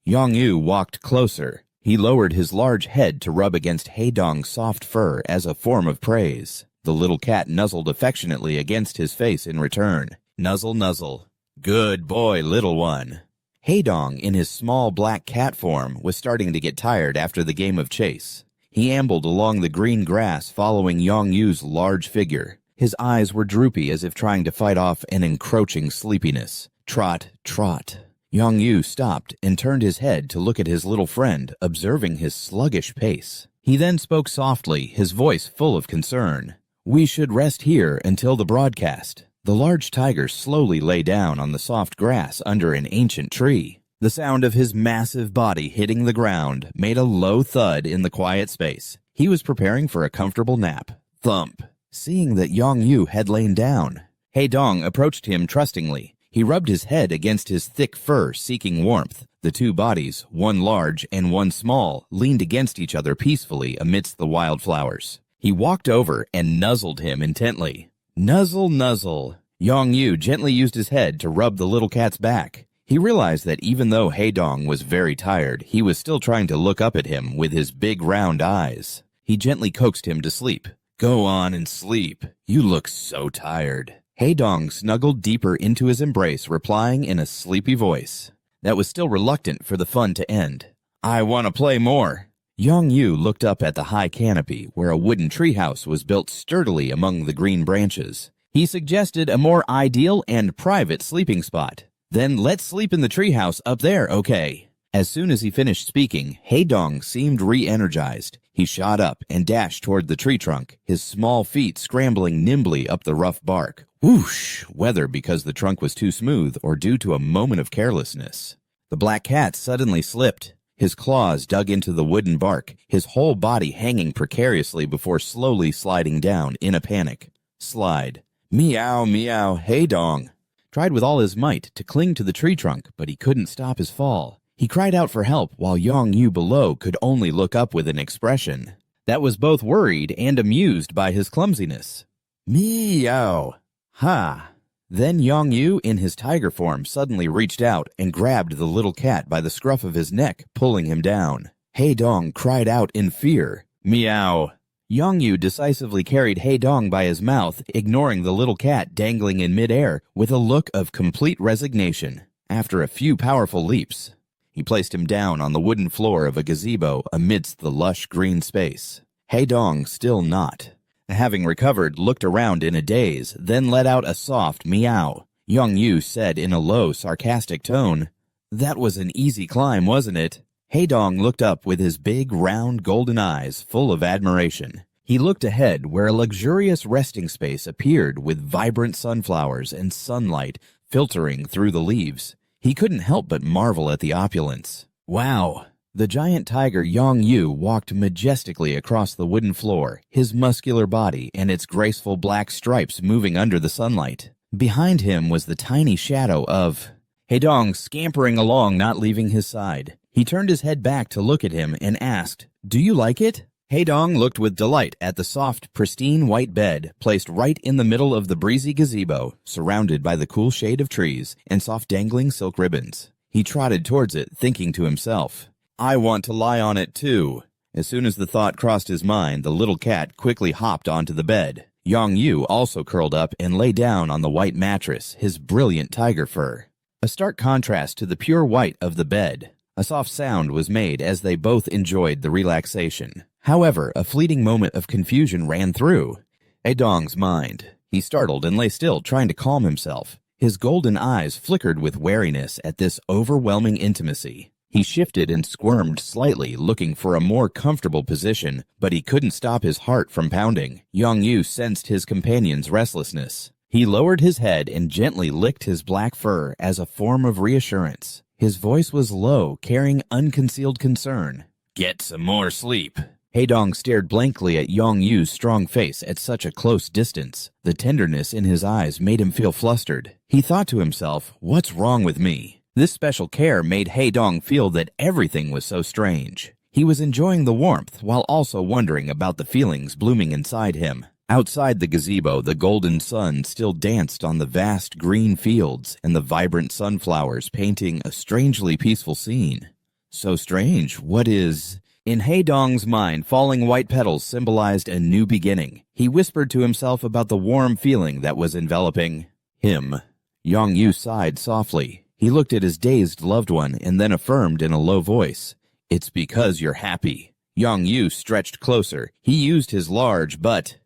Yong Yu walked closer. He lowered his large head to rub against He Dong's soft fur as a form of praise. The little cat nuzzled affectionately against his face in return. Nuzzle, nuzzle. "Good boy, little one." He Dong, in his small black cat form, was starting to get tired after the game of chase. He ambled along the green grass following Yong Yu's large figure. His eyes were droopy as if trying to fight off an encroaching sleepiness. Trot, trot. Yong Yu stopped and turned his head to look at his little friend, observing his sluggish pace. He then spoke softly, his voice full of concern. "We should rest here until the broadcast." The large tiger slowly lay down on the soft grass under an ancient tree. The sound of his massive body hitting the ground made a low thud in the quiet space. He was preparing for a comfortable nap. Thump. Seeing that Yong Yu had lain down, He Dong approached him trustingly. He rubbed his head against his thick fur, seeking warmth. The 2 bodies, one large and one small, leaned against each other peacefully amidst the wildflowers. He walked over and nuzzled him intently. Nuzzle, nuzzle. Yong Yu gently used his head to rub the little cat's back. He realized that even though He Dong was very tired, he was still trying to look up at him with his big round eyes. He gently coaxed him to sleep. "Go on and sleep. You look so tired." He Dong snuggled deeper into his embrace, replying in a sleepy voice that was still reluctant for the fun to end. "I want to play more." Yong Yu looked up at the high canopy where a wooden treehouse was built sturdily among the green branches. He suggested a more ideal and private sleeping spot. "Then let's sleep in the treehouse up there, okay?" As soon as he finished speaking, He Dong seemed re-energized. He shot up and dashed toward the tree trunk, his small feet scrambling nimbly up the rough bark. Whoosh! Whether because the trunk was too smooth or due to a moment of carelessness, the black cat suddenly slipped. His claws dug into the wooden bark, his whole body hanging precariously before slowly sliding down in a panic. Slide. Meow, meow, He Dong tried with all his might to cling to the tree trunk, but he couldn't stop his fall. He cried out for help while Yong Yu below could only look up with an expression that was both worried and amused by his clumsiness. Meow. Ha! Then Yong Yu, in his tiger form, suddenly reached out and grabbed the little cat by the scruff of his neck, pulling him down. He Dong cried out in fear. Meow. Yong Yu decisively carried He Dong by his mouth, ignoring the little cat dangling in midair with a look of complete resignation. After a few powerful leaps, He placed him down on the wooden floor of a gazebo amidst the lush green space. Haedong still not. Having recovered, looked around in a daze, then let out a soft meow. Yong-yu said in a low, sarcastic tone, "That was an easy climb, wasn't it?" Haedong looked up with his big, round, golden eyes full of admiration. He looked ahead where a luxurious resting space appeared with vibrant sunflowers and sunlight filtering through the leaves. He couldn't help but marvel at the opulence. Wow! The giant tiger Yong-yu walked majestically across the wooden floor, his muscular body and its graceful black stripes moving under the sunlight. Behind him was the tiny shadow of Haedong scampering along, not leaving his side. He turned his head back to look at him and asked, "Do you like it?" Haedong looked with delight at the soft, pristine white bed placed right in the middle of the breezy gazebo, surrounded by the cool shade of trees and soft dangling silk ribbons. He trotted towards it, thinking to himself, "I want to lie on it too." As soon as the thought crossed his mind, the little cat quickly hopped onto the bed. Yong-yu also curled up and lay down on the white mattress, his brilliant tiger fur. A stark contrast to the pure white of the bed. A soft sound was made as they both enjoyed the relaxation. However, a fleeting moment of confusion ran through Haedong's mind. He startled and lay still, trying to calm himself. His golden eyes flickered with wariness at this overwhelming intimacy. He shifted and squirmed slightly, looking for a more comfortable position, but he couldn't stop his heart from pounding. Yong-yu sensed his companion's restlessness. He lowered his head and gently licked his black fur as a form of reassurance. His voice was low, carrying unconcealed concern. "Get some more sleep." Haedong stared blankly at Yong-yu's strong face at such a close distance. The tenderness in his eyes made him feel flustered. He thought to himself, "What's wrong with me?" This special care made Haedong feel that everything was so strange. He was enjoying the warmth while also wondering about the feelings blooming inside him. Outside the gazebo, the golden sun still danced on the vast green fields and the vibrant sunflowers painting a strangely peaceful scene. So strange, what is... In Haedong's mind, falling white petals symbolized a new beginning. He whispered to himself about the warm feeling that was enveloping him. Yong-yu sighed softly. He looked at his dazed loved one and then affirmed in a low voice, "It's because you're happy." Yong-yu stretched closer. He used his large but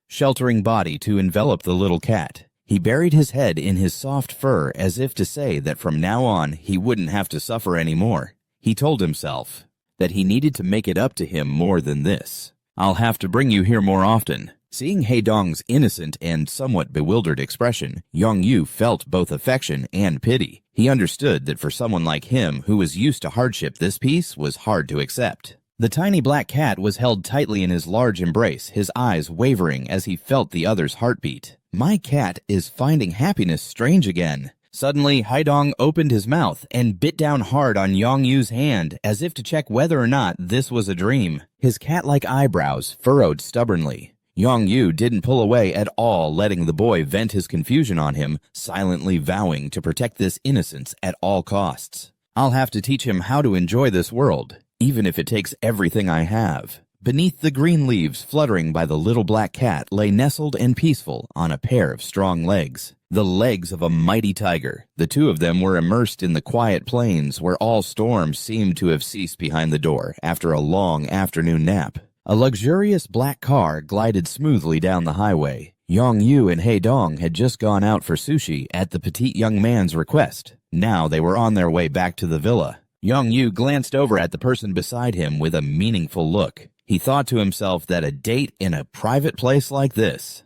sheltering body to envelop the little cat. He buried his head in his soft fur as if to say that from now on he wouldn't have to suffer anymore. He told himself that he needed to make it up to him more than this. "I'll have to bring you here more often." Seeing Haedong's innocent and somewhat bewildered expression, Yong-yu felt both affection and pity. He understood that for someone like him who was used to hardship, this peace was hard to accept. The tiny black cat was held tightly in his large embrace, his eyes wavering as he felt the other's heartbeat. "My cat is finding happiness strange again." Suddenly, Haedong opened his mouth and bit down hard on Yong-yu's hand as if to check whether or not this was a dream. His cat-like eyebrows furrowed stubbornly. Yong-yu didn't pull away at all, letting the boy vent his confusion on him, silently vowing to protect this innocence at all costs. "I'll have to teach him how to enjoy this world, even if it takes everything I have." Beneath the green leaves fluttering by the little black cat lay nestled and peaceful on a pair of strong legs. The legs of a mighty tiger. The two of them were immersed in the quiet plains where all storms seemed to have ceased behind the door after a long afternoon nap. A luxurious black car glided smoothly down the highway. Yong-yu and Haedong had just gone out for sushi at the petite young man's request. Now they were on their way back to the villa. Yong-yu glanced over at the person beside him with a meaningful look. He thought to himself that a date in a private place like this,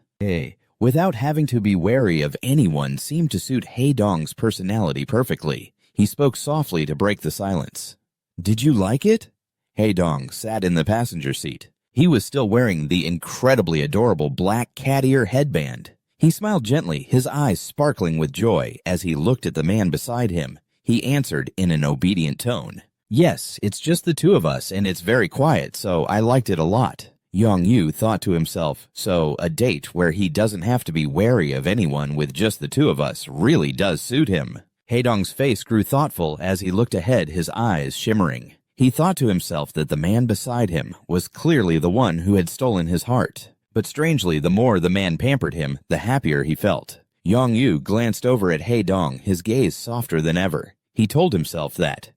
without having to be wary of anyone, seemed to suit Haedong's personality perfectly. He spoke softly to break the silence. "Did you like it?" Haedong sat in the passenger seat. He was still wearing the incredibly adorable black cat ear headband. He smiled gently, his eyes sparkling with joy as he looked at the man beside him. He answered in an obedient tone, "Yes, it's just the two of us, and it's very quiet, so I liked it a lot." Yong-yu thought to himself, so a date where he doesn't have to be wary of anyone with just the two of us really does suit him. Haedong's face grew thoughtful as he looked ahead, his eyes shimmering. He thought to himself that the man beside him was clearly the one who had stolen his heart. But strangely, the more the man pampered him, the happier he felt. Yong-yu glanced over at Haedong, his gaze softer than ever. He told himself that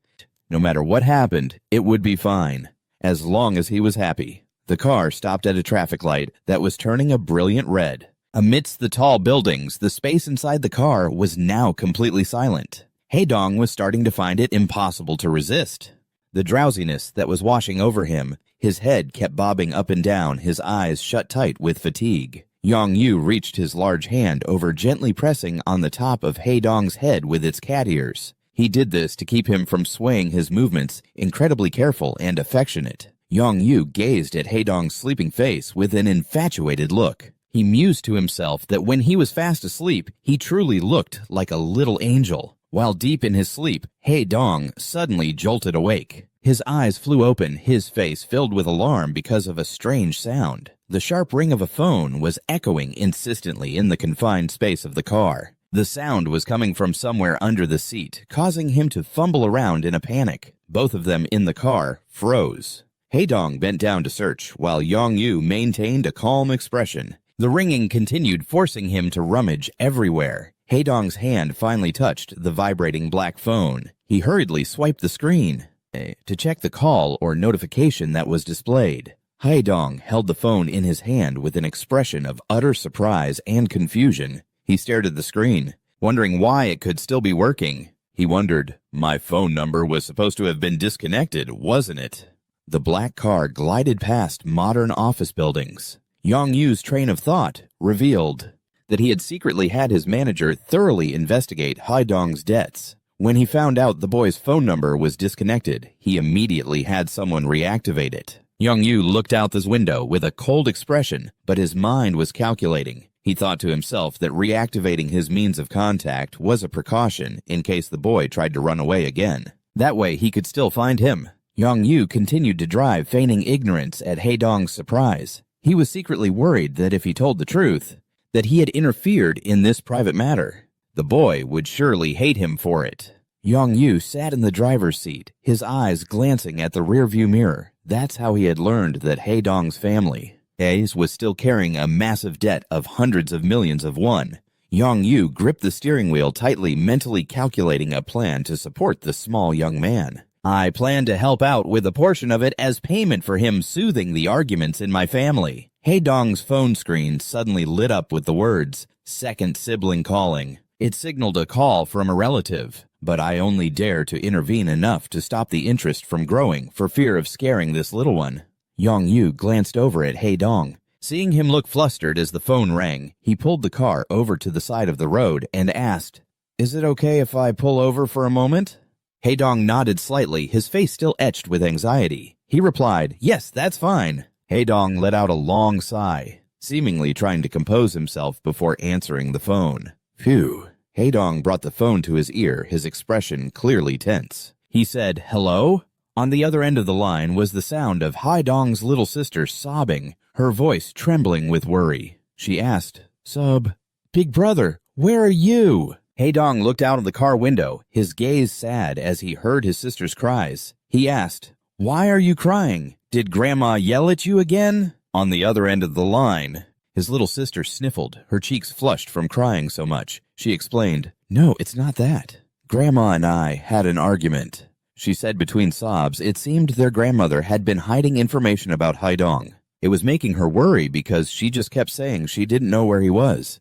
No matter what happened, it would be fine, as long as he was happy. The car stopped at a traffic light that was turning a brilliant red. Amidst the tall buildings, the space inside the car was now completely silent. Haedong was starting to find it impossible to resist. The drowsiness that was washing over him, his head kept bobbing up and down, his eyes shut tight with fatigue. Yong-yu reached his large hand over, gently pressing on the top of Haedong's head with its cat ears. He did this to keep him from swaying his movements, incredibly careful and affectionate. Yong-yu gazed at Haedong's sleeping face with an infatuated look. He mused to himself that when he was fast asleep, he truly looked like a little angel. While deep in his sleep, Haedong suddenly jolted awake. His eyes flew open, his face filled with alarm because of a strange sound. The sharp ring of a phone was echoing insistently in the confined space of the car. The sound was coming from somewhere under the seat, causing him to fumble around in a panic. Both of them in the car froze. Haedong bent down to search, while Yong-yu maintained a calm expression. The ringing continued, forcing him to rummage everywhere. Haedong's hand finally touched the vibrating black phone. He hurriedly swiped the screen to check the call or notification that was displayed. Haedong held the phone in his hand with an expression of utter surprise and confusion. He stared at the screen, wondering why it could still be working. He wondered, my phone number was supposed to have been disconnected, wasn't it? The black car glided past modern office buildings. Yong-yu's train of thought revealed that he had secretly had his manager thoroughly investigate Haedong's debts. When he found out the boy's phone number was disconnected, he immediately had someone reactivate it. Yong-yu looked out this window with a cold expression, but his mind was calculating. He thought to himself that reactivating his means of contact was a precaution in case the boy tried to run away again. That way he could still find him. Yong-yu continued to drive, feigning ignorance at Haedong's surprise. He was secretly worried that if he told the truth, that he had interfered in this private matter, the boy would surely hate him for it. Yong-yu sat in the driver's seat, his eyes glancing at the rearview mirror. That's how he had learned that Haedong's family was still carrying a massive debt of hundreds of millions of won. Yong-yu gripped the steering wheel tightly, mentally calculating a plan to support the small young man. I plan to help out with a portion of it as payment for him soothing the arguments in my family. Haedong's phone screen suddenly lit up with the words, second sibling calling. It signaled a call from a relative, but I only dare to intervene enough to stop the interest from growing for fear of scaring this little one. Yong-yu glanced over at Haedong. Seeing him look flustered as the phone rang, he pulled the car over to the side of the road and asked, "Is it okay if I pull over for a moment?" Haedong nodded slightly, his face still etched with anxiety. He replied, "Yes, that's fine." Haedong let out a long sigh, seemingly trying to compose himself before answering the phone. Phew. Haedong brought the phone to his ear, his expression clearly tense. He said, "Hello?" On the other end of the line was the sound of Haedong's little sister sobbing, her voice trembling with worry. She asked, Big brother, where are you?" Haedong looked out of the car window, his gaze sad as he heard his sister's cries. He asked, "Why are you crying? Did Grandma yell at you again?" On the other end of the line, his little sister sniffled, her cheeks flushed from crying so much. She explained, "No, it's not that. Grandma and I had an argument." She said between sobs it seemed their grandmother had been hiding information about Haedong. It was making her worry because she just kept saying she didn't know where he was.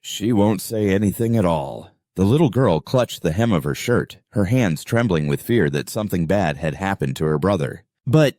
She won't say anything at all. The little girl clutched the hem of her shirt, her hands trembling with fear that something bad had happened to her brother. "But,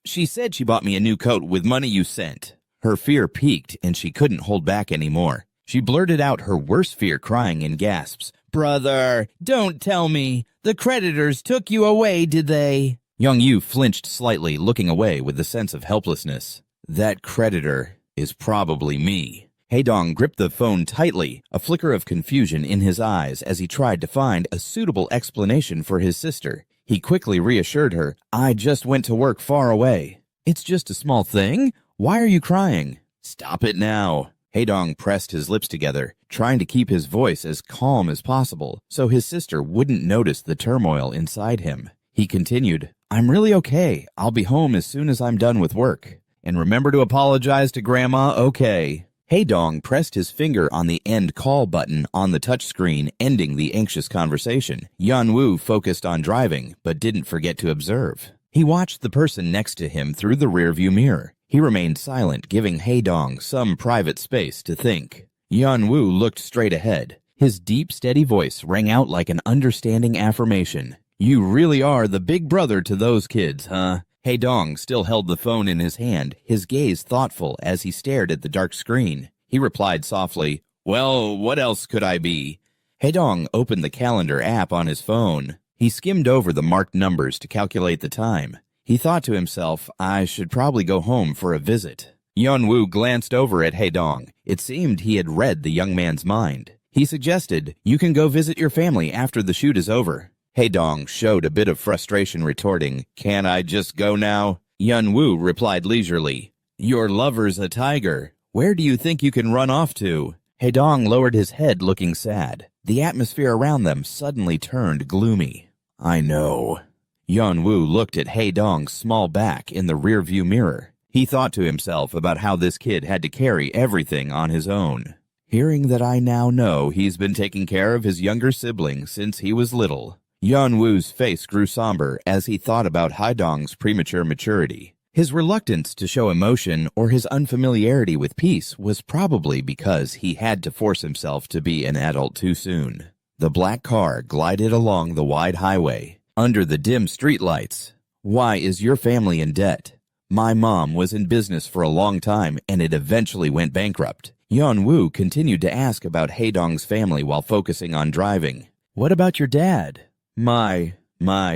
she said she bought me a new coat with money you sent." Her fear peaked and she couldn't hold back anymore. She blurted out her worst fear, crying in gasps. "Brother, don't tell me. The creditors took you away, did they?" Yong-yu flinched slightly, looking away with a sense of helplessness. "That creditor is probably me." Haedong gripped the phone tightly, a flicker of confusion in his eyes as he tried to find a suitable explanation for his sister. He quickly reassured her, "I just went to work far away." "It's just a small thing? Why are you crying?" "Stop it now." Haedong pressed his lips together, trying to keep his voice as calm as possible so his sister wouldn't notice the turmoil inside him. He continued, "I'm really okay. I'll be home as soon as I'm done with work. And remember to apologize to Grandma, okay?" Haedong pressed his finger on the end call button on the touchscreen, ending the anxious conversation. Yanwu focused on driving, but didn't forget to observe. He watched the person next to him through the rearview mirror. He remained silent, giving Haedong some private space to think. Yanwu looked straight ahead. His deep, steady voice rang out like an understanding affirmation. "You really are the big brother to those kids, huh?" Haedong still held the phone in his hand, his gaze thoughtful as he stared at the dark screen. He replied softly, "Well, what else could I be?" Haedong opened the calendar app on his phone. He skimmed over the marked numbers to calculate the time. He thought to himself, "I should probably go home for a visit." Yeonwoo glanced over at Haedong. It seemed he had read the young man's mind. He suggested, "You can go visit your family after the shoot is over." Haedong showed a bit of frustration, retorting, "Can't I just go now?" Yeonwoo replied leisurely, "Your lover's a tiger. Where do you think you can run off to?" Haedong lowered his head, looking sad. The atmosphere around them suddenly turned gloomy. "I know." Yeonwoo looked at Haedong's small back in the rearview mirror. He thought to himself about how this kid had to carry everything on his own. Hearing that I now know he's been taking care of his younger sibling since he was little. Yeonwoo's face grew somber as he thought about Haedong's premature maturity. His reluctance to show emotion or his unfamiliarity with peace was probably because he had to force himself to be an adult too soon. The black car glided along the wide highway, under the dim streetlights. "Why is your family in debt?" "My mom was in business for a long time and it eventually went bankrupt." Yeonwoo continued to ask about Haedong's family while focusing on driving. "What about your dad?" My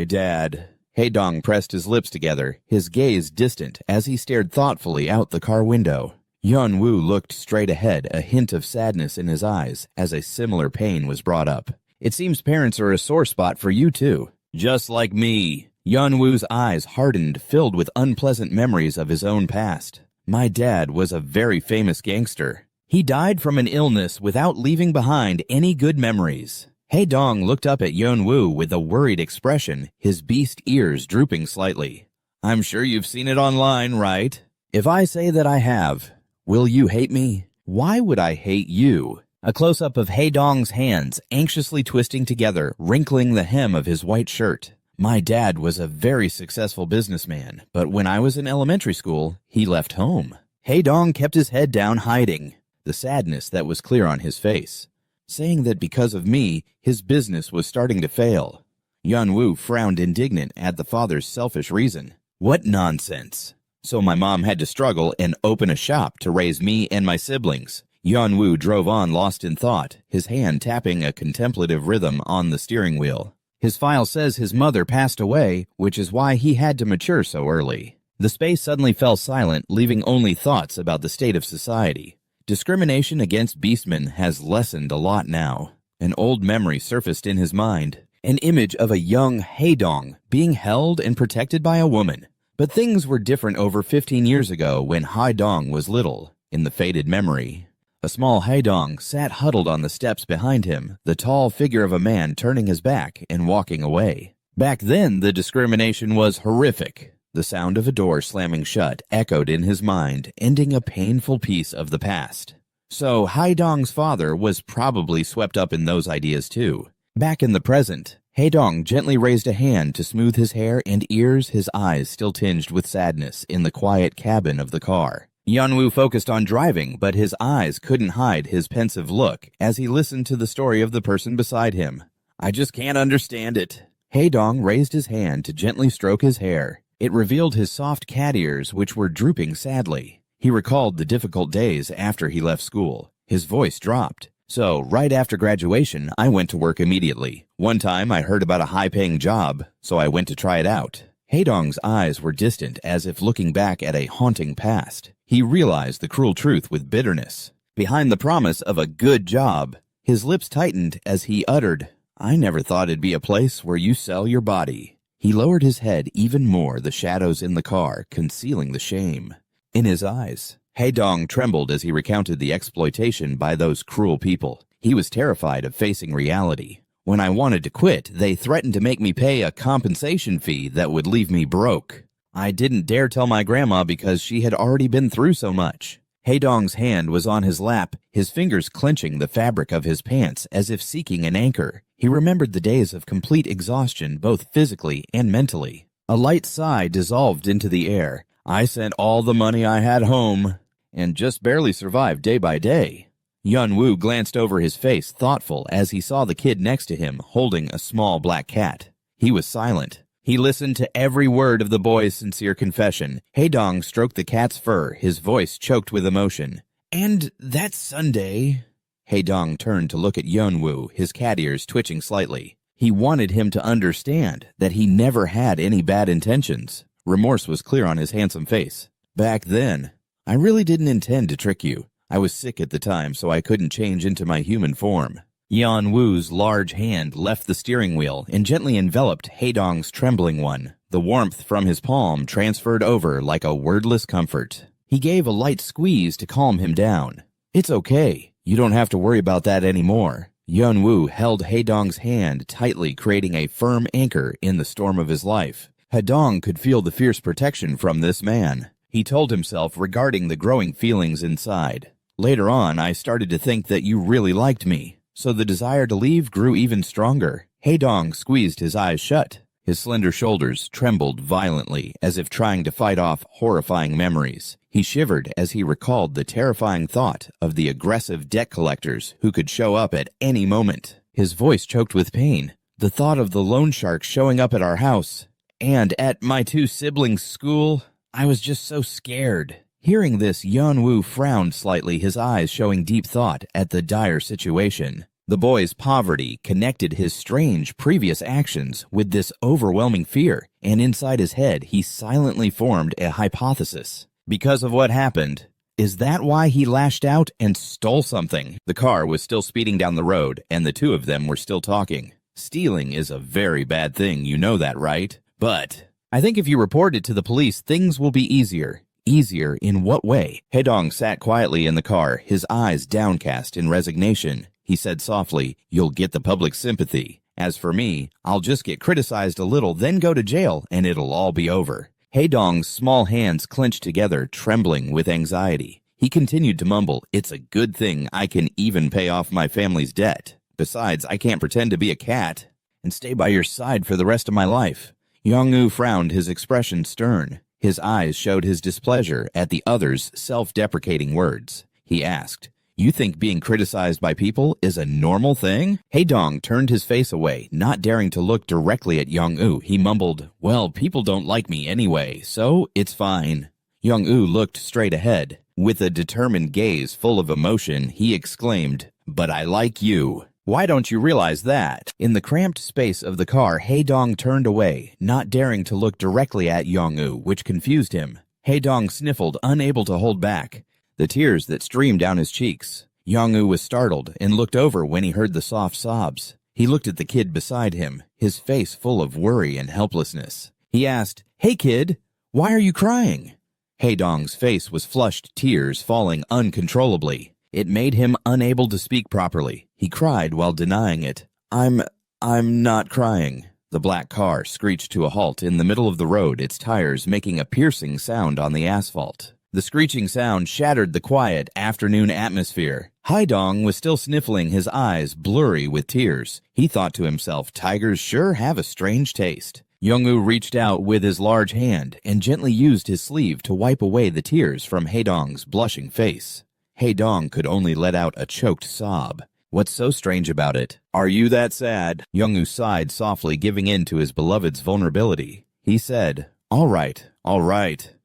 dad." Haedong pressed his lips together, his gaze distant as he stared thoughtfully out the car window. Yeonwoo looked straight ahead, a hint of sadness in his eyes as a similar pain was brought up. "It seems parents are a sore spot for you too." "Just like me." Yeonwoo's eyes hardened, filled with unpleasant memories of his own past. "My dad was a very famous gangster. He died from an illness without leaving behind any good memories." Haedong looked up at Yeonwoo with a worried expression, his beast ears drooping slightly. "I'm sure you've seen it online, right?" "If I say that I have, will you hate me?" "Why would I hate you?" A close-up of Haedong's hands anxiously twisting together, wrinkling the hem of his white shirt. "My dad was a very successful businessman, but when I was in elementary school, he left home." Haedong kept his head down, hiding the sadness that was clear on his face, saying that because of me, his business was starting to fail. Yeonwoo frowned indignant at the father's selfish reason. "What nonsense. So my mom had to struggle and open a shop to raise me and my siblings." Yeonwoo drove on, lost in thought, his hand tapping a contemplative rhythm on the steering wheel. His file says his mother passed away, which is why he had to mature so early. The space suddenly fell silent, leaving only thoughts about the state of society. Discrimination against beastmen has lessened a lot now. An old memory surfaced in his mind, an image of a young Haedong being held and protected by a woman. But things were different over 15 years ago when Haedong was little, in the faded memory. A small Haedong sat huddled on the steps behind him, the tall figure of a man turning his back and walking away. Back then, the discrimination was horrific. The sound of a door slamming shut echoed in his mind, ending a painful piece of the past. So Haedong's father was probably swept up in those ideas too. Back in the present, Haedong gently raised a hand to smooth his hair and ears, his eyes still tinged with sadness in the quiet cabin of the car. Yeonwoo focused on driving, but his eyes couldn't hide his pensive look as he listened to the story of the person beside him. "I just can't understand it." Haedong raised his hand to gently stroke his hair. It revealed his soft cat ears, which were drooping sadly. He recalled the difficult days after he left school. His voice dropped. "So, right after graduation, I went to work immediately. One time I heard about a high-paying job, so I went to try it out." Haedong's eyes were distant, as if looking back at a haunting past. He realized the cruel truth with bitterness. Behind the promise of a good job, his lips tightened as he uttered, "I never thought it'd be a place where you sell your body." He lowered his head even more, the shadows in the car concealing the shame in his eyes. Haedong trembled as he recounted the exploitation by those cruel people. He was terrified of facing reality. "When I wanted to quit, they threatened to make me pay a compensation fee that would leave me broke. I didn't dare tell my grandma because she had already been through so much." Haedong's hand was on his lap, his fingers clenching the fabric of his pants as if seeking an anchor. He remembered the days of complete exhaustion both physically and mentally. A light sigh dissolved into the air. I sent all the money I had home and just barely survived day by day. Yun-woo glanced over his face, thoughtful, as he saw the kid next to him holding a small black cat. He was silent. He listened to every word of the boy's sincere confession. Haedong stroked the cat's fur, his voice choked with emotion. "And that Sunday—" Haedong turned to look at Yun-woo, his cat ears twitching slightly. He wanted him to understand that he never had any bad intentions. Remorse was clear on his handsome face. "Back then, I really didn't intend to trick you. I was sick at the time, so I couldn't change into my human form." Yun-woo's large hand left the steering wheel and gently enveloped Haedong's trembling one. The warmth from his palm transferred over like a wordless comfort. He gave a light squeeze to calm him down. "It's okay. You don't have to worry about that anymore." Yun-woo held Haedong's hand tightly, creating a firm anchor in the storm of his life. Haedong could feel the fierce protection from this man. He told himself regarding the growing feelings inside. "Later on, I started to think that you really liked me. So the desire to leave grew even stronger." Haedong squeezed his eyes shut. His slender shoulders trembled violently, as if trying to fight off horrifying memories. He shivered as he recalled the terrifying thought of the aggressive debt collectors who could show up at any moment. His voice choked with pain. The thought of the loan sharks showing up at our house and at my two siblings' school. I was just so scared. Hearing this, Yun-woo frowned slightly, his eyes showing deep thought at the dire situation. The boy's poverty connected his strange previous actions with this overwhelming fear, and inside his head he silently formed a hypothesis. Because of what happened, is that why he lashed out and stole something? The car was still speeding down the road, and the two of them were still talking. Stealing is a very bad thing, you know that, right? But I think if you report it to the police, things will be easier. Easier in what way? Haedong sat quietly in the car, his eyes downcast in resignation. He said softly, "You'll get the public sympathy. As for me, I'll just get criticized a little, then go to jail, and it'll all be over." Haedong's small hands clenched together, trembling with anxiety. He continued to mumble, "It's a good thing I can even pay off my family's debt. Besides, I can't pretend to be a cat and stay by your side for the rest of my life." Yong-woo frowned, his expression stern. His eyes showed his displeasure at the other's self-deprecating words. He asked, "You think being criticized by people is a normal thing?" Haedong turned his face away, not daring to look directly at Yong-woo. He mumbled, "Well, people don't like me anyway, so it's fine." Yong-woo looked straight ahead. With a determined gaze full of emotion, he exclaimed, "But I like you. Why don't you realize that?" In the cramped space of the car, Haedong turned away, not daring to look directly at Yong-woo, which confused him. Haedong sniffled, unable to hold back the tears that streamed down his cheeks. Yong-woo was startled and looked over when he heard the soft sobs. He looked at the kid beside him, his face full of worry and helplessness. He asked, "Hey kid, why are you crying?" Haedong's face was flushed, tears falling uncontrollably. It made him unable to speak properly. He cried while denying it. I'm not crying." The black car screeched to a halt in the middle of the road, its tires making a piercing sound on the asphalt. The screeching sound shattered the quiet afternoon atmosphere. Haedong was still sniffling, his eyes blurry with tears. He thought to himself, tigers sure have a strange taste. Yong-woo reached out with his large hand and gently used his sleeve to wipe away the tears from Haedong's blushing face. Haedong could only let out a choked sob. "What's so strange about it? Are you that sad?" Yong-woo sighed softly, giving in to his beloved's vulnerability. He said, all right.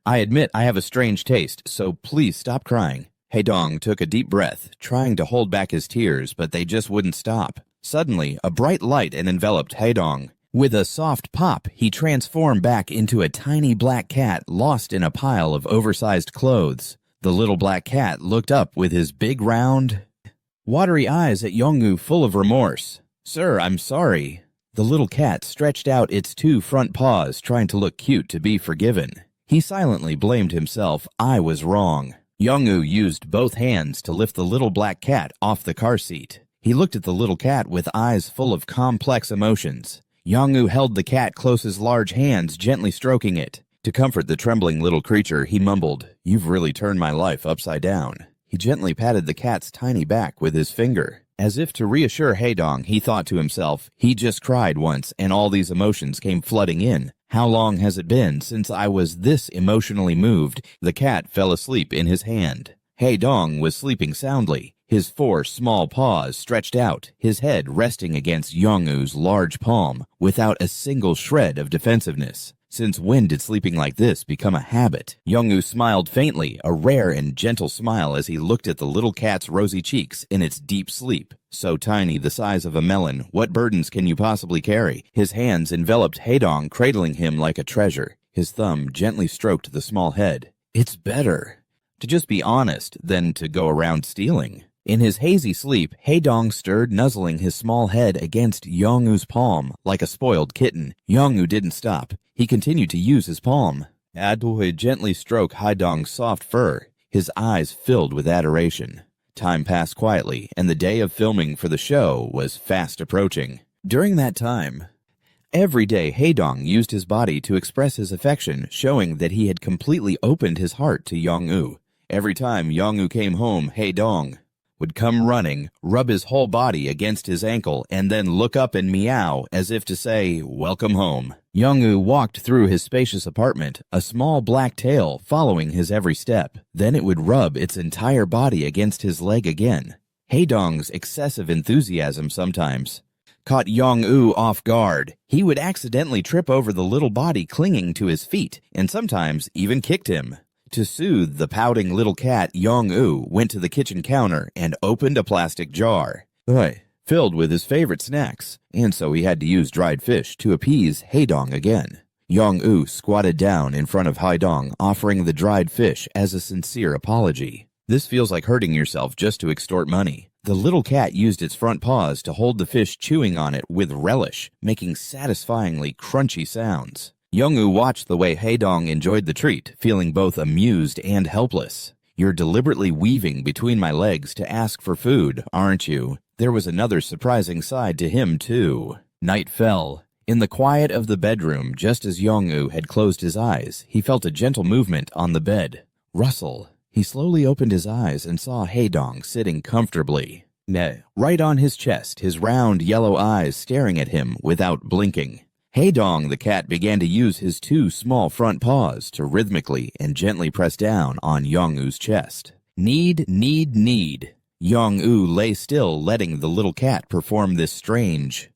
I admit I have a strange taste, so please stop crying." Haedong took a deep breath, trying to hold back his tears, but they just wouldn't stop. Suddenly, a bright light enveloped Haedong. With a soft pop, he transformed back into a tiny black cat lost in a pile of oversized clothes. The little black cat looked up with his big round, watery eyes at Yong-woo, full of remorse. "Sir, I'm sorry." The little cat stretched out its two front paws, trying to look cute to be forgiven. He silently blamed himself. "I was wrong." Yong-woo used both hands to lift the little black cat off the car seat. He looked at the little cat with eyes full of complex emotions. Yong-woo held the cat close, his large hands gently stroking it. To comfort the trembling little creature, he mumbled, "You've really turned my life upside down." He gently patted the cat's tiny back with his finger. As if to reassure Haedong, he thought to himself, he just cried once and all these emotions came flooding in. How long has it been since I was this emotionally moved? The cat fell asleep in his hand. Haedong was sleeping soundly, his 4 small paws stretched out, his head resting against Yongwoo's large palm, without a single shred of defensiveness. Since when did sleeping like this become a habit? Yongwoo smiled faintly, a rare and gentle smile as he looked at the little cat's rosy cheeks in its deep sleep. So tiny, the size of a melon, what burdens can you possibly carry? His hands enveloped Haedong, cradling him like a treasure. His thumb gently stroked the small head. It's better to just be honest than to go around stealing. In his hazy sleep, Haedong stirred, nuzzling his small head against Yongwoo's palm like a spoiled kitten. Yongwoo didn't stop. He continued to use his palm. Adoy gently stroked Haedong's soft fur, his eyes filled with adoration. Time passed quietly, and the day of filming for the show was fast approaching. During that time, every day Haedong used his body to express his affection, showing that he had completely opened his heart to Yongwoo. Every time Yongwoo came home, Haedong would come running, rub his whole body against his ankle, and then look up and meow as if to say, "Welcome home." Yongwoo walked through his spacious apartment, a small black tail following his every step. Then it would rub its entire body against his leg again. Haedong's excessive enthusiasm sometimes caught Yongwoo off guard. He would accidentally trip over the little body clinging to his feet, and sometimes even kicked him. To soothe the pouting little cat, Yongwoo went to the kitchen counter and opened a plastic jar filled with his favorite snacks, and so he had to use dried fish to appease Haedong again. Yongwoo squatted down in front of Haedong, offering the dried fish as a sincere apology. This feels like hurting yourself just to extort money. The little cat used its front paws to hold the fish, chewing on it with relish, making satisfyingly crunchy sounds. Yongwoo watched the way Haedong enjoyed the treat, feeling both amused and helpless. "You're deliberately weaving between my legs to ask for food, aren't you?" There was another surprising side to him, too. Night fell. In the quiet of the bedroom, just as Yongwoo had closed his eyes, he felt a gentle movement on the bed. Rustle. He slowly opened his eyes and saw Haedong sitting comfortably, right on his chest, his round yellow eyes staring at him without blinking. Haedong the cat began to use his 2 small front paws to rhythmically and gently press down on Yongwoo's chest. Need. Yongwoo lay still, letting the little cat perform this strange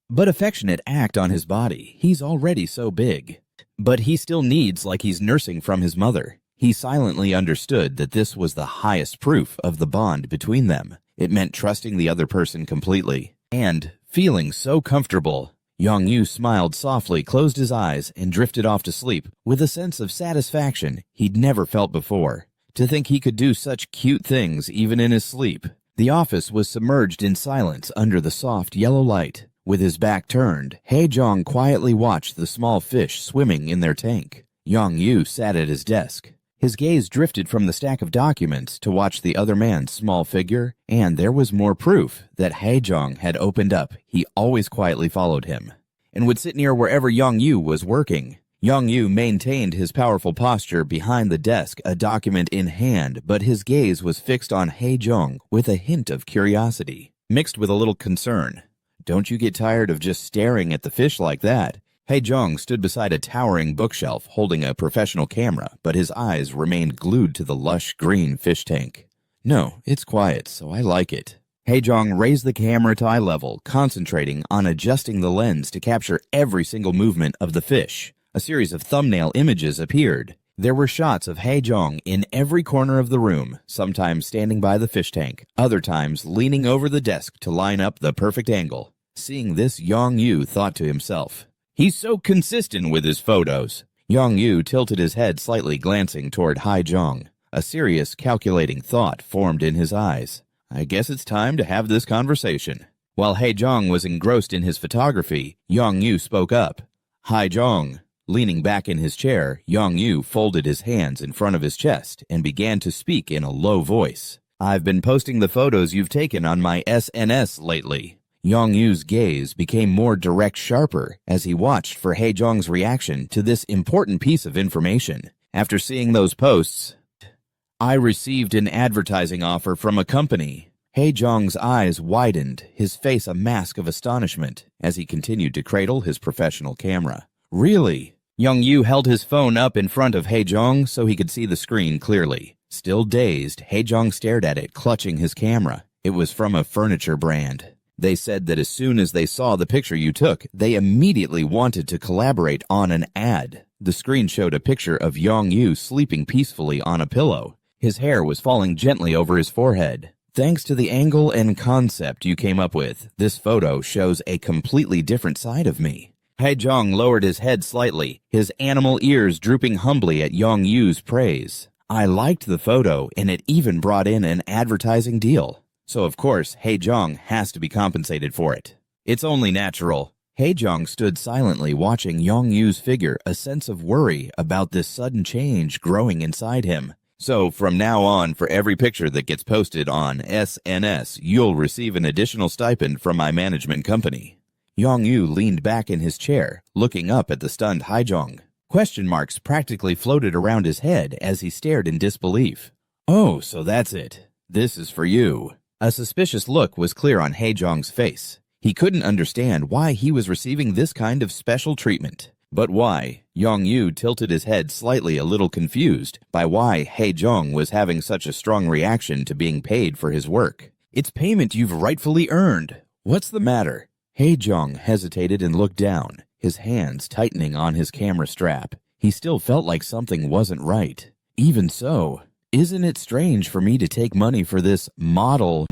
but affectionate act on his body. He's already so big, but he still needs like he's nursing from his mother. He silently understood that this was the highest proof of the bond between them. It meant trusting the other person completely and feeling so comfortable. Yongwoo smiled softly, closed his eyes, and drifted off to sleep with a sense of satisfaction he'd never felt before. To think he could do such cute things even in his sleep. The office was submerged in silence under the soft yellow light. With his back turned, Haedong quietly watched the small fish swimming in their tank. Yongwoo sat at his desk. His gaze drifted from the stack of documents to watch the other man's small figure, and there was more proof that Haedong had opened up. He always quietly followed him and would sit near wherever Yongwoo was working. Yongwoo maintained his powerful posture behind the desk, a document in hand, but his gaze was fixed on Haedong with a hint of curiosity, mixed with a little concern. "Don't you get tired of just staring at the fish like that?" Haedong stood beside a towering bookshelf holding a professional camera, but his eyes remained glued to the lush green fish tank. "No, it's quiet, so I like it." Haedong raised the camera to eye level, concentrating on adjusting the lens to capture every single movement of the fish. A series of thumbnail images appeared. There were shots of Haedong in every corner of the room, sometimes standing by the fish tank, other times leaning over the desk to line up the perfect angle. Seeing this, Yongwoo thought to himself, "He's so consistent with his photos." Yongwoo tilted his head slightly, glancing toward Haedong. A serious, calculating thought formed in his eyes. "I guess it's time to have this conversation." While Haedong was engrossed in his photography, Yongwoo spoke up. "Haedong." Leaning back in his chair, Yongwoo folded his hands in front of his chest and began to speak in a low voice. "I've been posting the photos you've taken on my SNS lately." Yong-Yu's gaze became more direct, sharper as he watched for Hae-jong's reaction to this important piece of information. After seeing those posts, I received an advertising offer from a company. Hae-jong's eyes widened, his face a mask of astonishment as he continued to cradle his professional camera. Really? Yong-Yu held his phone up in front of Hae-jong so he could see the screen clearly. Still dazed, Hae-jong stared at it, clutching his camera. It was from a furniture brand. They said that as soon as they saw the picture you took, they immediately wanted to collaborate on an ad. The screen showed a picture of Yong-Yu sleeping peacefully on a pillow. His hair was falling gently over his forehead. Thanks to the angle and concept you came up with, this photo shows a completely different side of me. Hae-jong lowered his head slightly, his animal ears drooping humbly at Yong-Yu's praise. I liked the photo, and it even brought in an advertising deal. So of course, Hae-jong has to be compensated for it. It's only natural. Hae-jong stood silently watching Yong-Yu's figure, a sense of worry about this sudden change growing inside him. So from now on, for every picture that gets posted on SNS, you'll receive an additional stipend from my management company. Yong-Yu leaned back in his chair, looking up at the stunned Hae-jong. Question marks practically floated around his head as he stared in disbelief. Oh, so that's it. This is for you. A suspicious look was clear on Hae-jong's face. He couldn't understand why he was receiving this kind of special treatment. But why? Yong-Yu tilted his head slightly, a little confused by why Hae-jong was having such a strong reaction to being paid for his work. It's payment you've rightfully earned. What's the matter? Hae-jong hesitated and looked down, his hands tightening on his camera strap. He still felt like something wasn't right. Even so, isn't it strange for me to take money for this model